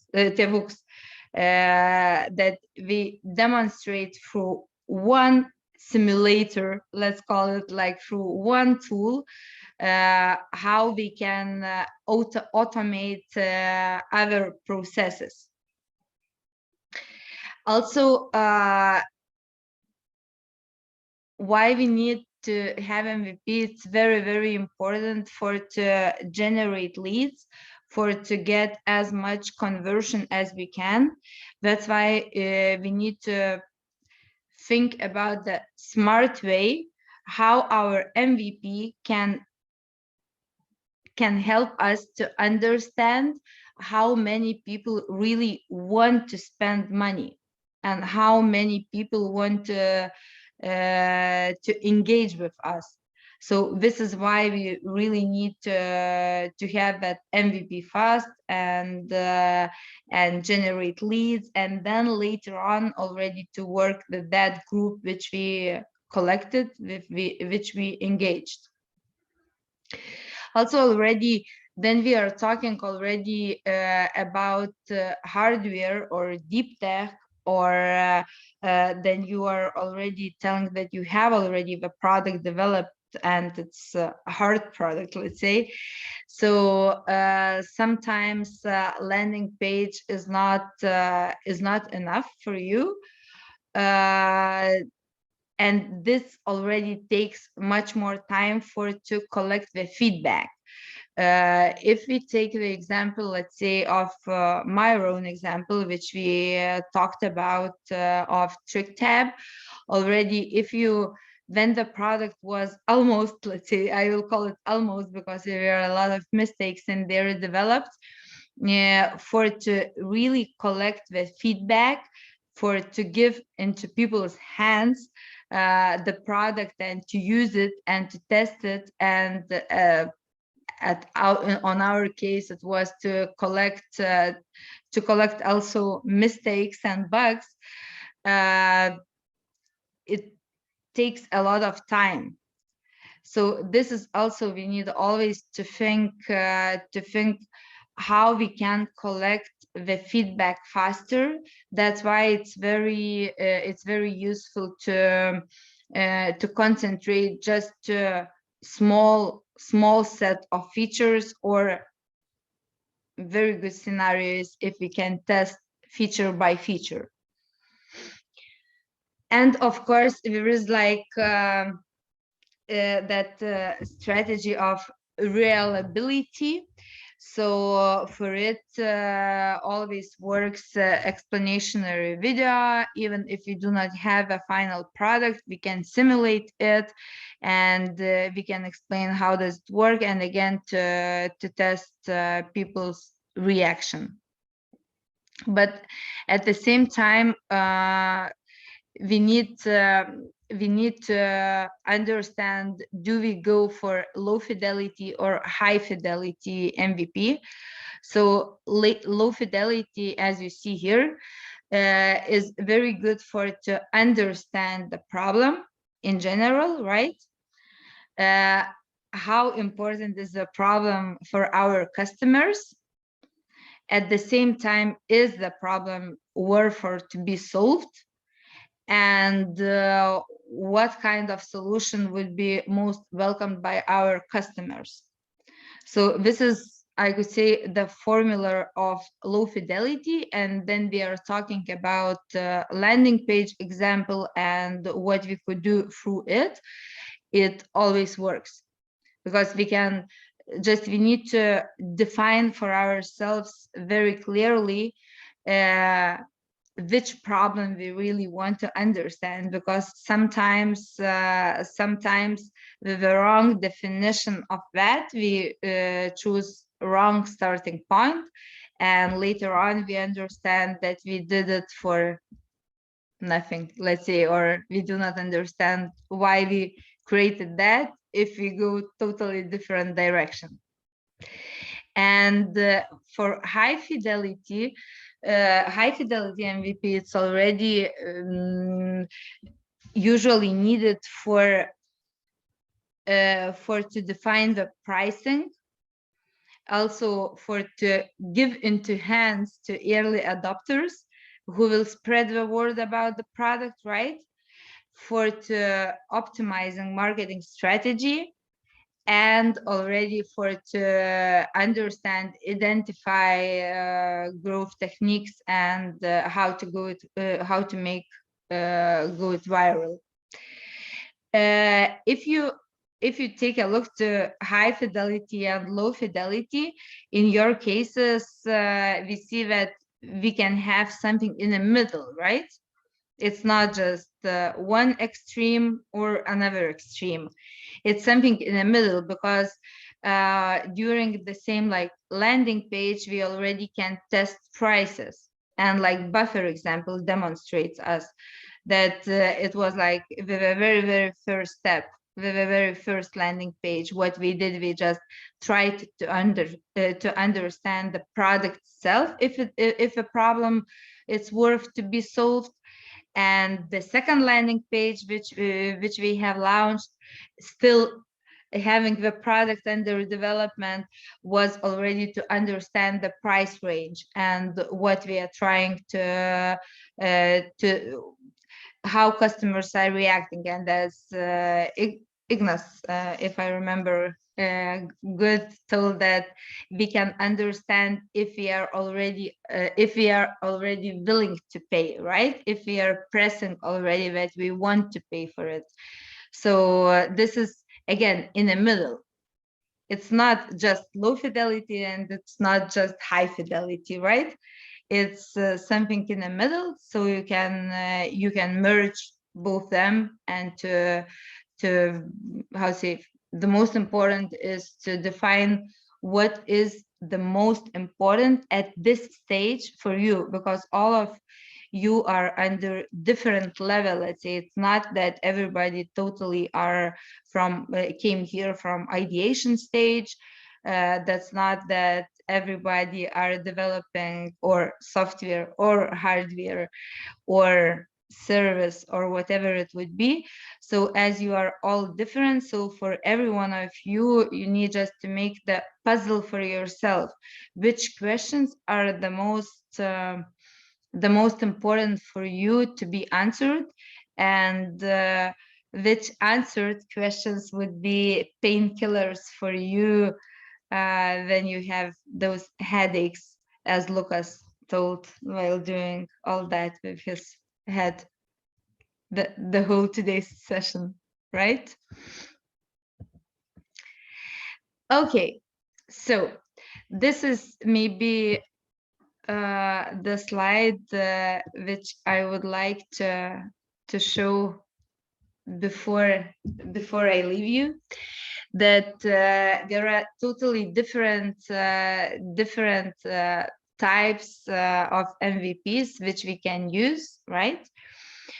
that we demonstrate through one simulator, let's call it, like through one tool, how we can automate other processes. Also, why we need to have MVP, it's very, very important for to generate leads, for to get as much conversion as we can. That's why we need to think about the smart way, how our MVP can help us to understand how many people really want to spend money and how many people want to engage with us. So this is why we really need to have that MVP fast and generate leads, and then later on already to work with that group which we collected, which we engaged. Also already, then we are talking already about hardware or deep tech, or then you are already telling that you have already the product developed and it's a hard product, let's say. So sometimes landing page is not enough for you. And this already takes much more time to collect the feedback. If we take the example, let's say, of my own example, which we talked about of TrickTab, already, when the product was almost, let's say, I will call it almost, because there are a lot of mistakes and they're developed, for to really collect the feedback, for to give into people's hands the product and to use it and to test it, and on our case it was to collect also mistakes and bugs. It takes a lot of time. So this is also, we need always to think how we can collect the feedback faster. That's why it's very useful to concentrate just to small set of features, or very good scenarios if we can test feature by feature. And of course, there is like that strategy of reliability. So for it, always works explanationary video. Even if we do not have a final product, we can simulate it, and we can explain how does it work, and again to test people's reaction. But at the same time, we need to understand, do we go for low fidelity or high fidelity MVP? So low fidelity, as you see here, is very good for to understand the problem in general, right? How important is the problem for our customers? At the same time, is the problem worth for to be solved? And what kind of solution would be most welcomed by our customers? So this is I could say, the formula of low fidelity, and then we are talking about landing page example and what we could do through it. It always works, because we need to define for ourselves very clearly which problem we really want to understand, because sometimes with the wrong definition of that, we choose wrong starting point, and later on we understand that we did it for nothing, let's say, or we do not understand why we created that if we go totally different direction. And for high fidelity MVP, it's already usually needed for to define the pricing, also for to give into hands to early adopters who will spread the word about the product, right? For to optimizing marketing strategy, and already for to understand, identify growth techniques, and how to make go it viral. If you take a look to high fidelity and low fidelity, in your cases, we see that we can have something in the middle, right? It's not just one extreme or another extreme. It's something in the middle, because during the same like landing page, we already can test prices. And like buffer example demonstrates us that it was like the very, very first step, the very first landing page. What we did, we just tried to understand the product itself, if a problem it's worth to be solved. And the second landing page, which we have launched, still having the product under development, was already to understand the price range and what we are trying to how customers are reacting. And as Ignas, if I remember good, told that we can understand if we are already willing to pay, right? If we are pressing already that we want to pay for it. So this is again in the middle. It's not just low fidelity and it's not just high fidelity, right? It's something in the middle, so you can merge both them, and to how to say, the most important is to define what is the most important at this stage for you, because all of you are under different level. Let's say it's not that everybody totally are from came here from ideation stage. That's not that everybody are developing or software or hardware or service or whatever it would be. So as you are all different, so for every one of you, you need just to make the puzzle for yourself. Which questions are the most important for you to be answered, and which answered questions would be painkillers for you when you have those headaches, as Lucas told while doing all that with his head the whole today's session, right? Okay, so this is maybe the slide which I would like to show before I leave you, that there are totally different types of MVPs which we can use, right?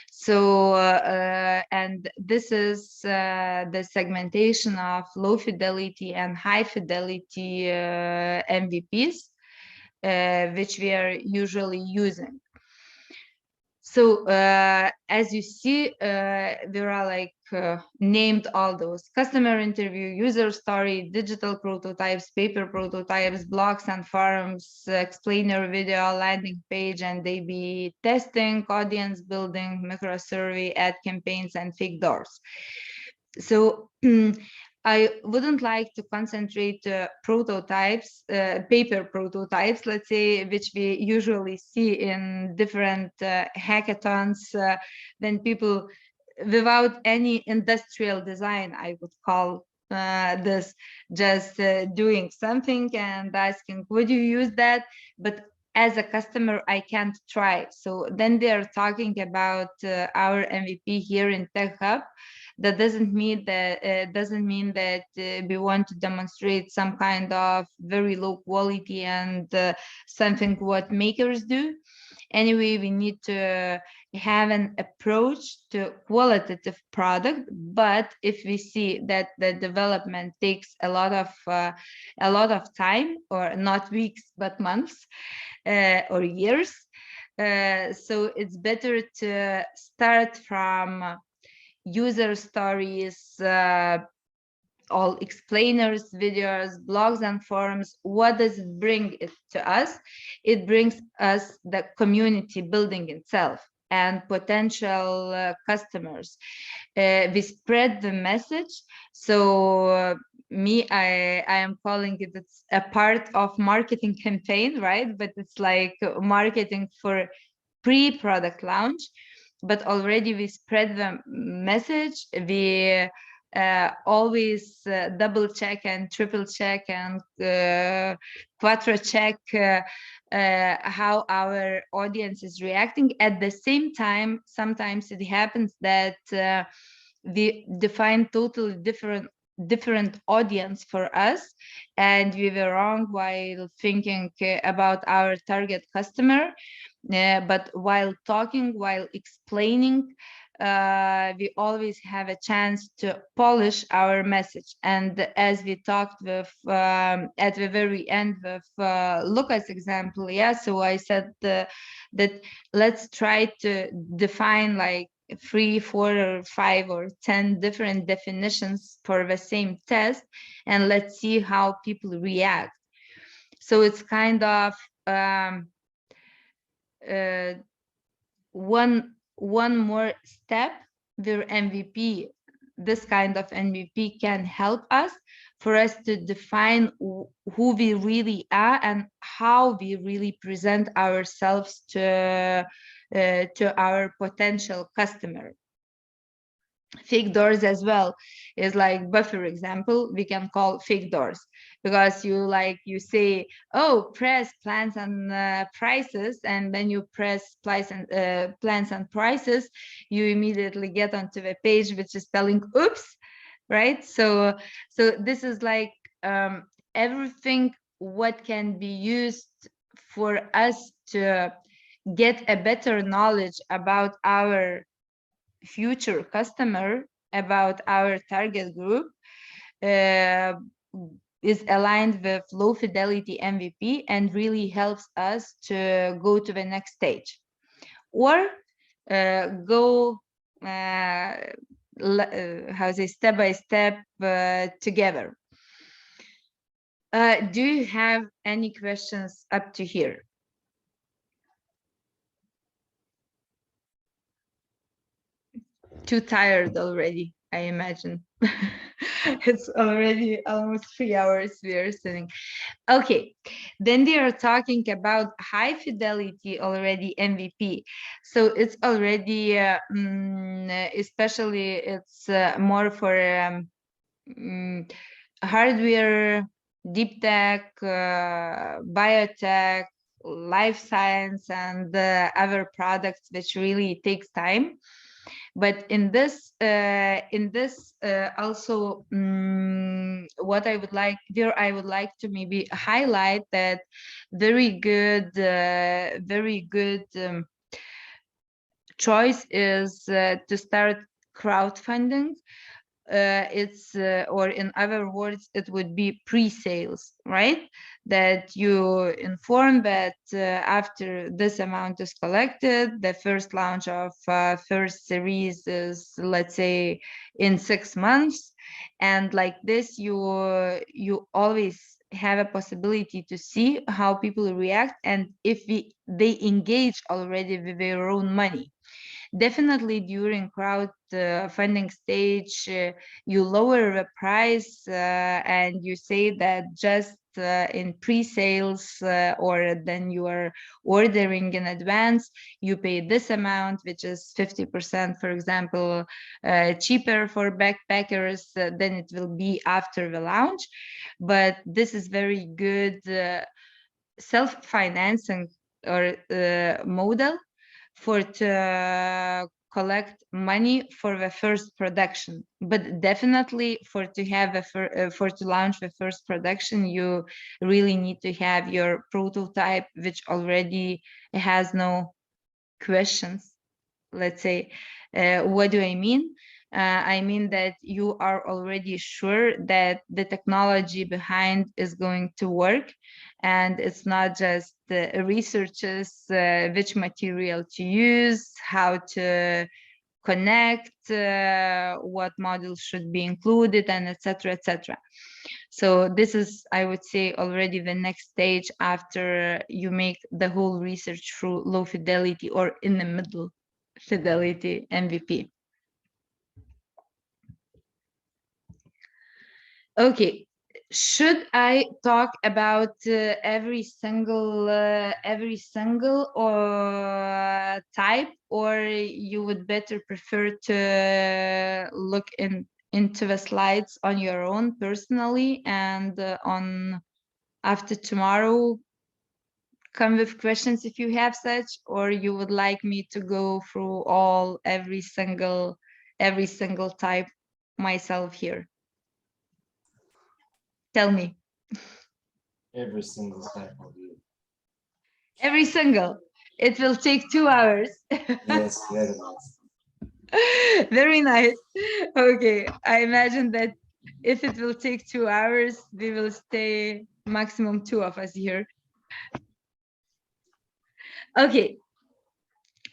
So and this is the segmentation of low fidelity and high fidelity MVPs, which we are usually using. So as you see, there are like named all those: customer interview, user story, digital prototypes, paper prototypes, blogs and forums, explainer video, landing page and A/B testing, audience building, micro survey, ad campaigns, and fake doors. So I wouldn't like to concentrate prototypes, paper prototypes, let's say, which we usually see in different hackathons, when people without any industrial design, I would call this, just doing something and asking, would you use that? But as a customer, I can't try. So then they're talking about our MVP here in Tech Hub. That doesn't mean that we want to demonstrate some kind of very low quality and something what makers do. Anyway, we need to have an approach to qualitative product, but if we see that the development takes a lot of time, or not weeks but months or years, so it's better to start from user stories, all explainers, videos, blogs, and forums. What does it bring it to us? It brings us the community building itself and potential customers. We spread the message. So I am calling it, it's a part of marketing campaign, right? But it's like marketing for pre-product launch. But already we spread the message. We always double check and triple check and quattro check how our audience is reacting. At the same time, sometimes it happens that we define totally different audience for us, and we were wrong while thinking about our target customer. But while talking, while explaining, we always have a chance to polish our message. And as we talked with at the very end with Lucas' example, yeah, so I said that let's try to define like 3, 4, or 5 or 10 different definitions for the same test, and let's see how people react. So it's kind of one more step where MVP, this kind of MVP, can help us for us to define who we really are and how we really present ourselves to our potential customer. Fake doors as well is like buffer example. We can call fake doors because you say, oh, press plans and prices, and then you press plans and prices, you immediately get onto the page which is telling oops, right? So this is like everything what can be used for us to get a better knowledge about our future customer, about our target group, is aligned with low fidelity MVP and really helps us to go to the next stage, or go step by step together. Do you have any questions up to here? Too tired already, I imagine. It's already almost 3 hours we are sitting. Okay, then they are talking about high fidelity already MVP. So it's already, especially it's more for hardware, deep tech, biotech, life science, and other products which really takes time. But in this also, what I would like to maybe highlight that very good choice is to start crowdfunding. It's or in other words, it would be pre-sales, right? That you inform that after this amount is collected, the first launch of first series is, let's say, in 6 months, and like this you always have a possibility to see how people react and if they engage already with their own money. Definitely during crowd funding stage, you lower the price and you say that just in pre-sales or then you are ordering in advance, you pay this amount, which is 50%, for example, cheaper for backpackers than it will be after the launch. But this is very good self-financing or model for to collect money for the first production. But definitely for to have for to launch the first production, you really need to have your prototype, which already has no questions. Let's say, what do I mean? I mean that you are already sure that the technology behind is going to work, and it's not just the researches, which material to use, how to connect, what modules should be included, and etc., etc. So this is, I would say, already the next stage after you make the whole research through low fidelity or in the middle fidelity MVP. Okay, should I talk about every single or type, or you would better prefer to look into the slides on your own personally, and on after tomorrow come with questions if you have such, or you would like me to go through every single type myself here? Tell me. Every single type of view. Every single. It will take 2 hours. Yes, very nice. Very nice. Okay, I imagine that if it will take 2 hours, we will stay maximum 2 of us here. Okay.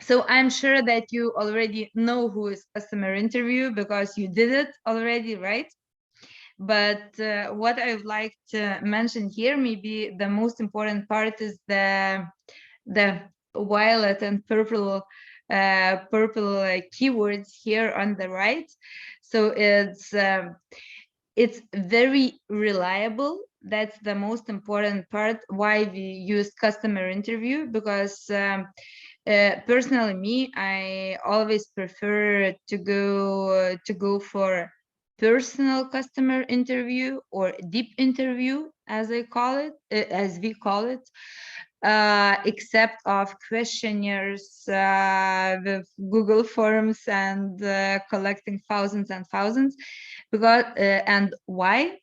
So I'm sure that you already know who is customer interview because you did it already, right? But what I would like to mention here, maybe the most important part is the violet and purple keywords here on the right. So it's very reliable. That's the most important part why we use customer interview, because personally me, I always prefer to go for personal customer interview or deep interview, as I call it, as we call it, except of questionnaires with Google Forms and collecting thousands and thousands. Because and why?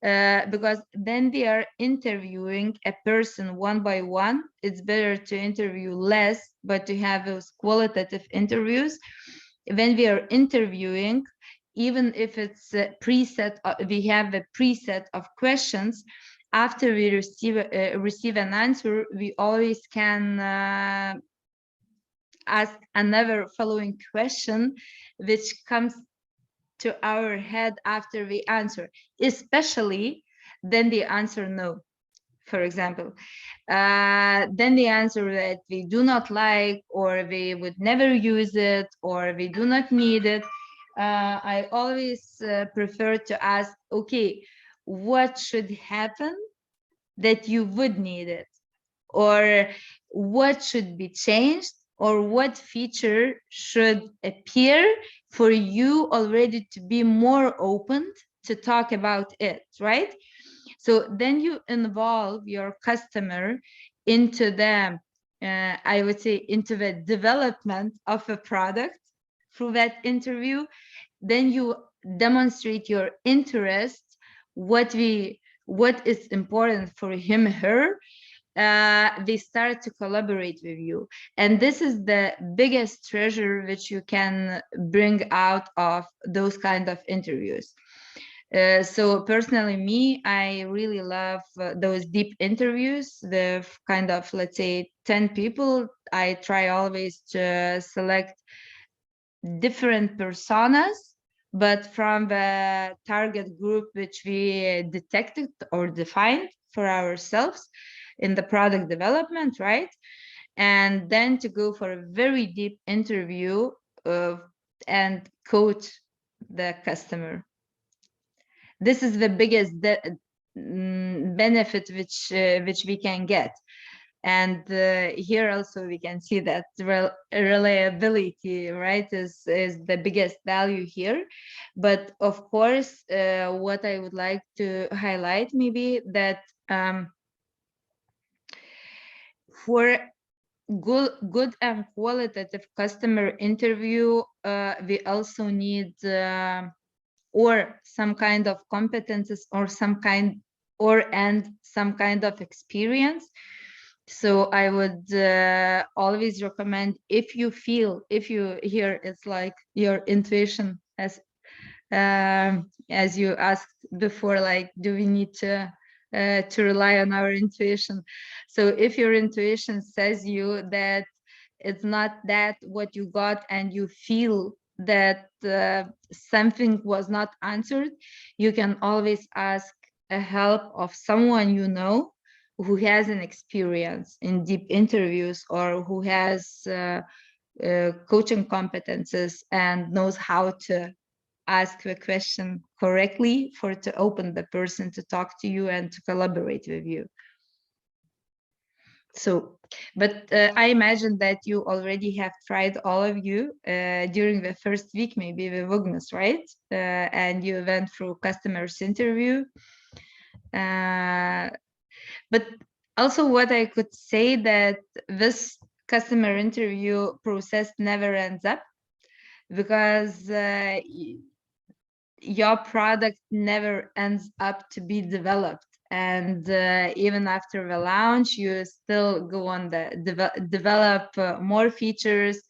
Because then they are interviewing a person one by one. It's better to interview less, but to have those qualitative interviews. When we are interviewing, even if it's a preset, we have a preset of questions. After we receive an answer, we always can ask another following question, which comes to our head after we answer, especially then the answer no, for example. Then the answer that we do not like, or we would never use it, or we do not need it. I always prefer to ask, okay, what should happen that you would need it? Or what should be changed? Or what feature should appear for you already to be more open to talk about it, right? So then you involve your customer into the, I would say, into the development of a product through that interview. Then you demonstrate your interest, what is important for him, her. They start to collaborate with you, and this is the biggest treasure which you can bring out of those kind of interviews. So personally, me, I really love those deep interviews with kind of, let's say, 10 people. I try always to select different personas, but from the target group which we detected or defined for ourselves in the product development, right? and then to go for a very deep interview and coach the customer. This is the biggest benefit which we can get. And here also we can see that reliability, right, is the biggest value here. But of course, what I would like to highlight maybe that for good and qualitative customer interview, we also need or some kind of competences or some kind of experience. So I would always recommend, if you hear it's like your intuition, as you asked before, like, do we need to rely on our intuition? So if your intuition says you that it's not that what you got, and you feel that something was not answered, you can always ask a help of someone you know who has an experience in deep interviews, or who has coaching competences and knows how to ask the question correctly to open the person to talk to you and to collaborate with you. So, but I imagine that you already have tried, all of you, during the first week, maybe with Ugnis, right? And you went through customers interview. But also what I could say, that this customer interview process never ends up, because your product never ends up to be developed. And even after the launch, you still go on the develop more features.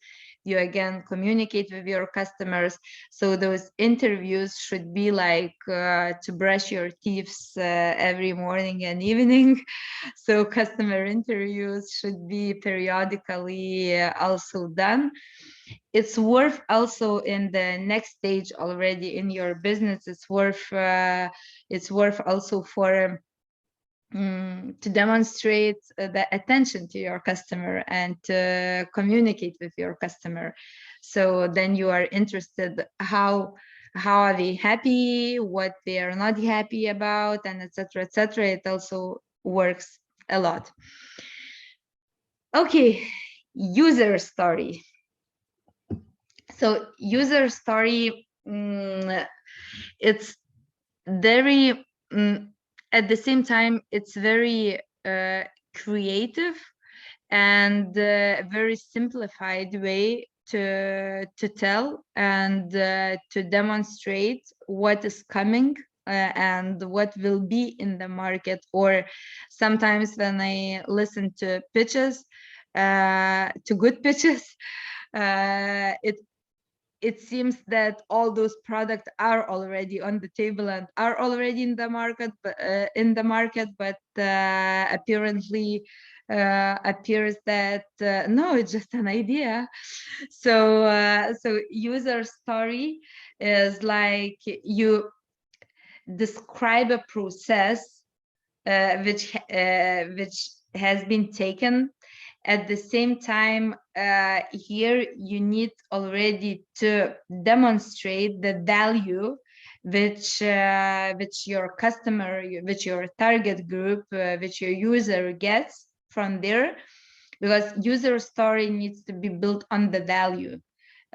You again communicate with your customers. So those interviews should be like to brush your teeth every morning and evening. So customer interviews should be periodically also done. It's worth also in the next stage already in your business. It's worth also for to demonstrate the attention to your customer and to communicate with your customer. So then you are interested how are they happy, what they are not happy about, and etc. etc. It also works a lot. Okay, user story. So user story, it's very at the same time, it's very creative and very simplified way to tell and to demonstrate what is coming and what will be in the market. Or sometimes when I listen to pitches, to good pitches, it seems that all those products are already on the table and are already in the market, but apparently appears that no, it's just an idea. So so user story is like you describe a process which has been taken. At the same time, here you need already to demonstrate the value which your customer, which your target group, which your user gets from there, because user story needs to be built on the value,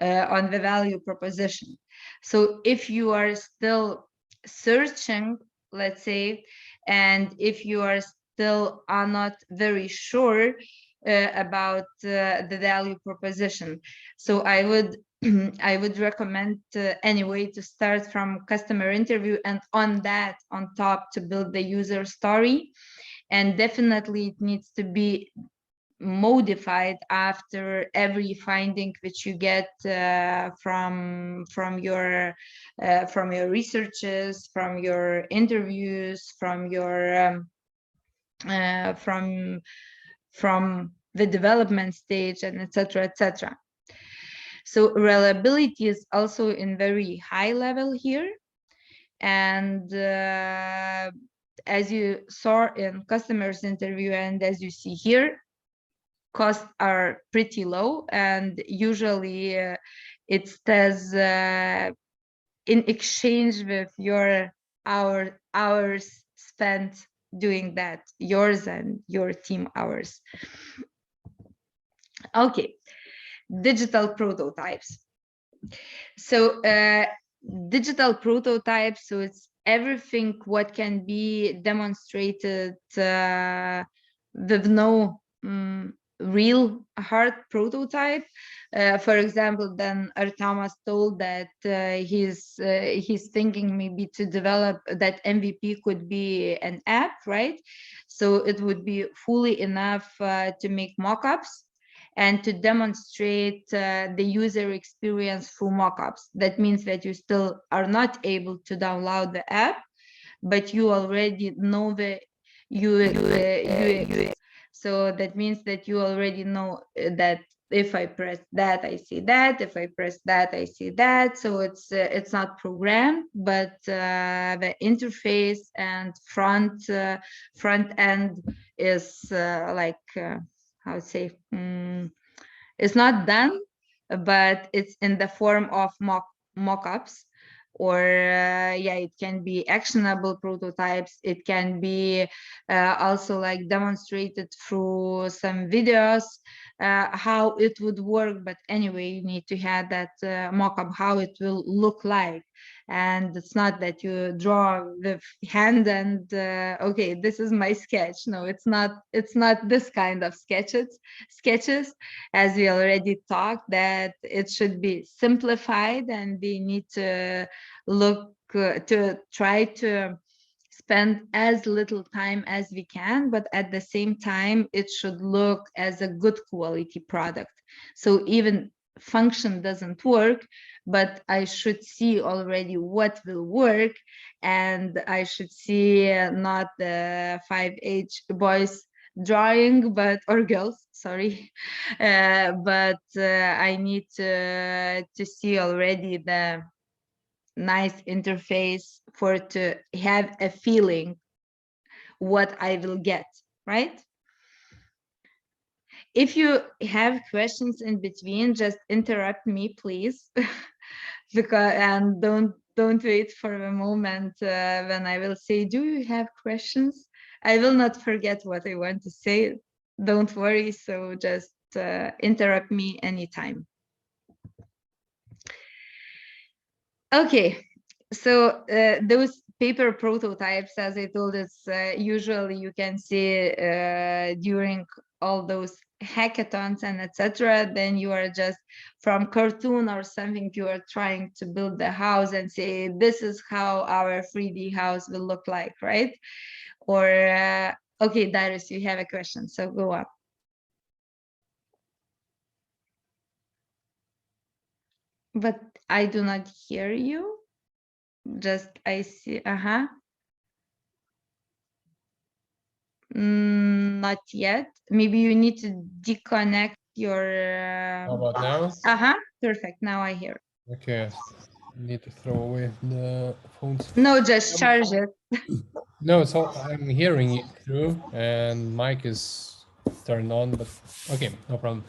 on the value proposition. So if you are still searching, let's say, and if you are still not very sure about the value proposition, so I would I would recommend anyway to start from customer interview, and on top to build the user story. And definitely it needs to be modified after every finding which you get from your researches, from your interviews, from your from the development stage, and etc. etc. So reliability is also in very high level here. And as you saw in customers interview, and as you see here, costs are pretty low, and usually it says in exchange with your hours spent doing that, yours and your team hours. Okay, digital prototypes. So digital prototypes, so it's everything what can be demonstrated with no real hard prototype. For example, then Artamas told that he's thinking maybe to develop that MVP could be an app, right? So it would be fully enough to make mockups and to demonstrate the user experience through mockups. That means that you still are not able to download the app, but you already know the UX. So that means that you already know that if I press that, I see that. If I press that, I see that. So it's not programmed, but the interface and front end is how to say, it's not done, but it's in the form of mock-ups, or yeah, it can be actionable prototypes. It can be also like demonstrated through some videos how it would work. But anyway, you need to have that mock-up, how it will look like. And it's not that you draw with hand and okay, this is my sketch. No, it's not this kind of sketches, as we already talked, that it should be simplified, and we need to look to try to spend as little time as we can, but at the same time it should look as a good quality product. So even function doesn't work, but I should see already what will work, and I should see not the 5H boys drawing, but or girls, sorry, but I need to see already the nice interface for to have a feeling what I will get, right? If you have questions in between, just interrupt me, please, because and don't wait for a moment when I will say, do you have questions? I will not forget what I want to say. Don't worry. So just interrupt me anytime. Okay, so those paper prototypes, as I told us, usually you can see during all those hackathons and etc. Then you are just from cartoon or something, you are trying to build the house and say, this is how our 3D house will look like, right? Or okay, Darius, you have a question, so go up. But I do not hear you. Just I see. Not yet. Maybe you need to disconnect your. How about now? Perfect. Now I hear. Okay. Need to throw away the phones. No, just charge it. No, so I'm hearing it through, and mic is turned on. But okay, no problem.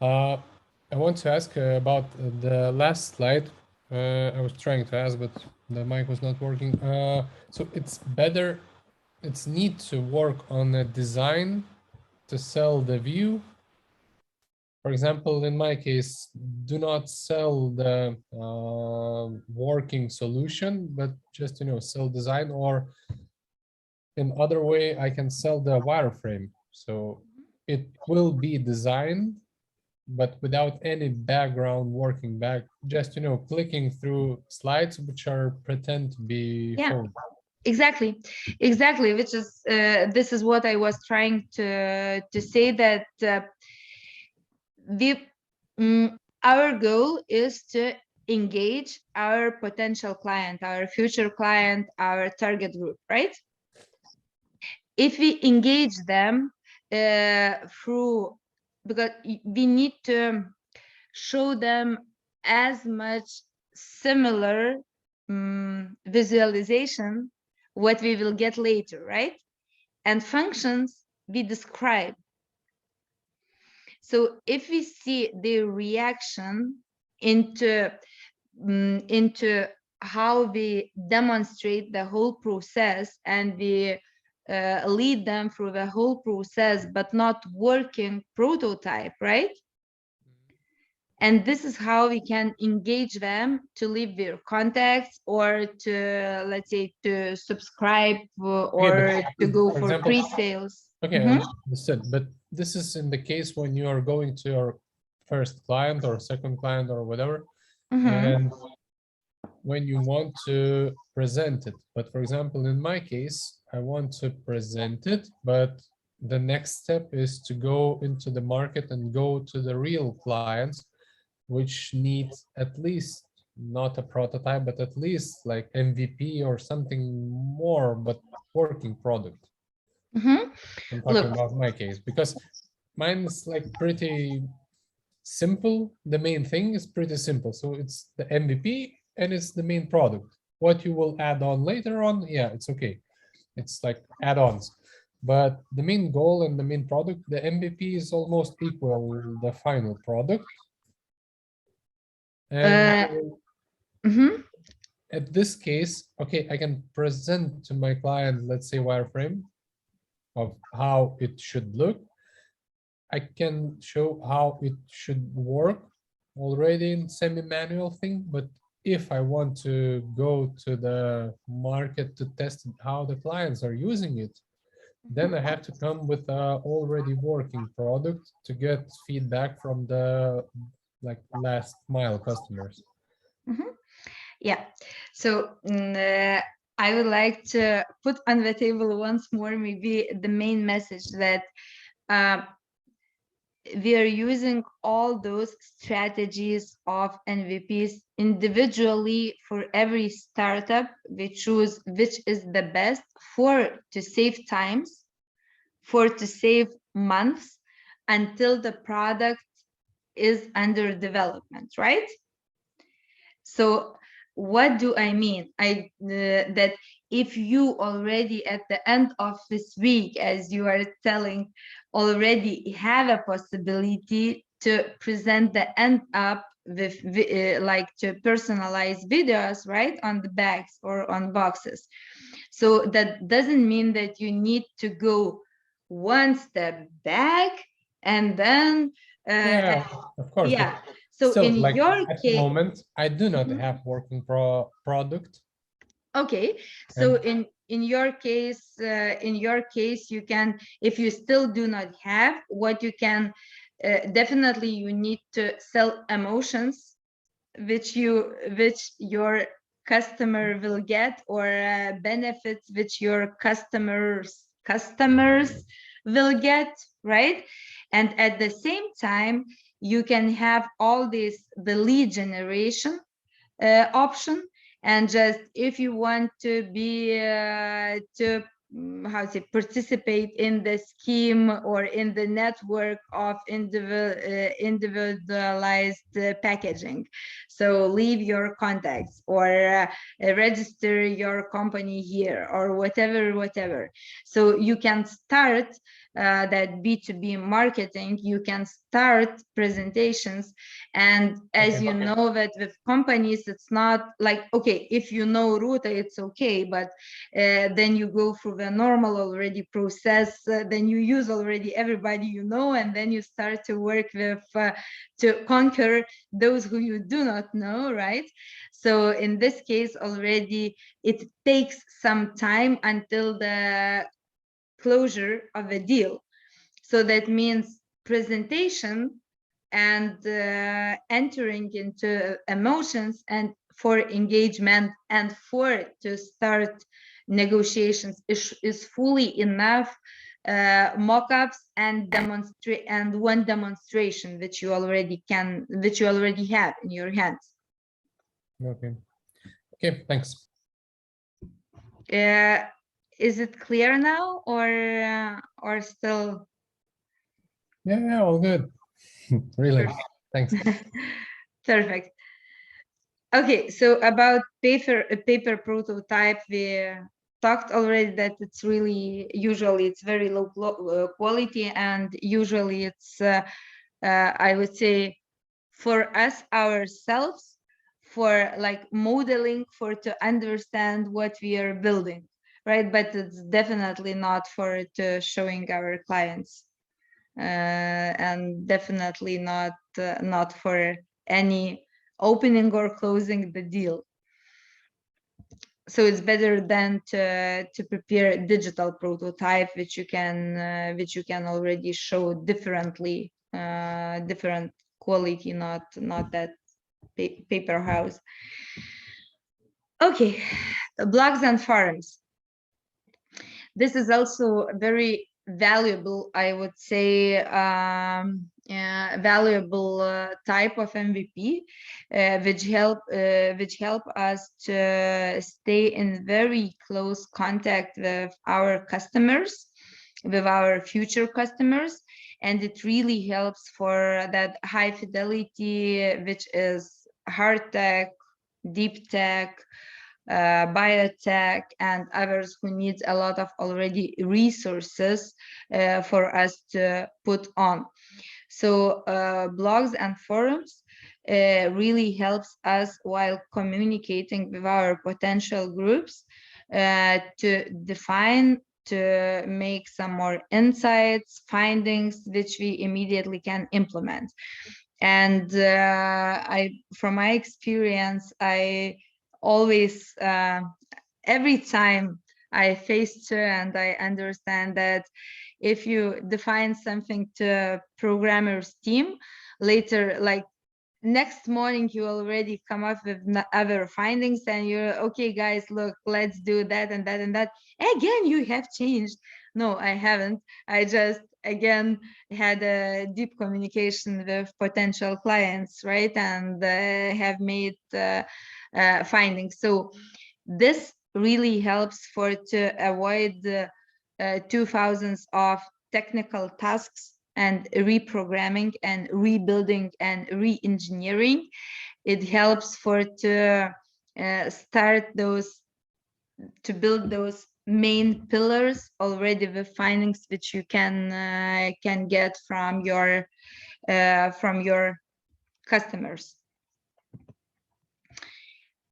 I want to ask about the last slide. I was trying to ask, but the mic was not working. So it's better, it's need to work on a design to sell the view. For example, in my case, do not sell the working solution, but just, sell design, or in other way, I can sell the wireframe. So it will be designed, but without any background working back, just, clicking through slides, which are pretend to be phone. Exactly, which is this is what I was trying to say, that our goal is to engage our potential client, our future client, our target group, right? If we engage them through, because we need to show them as much similar visualization what we will get later, right? And functions we describe. So if we see the reaction into how we demonstrate the whole process, and we lead them through the whole process, but not working prototype, right? And this is how we can engage them to leave their contacts, or to, let's say, to subscribe, or to go for example, pre-sales. Okay, understood. But this is in the case when you are going to your first client or second client or whatever, and when you want to present it. But for example, in my case, I want to present it, but the next step is to go into the market and go to the real clients, which needs at least not a prototype, but at least like MVP or something more, but working product. I'm talking about my case, because mine is like pretty simple. The main thing is pretty simple. So it's the MVP and it's the main product. What you will add on later on, yeah, it's okay. It's like add-ons. But the main goal and the main product, the MVP is almost equal the final product. And at this case, okay, I can present to my client, let's say, wireframe of how it should look. I can show how it should work already in semi-manual thing, but if I want to go to the market to test how the clients are using it, then I have to come with a already working product to get feedback from the like last mile customers. Yeah, so I would like to put on the table once more maybe the main message that we are using all those strategies of MVPs individually for every startup. We choose which is the best to save times, to save months until the product is under development, right? So what do I mean? That if you already at the end of this week, as you are telling, already have a possibility to present the end up with like to personalize videos, right, on the bags or on boxes. So that doesn't mean that you need to go one step back and then yeah, of course. Yeah. So still, in like, your at case, the moment, I do not have working product. Okay, so in your case, you can, if you still do not have, what you can definitely, you need to sell emotions, which your customer will get, or benefits which your customers will get, right? And at the same time, you can have all this, the lead generation option. And just if you want to be participate in the scheme or in the network of individualized packaging, so leave your contacts or register your company here or whatever. So you can start that B2B marketing, you can start presentations. And as you know that with companies, it's not like, okay, if you know Ruta, it's okay, but then you go through the normal already process, then you use already everybody you know, and then you start to work with, to conquer those who you do not know, right? So in this case already, it takes some time until the closure of a deal. So that means presentation and entering into emotions and for engagement and for to start negotiations is fully enough mock-ups and demonstrate, and one demonstration which you already have in your hands. Okay, thanks. Is it clear now, or still? Yeah, all good. Really, thanks. Perfect. Okay, so about paper prototype, we talked already that it's really, usually it's very low quality, and usually it's I would say, for us ourselves, for like modeling, for to understand what we are building, right? But it's definitely not for to showing our clients, and definitely not for any opening or closing the deal. So it's better than to prepare a digital prototype, which you can already show differently, different quality, not that paper house. Okay, blogs and forums. This is also very valuable, I would say, valuable type of MVP, which help us to stay in very close contact with our customers, with our future customers, and it really helps for that high fidelity, which is hard tech, deep tech, biotech, and others who needs a lot of already resources for us to put on. So blogs and forums really helps us while communicating with our potential groups to define, to make some more insights, findings, which we immediately can implement. And from my experience, I always, every time I face to, and I understand that if you define something to programmers team, later, like next morning, you already come up with other findings, and you're okay, guys, look, let's do that and that and that. Again, you have changed. No, I haven't. I just again had a deep communication with potential clients, right, and have made findings. So this really helps for to avoid the 2000s of technical tasks and reprogramming and rebuilding and re-engineering. It helps for to start those, to build those main pillars already with findings which you can get from your customers.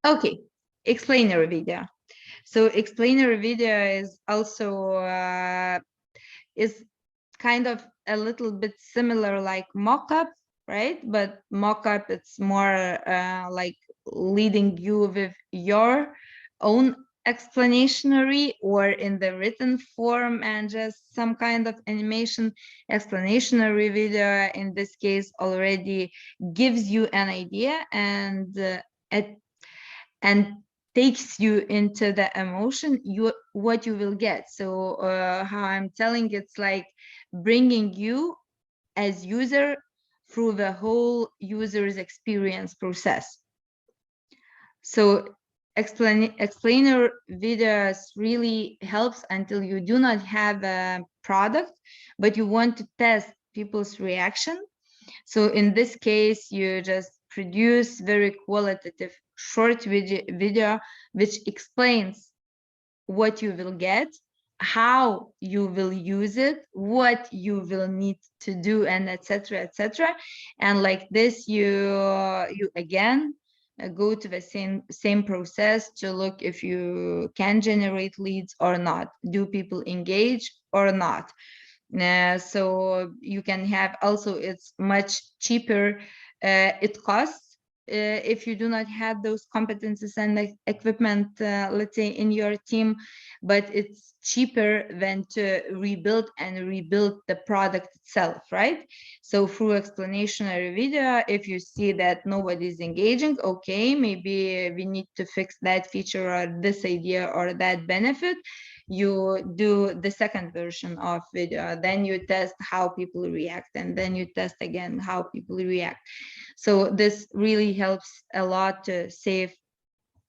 Okay, explainer video. So explainer video is also is kind of a little bit similar like mockup, right? But mockup, it's more like leading you with your own explanatory or in the written form, and just some kind of animation. Explanatory video in this case already gives you an idea and takes you into the emotion, what you will get. So how I'm telling, it's like bringing you as user through the whole user's experience process. So explainer videos really helps until you do not have a product, but you want to test people's reaction. So in this case, you just produce very qualitative short video which explains what you will get, how you will use it, what you will need to do, and etc., etc. And like this, you again go to the same process to look if you can generate leads or not. Do people engage or not? So you can have also, it's much cheaper. It costs if you do not have those competencies and equipment, let's say, in your team, but it's cheaper than to rebuild the product itself, right? So through explanatory video, if you see that nobody's engaging, okay, maybe we need to fix that feature or this idea or that benefit. You do the second version of video, then you test how people react, and then you test again how people react. So this really helps a lot to save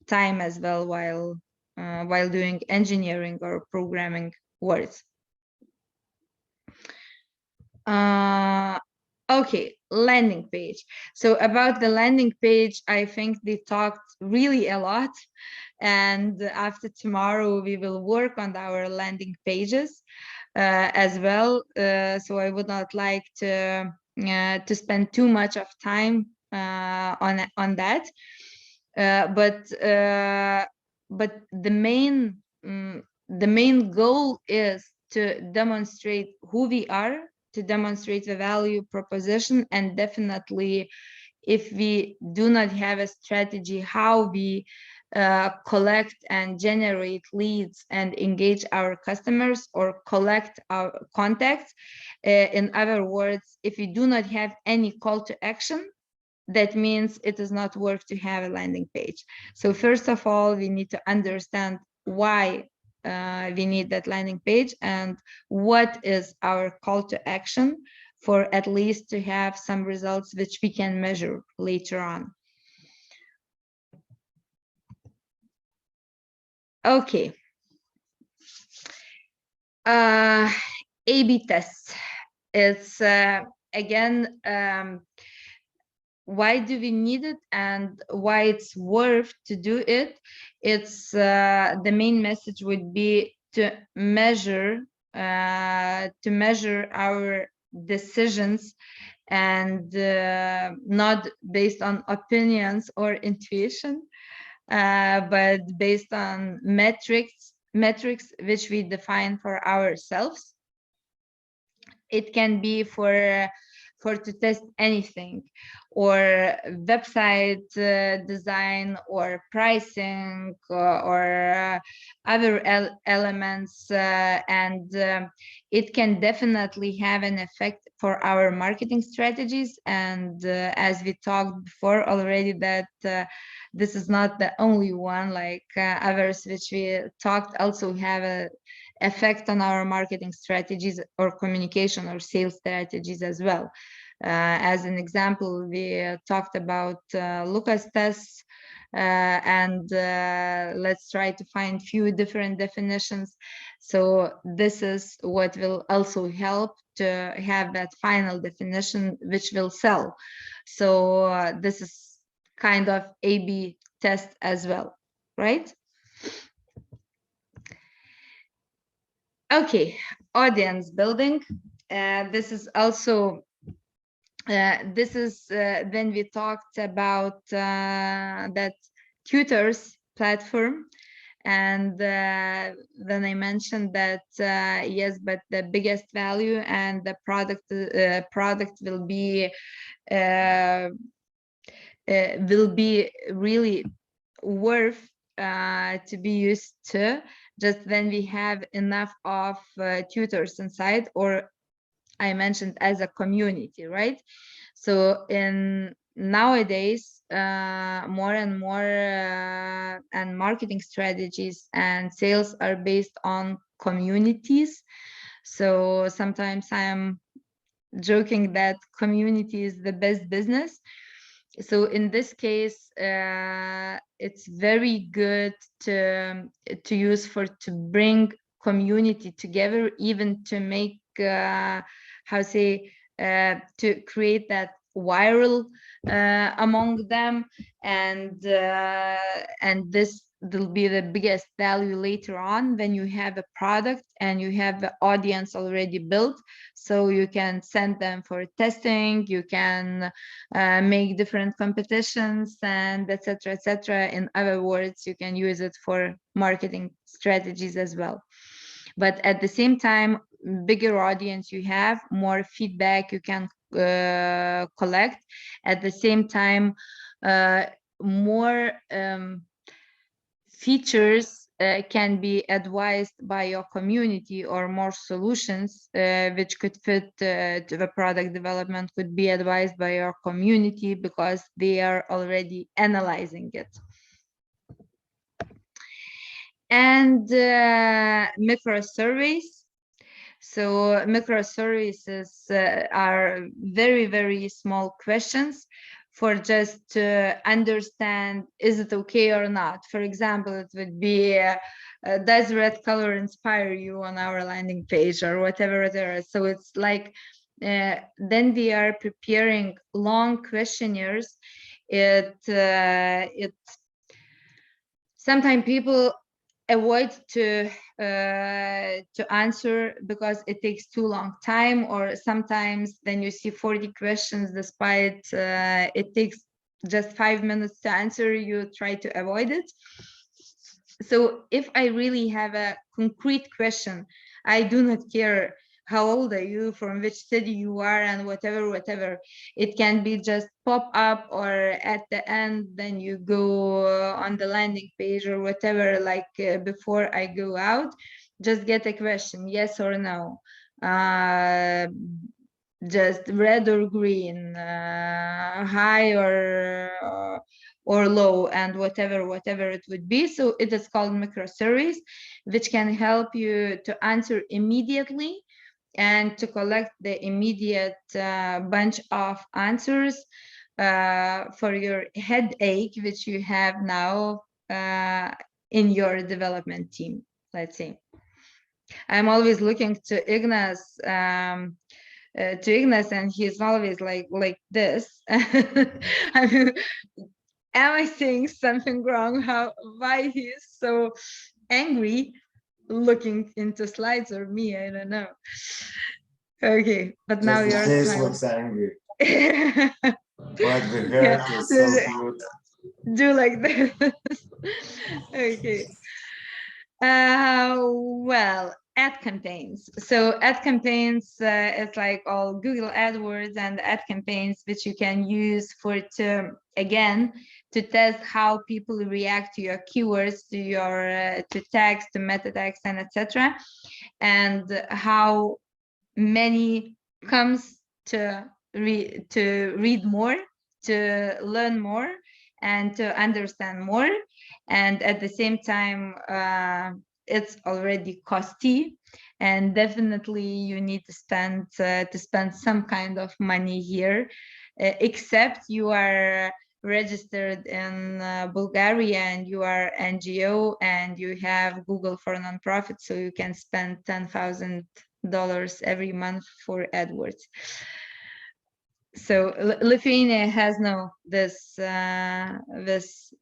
time as well while doing engineering or programming works. Okay, landing page. So about the landing page, I think they talked really a lot, and after tomorrow we will work on our landing pages as well. So I would not like to to spend too much of time on that. But the main goal is to demonstrate who we are, to demonstrate the value proposition, and definitely if we do not have a strategy how we collect and generate leads and engage our customers or collect our contacts. In other words, if we do not have any call to action, that means it is not worth to have a landing page. So first of all, we need to understand why we need that landing page and what is our call to action, for at least to have some results which we can measure later on. Okay. A/B tests. It's again, why do we need it and why it's worth to do it? It's the main message would be to measure our decisions, and not based on opinions or intuition, but based on metrics which we define for ourselves. It can be for to test anything, or website design, or pricing, or other elements, and it can definitely have an effect for our marketing strategies. And as we talked before already, that this is not the only one, like others which we talked also have a effect on our marketing strategies or communication or sales strategies as well. As an example, we talked about Lucas tests, and let's try to find few different definitions. So this is what will also help to have that final definition which will sell. So this is kind of A/B test as well, right? Okay, audience building. This is also this is when we talked about that tutors platform, and then I mentioned that yes, but the biggest value and the product will be really worth to be used to just when we have enough of tutors inside, or I mentioned as a community, right? So in nowadays, more and more and marketing strategies and sales are based on communities. So sometimes I'm joking that community is the best business. So in this case, it's very good to use to bring community together, even to make to create that viral among them, and this will be the biggest value later on when you have a product and you have the audience already built. So you can send them for testing, you can make different competitions, and etc. etc. In other words, you can use it for marketing strategies as well. But at the same time, bigger audience you have, more feedback you can collect. At the same time, more features can be advised by your community, or more solutions which could fit to the product development could be advised by your community because they are already analyzing it. And micro surveys. So micro surveys are very, very small questions for just to understand, is it okay or not? For example, it would be, does red color inspire you on our landing page, or whatever there is. So it's like, then we are preparing long questionnaires. Sometimes people avoid to answer because it takes too long time, or sometimes then you see 40 questions despite it takes just 5 minutes to answer, you try to avoid it. So if I really have a concrete question, I do not care how old are you, from which city you are, and whatever. It can be just pop up, or at the end, then you go on the landing page or whatever, like before I go out, just get a question, yes or no. Just red or green, high or low, and whatever it would be. So it is called microsurveys, which can help you to answer immediately and to collect the immediate bunch of answers for your headache, which you have now in your development team, let's say. I'm always looking to Ignas, and he's always like this. I mean, am I saying something wrong? Why he is so angry looking into slides, or me? I don't know. Okay, but now you're face smiling. looks angry. But the hair is so good. Do like this. Okay. Well, ad campaigns. So ad campaigns is like all Google AdWords and ad campaigns, which you can use for to test how people react to your keywords, to your to text, to meta text, and etc. And how many comes to read more, to learn more, and to understand more. And at the same time, it's already costly, and definitely you need to spend some kind of money here, except you are registered in Bulgaria and you are NGO and you have Google for nonprofit, so you can spend $10,000 every month for AdWords. So Lithuania has this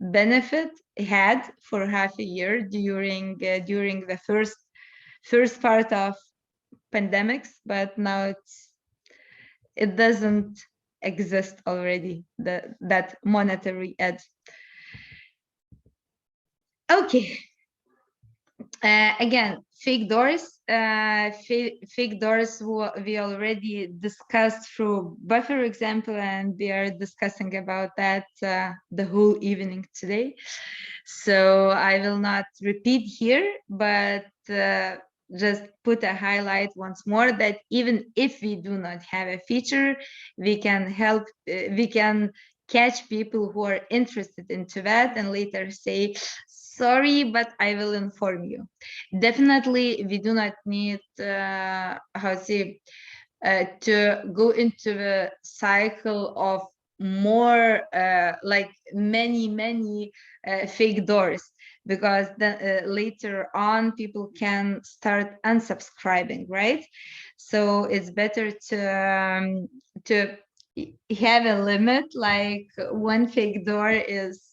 benefit, had for half a year during the first part of pandemics, but now it doesn't exist already, that monetary ad. Okay. Again, fake doors. Fake doors we already discussed through buffer example, and we are discussing about that the whole evening today. So I will not repeat here, but just put a highlight once more that even if we do not have a feature, we can help, we can catch people who are interested into that and later say, sorry, but I will inform you. Definitely, we do not need to go into the cycle of more like many fake doors, because then later on people can start unsubscribing, right? So it's better to have a limit, like one fake door is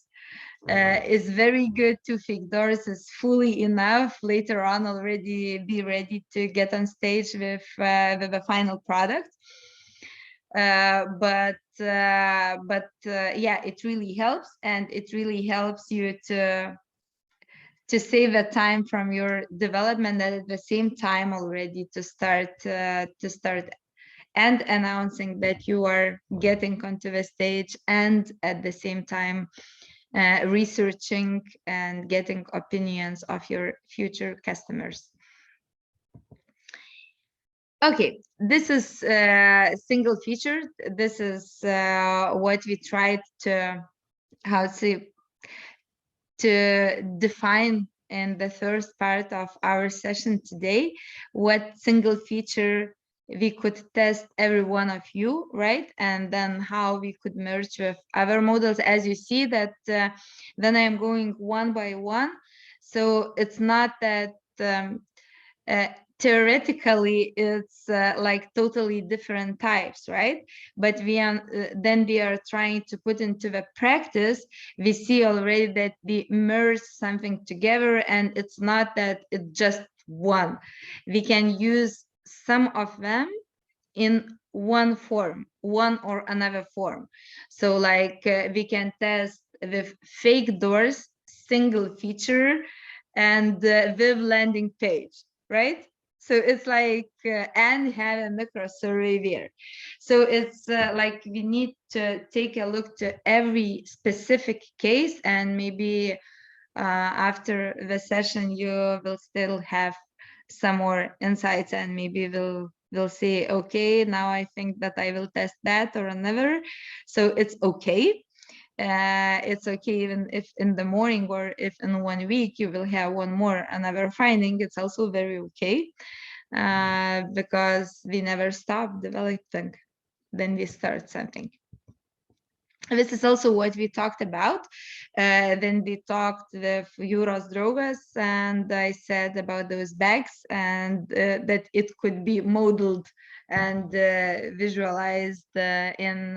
very good, 2 fake doors is fully enough. Later on, already be ready to get on stage with the final product. But yeah, it really helps, and it really helps you to save the time from your development, and at the same time already to start and announcing that you are getting onto the stage, and at the same time researching and getting opinions of your future customers. Okay, this is a single feature. This is what we tried to define in the first part of our session today, what single feature we could test every one of you, right? And then how we could merge with other models. As you see that then I am going one by one. So it's not that theoretically it's like totally different types, right? But then we are trying to put into the practice, we see already that we merge something together, and it's not that it's just one. We can use some of them in one form, one or another form. So like we can test with fake doors, single feature, and with landing page, right? So it's like, and have a micro survey there. So it's like we need to take a look to every specific case, and maybe after the session, you will still have some more insights, and maybe we'll say, okay, now I think that I will test that or another. So it's okay. It's okay even if in the morning or if in 1 week you will have one more another finding. It's also very okay, because we never stop developing, then we start something. This is also what we talked about. Then we talked with Jūros draugas, and I said about those bags, and that it could be modeled and visualized in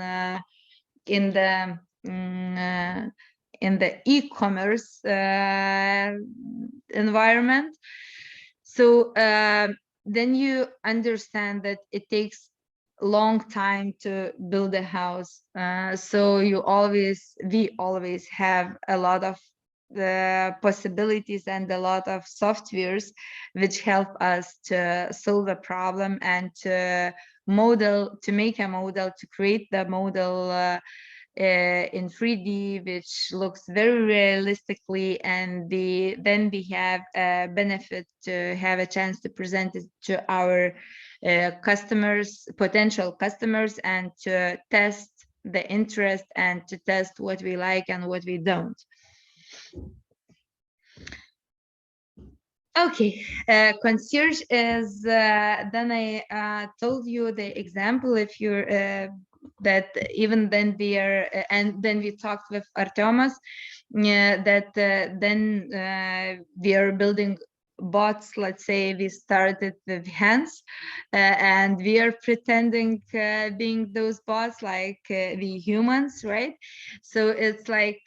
the e-commerce environment. So then you understand that it takes a long time to build a house. So we always have a lot of the possibilities and a lot of softwares which help us to solve a problem and to make a model, to create the model in 3D, which looks very realistically, and then we have a benefit to have a chance to present it to our customers, potential customers, and to test the interest and to test what we like and what we don't. Okay, concierge is, then I told you the example, if you're, that even then we are, and then we talked with Artyomas, that then we are building bots. Let's say we started with hands, and we are pretending being those bots, like we humans, right? So it's like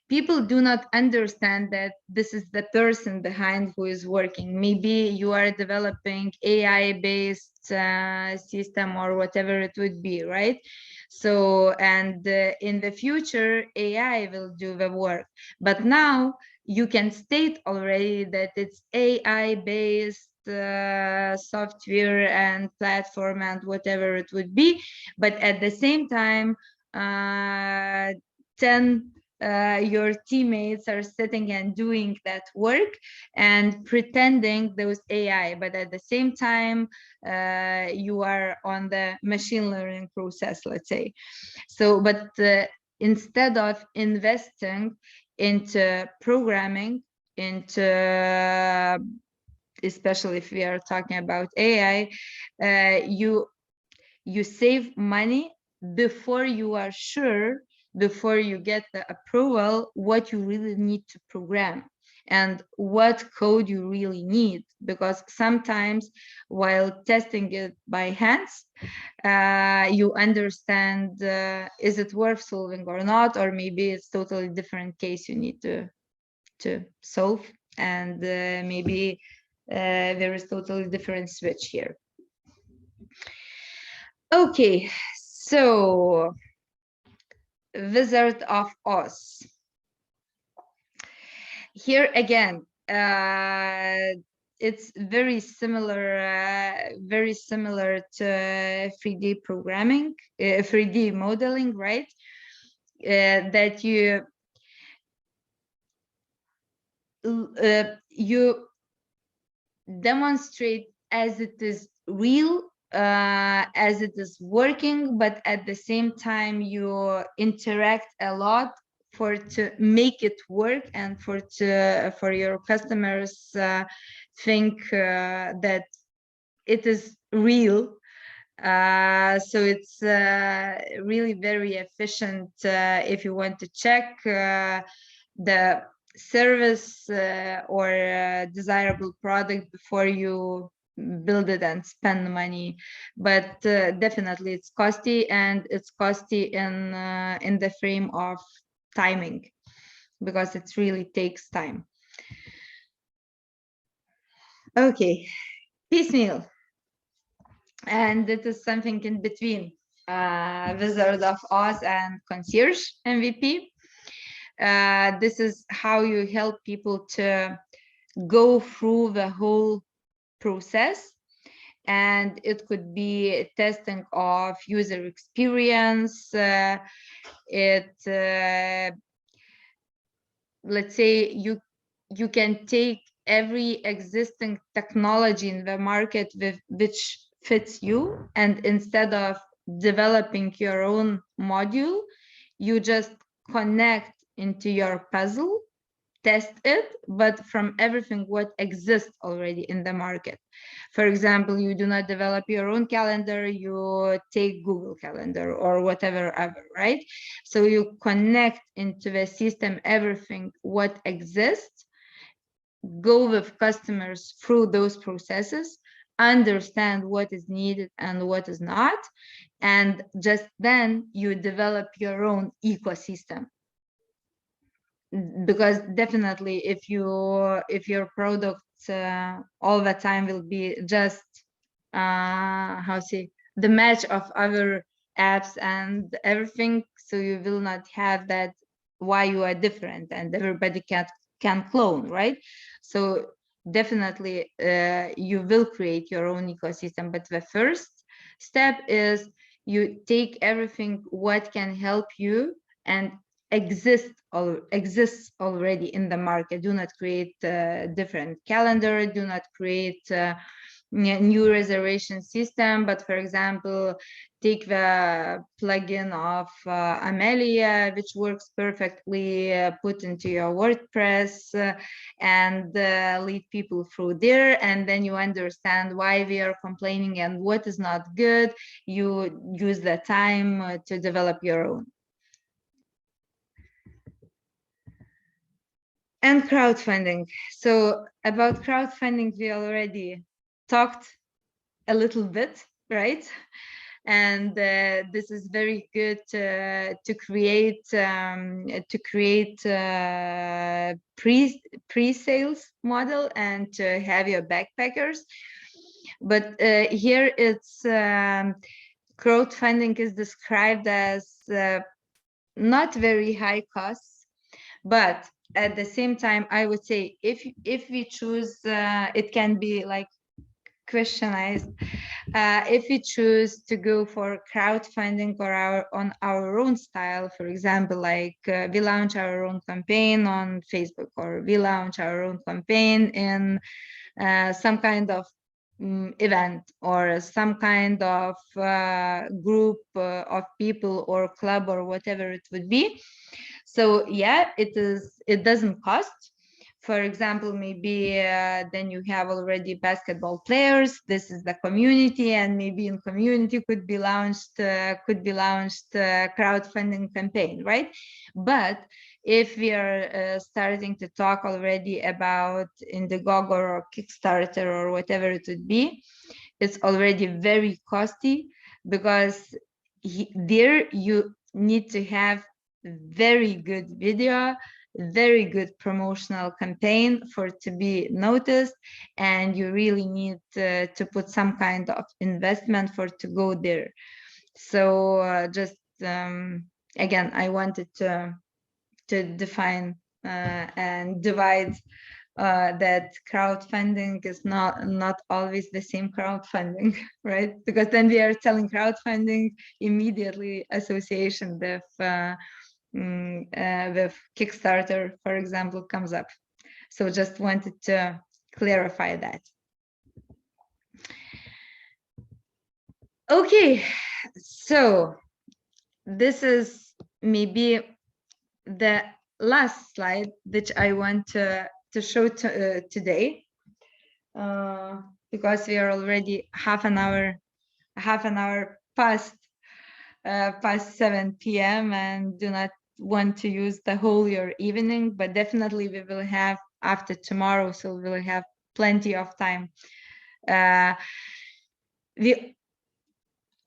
people do not understand that this is the person behind who is working. Maybe you are developing AI-based system or whatever it would be, right? So, and in the future, AI will do the work. But now you can state already that it's AI-based software and platform and whatever it would be. But at the same time, 10 your teammates are sitting and doing that work and pretending those AI, but at the same time, you are on the machine learning process, let's say. So, but instead of investing into programming, into, especially if we are talking about AI, you save money before you are sure, before you get the approval, what you really need to program and what code you really need. Because sometimes while testing it by hands, you understand, is it worth solving or not, or maybe it's totally different case you need to solve, and maybe there is totally different switch here. Okay, so Wizard of Oz. Here again, it's very similar to 3D programming, 3D modeling, right? That you demonstrate as it is real, as it is working, but at the same time you interact a lot to make it work and for your customers think that it is real. So it's really very efficient if you want to check the service or desirable product before you build it and spend money, but definitely it's costly, and it's costly in the frame of timing, because it really takes time. Okay, piecemeal, and it is something in between Wizard of Oz and Concierge MVP. This is how you help people to go through the whole process, and it could be testing of user experience. Let's say you can take every existing technology in the market which fits you, and instead of developing your own module, you just connect into your puzzle, test it, but from everything what exists already in the market. For example, you do not develop your own calendar, you take Google Calendar or whatever ever, right? So you connect into the system everything what exists, go with customers through those processes, understand what is needed and what is not, and just then you develop your own ecosystem. Because definitely if your product all the time will be just the match of other apps and everything, so you will not have that why you are different, and everybody can clone, right? So definitely you will create your own ecosystem, but the first step is you take everything what can help you and exists already in the market. Do not create different calendar, do not create new reservation system, but for example, take the plugin of Amelia, which works perfectly, put into your WordPress and lead people through there, and then you understand why we are complaining and what is not good. You use the time to develop your own. And crowdfunding. So about crowdfunding, we already talked a little bit, right? And this is very good to create pre-sales model and to have your backpackers. But here it's crowdfunding is described as not very high costs, but at the same time, I would say if we choose, it can be like questionized. If we choose to go for crowdfunding or on our own style, for example, like we launch our own campaign on Facebook, or we launch our own campaign in some kind of event or some kind of group of people or club or whatever it would be. So yeah, it doesn't cost. For example, maybe then you have already basketball players. This is the community, and maybe in community could be launched crowdfunding campaign, right? But if we are starting to talk already about Indiegogo or Kickstarter or whatever it would be, it's already very costly, because there you need to have very good video, very good promotional campaign for it to be noticed, and you really need to put some kind of investment for it to go there. So just again, I wanted to define and divide that crowdfunding is not always the same crowdfunding, right? Because then we are telling crowdfunding, immediately association with Kickstarter, for example, comes up. So just wanted to clarify that. Okay, so this is maybe the last slide which I want to show today, because we are already half an hour past 7 p.m. and do not want to use the whole your evening, but definitely we will have after tomorrow, so we will have plenty of time. We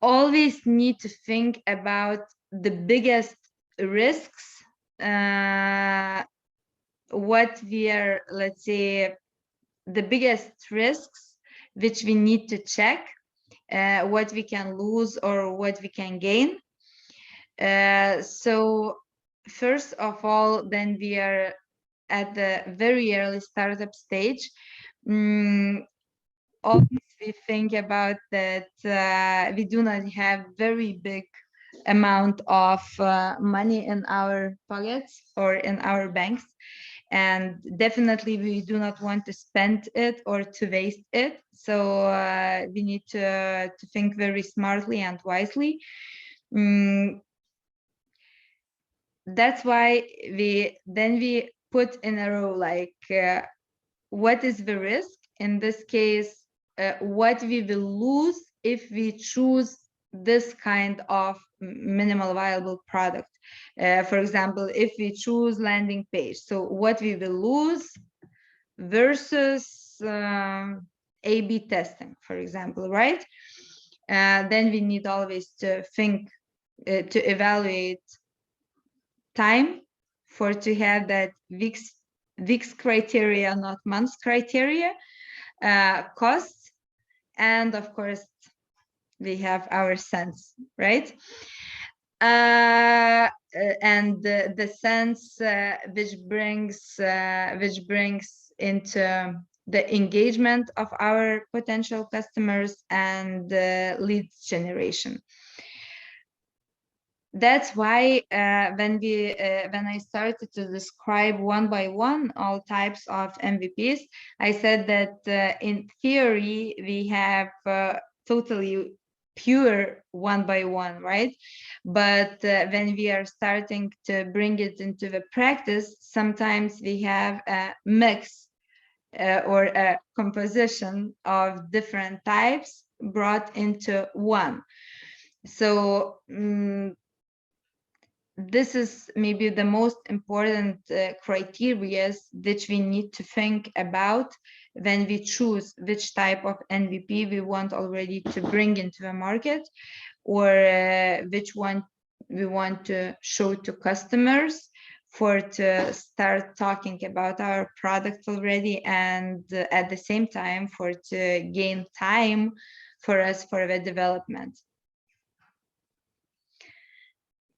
always need to think about the biggest risks, what we are, let's say, the biggest risks which we need to check, what we can lose or what we can gain. So first of all, then we are at the very early startup stage. Always we think about that we do not have very big amount of money in our pockets or in our banks, and definitely we do not want to spend it or to waste it. So we need to think very smartly and wisely. That's why we put in a row, like what is the risk in this case, what we will lose if we choose this kind of minimal viable product. For example, if we choose landing page, so what we will lose versus A/B testing, for example, right? Then we need always to think, to evaluate time for to have that weeks criteria, not months criteria, costs, and of course we have our sense, right? And the sense which brings into the engagement of our potential customers and leads generation. That's why when I started to describe one by one all types of MVPs, I said that in theory we have totally pure one by one, right? But when we are starting to bring it into the practice, sometimes we have a mix or a composition of different types brought into one. So this is maybe the most important criteria which we need to think about when we choose which type of MVP we want already to bring into the market, or which one we want to show to customers for to start talking about our product already, and at the same time for to gain time for us for the development.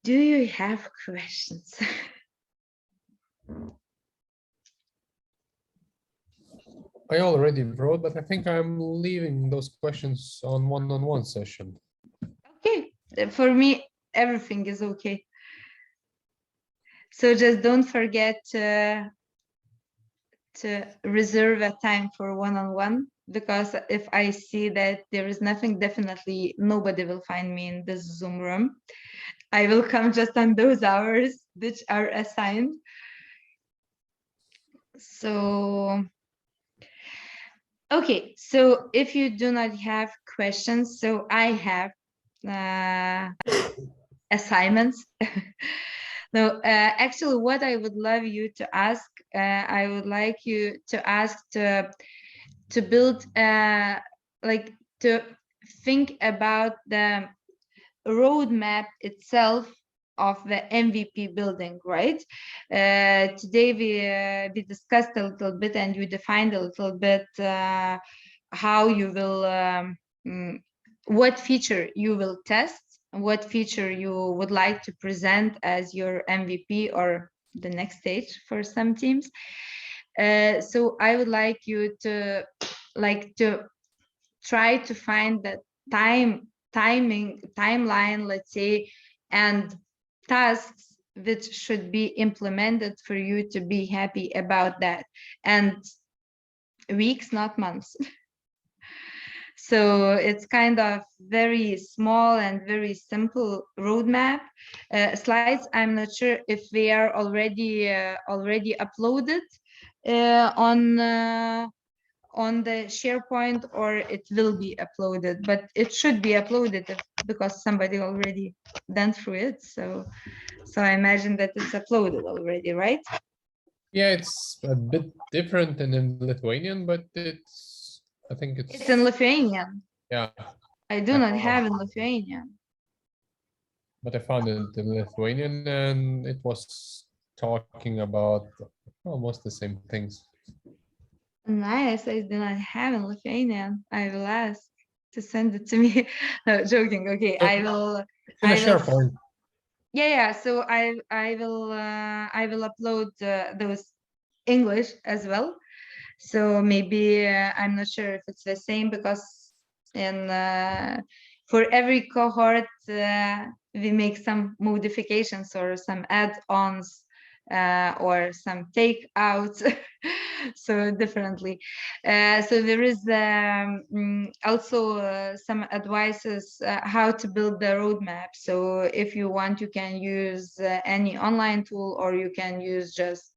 Do you have questions? I already wrote, but I think I'm leaving those questions on one-on-one session. Okay, for me, everything is okay. So just don't forget to reserve a time for one-on-one, because if I see that there is nothing, definitely nobody will find me in this Zoom room. I will come just on those hours which are assigned. So, okay, so if you do not have questions, so I have assignments. No, actually, what I would love you to ask, I would like you to ask to build, like to think about the roadmap itself of the MVP building, right? Today we discussed a little bit and you defined a little bit how you will, what feature you will test, what feature you would like to present as your MVP or the next stage for some teams. So I would like you to try to find the timeline, let's say, and tasks which should be implemented for you to be happy about that, and weeks, not months. So it's kind of very small and very simple roadmap. Slides, I'm not sure if they are already uploaded on the SharePoint or it will be uploaded, but it should be uploaded because somebody already done through it. So I imagine that it's uploaded already, right? Yeah, it's a bit different than in Lithuanian, but I think It's in Lithuanian. Yeah. I do not have in Lithuanian. But I found it in Lithuanian and it was talking about almost the same things. Nice. I do not have in Lithuanian. I will ask to send it to me. No, joking. Okay, I will. In a SharePoint. Yeah. So I will upload those English as well. So maybe I'm not sure if it's the same because in for every cohort we make some modifications or some add-ons or some takeouts so differently. So there is also some advices how to build the roadmap. So if you want, you can use any online tool or you can use just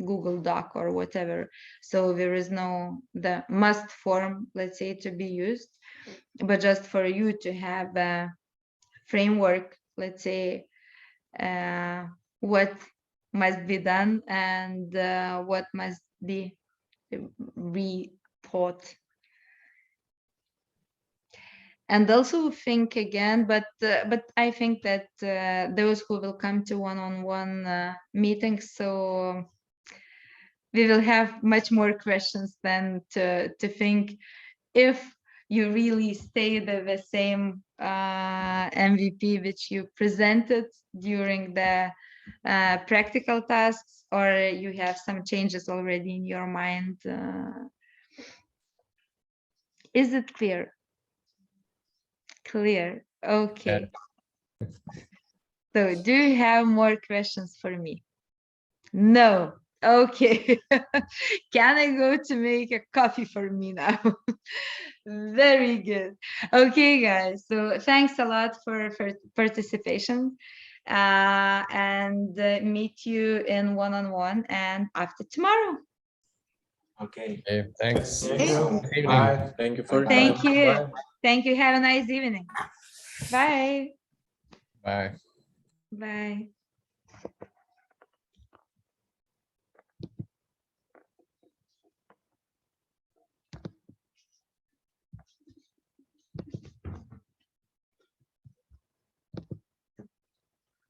Google Doc or whatever. So there is no the must form, let's say, to be used, but just for you to have a framework, let's say, what must be done and what must be re-taught. And also think again, but I think that those who will come to one-on-one meetings, so we will have much more questions than to think if you really stay the same MVP which you presented during the practical tasks, or you have some changes already in your mind. Is it clear? Clear. Okay. So do you have more questions for me? No. Okay. Can I go to make a coffee for me now? Very good. Okay, guys. So thanks a lot for participation and meet you in one-on-one and after tomorrow. Okay. Thanks. Thank you. Bye. Thank you for your Thank time. you. Bye. Thank you. Have a nice evening. Bye. Bye. Bye.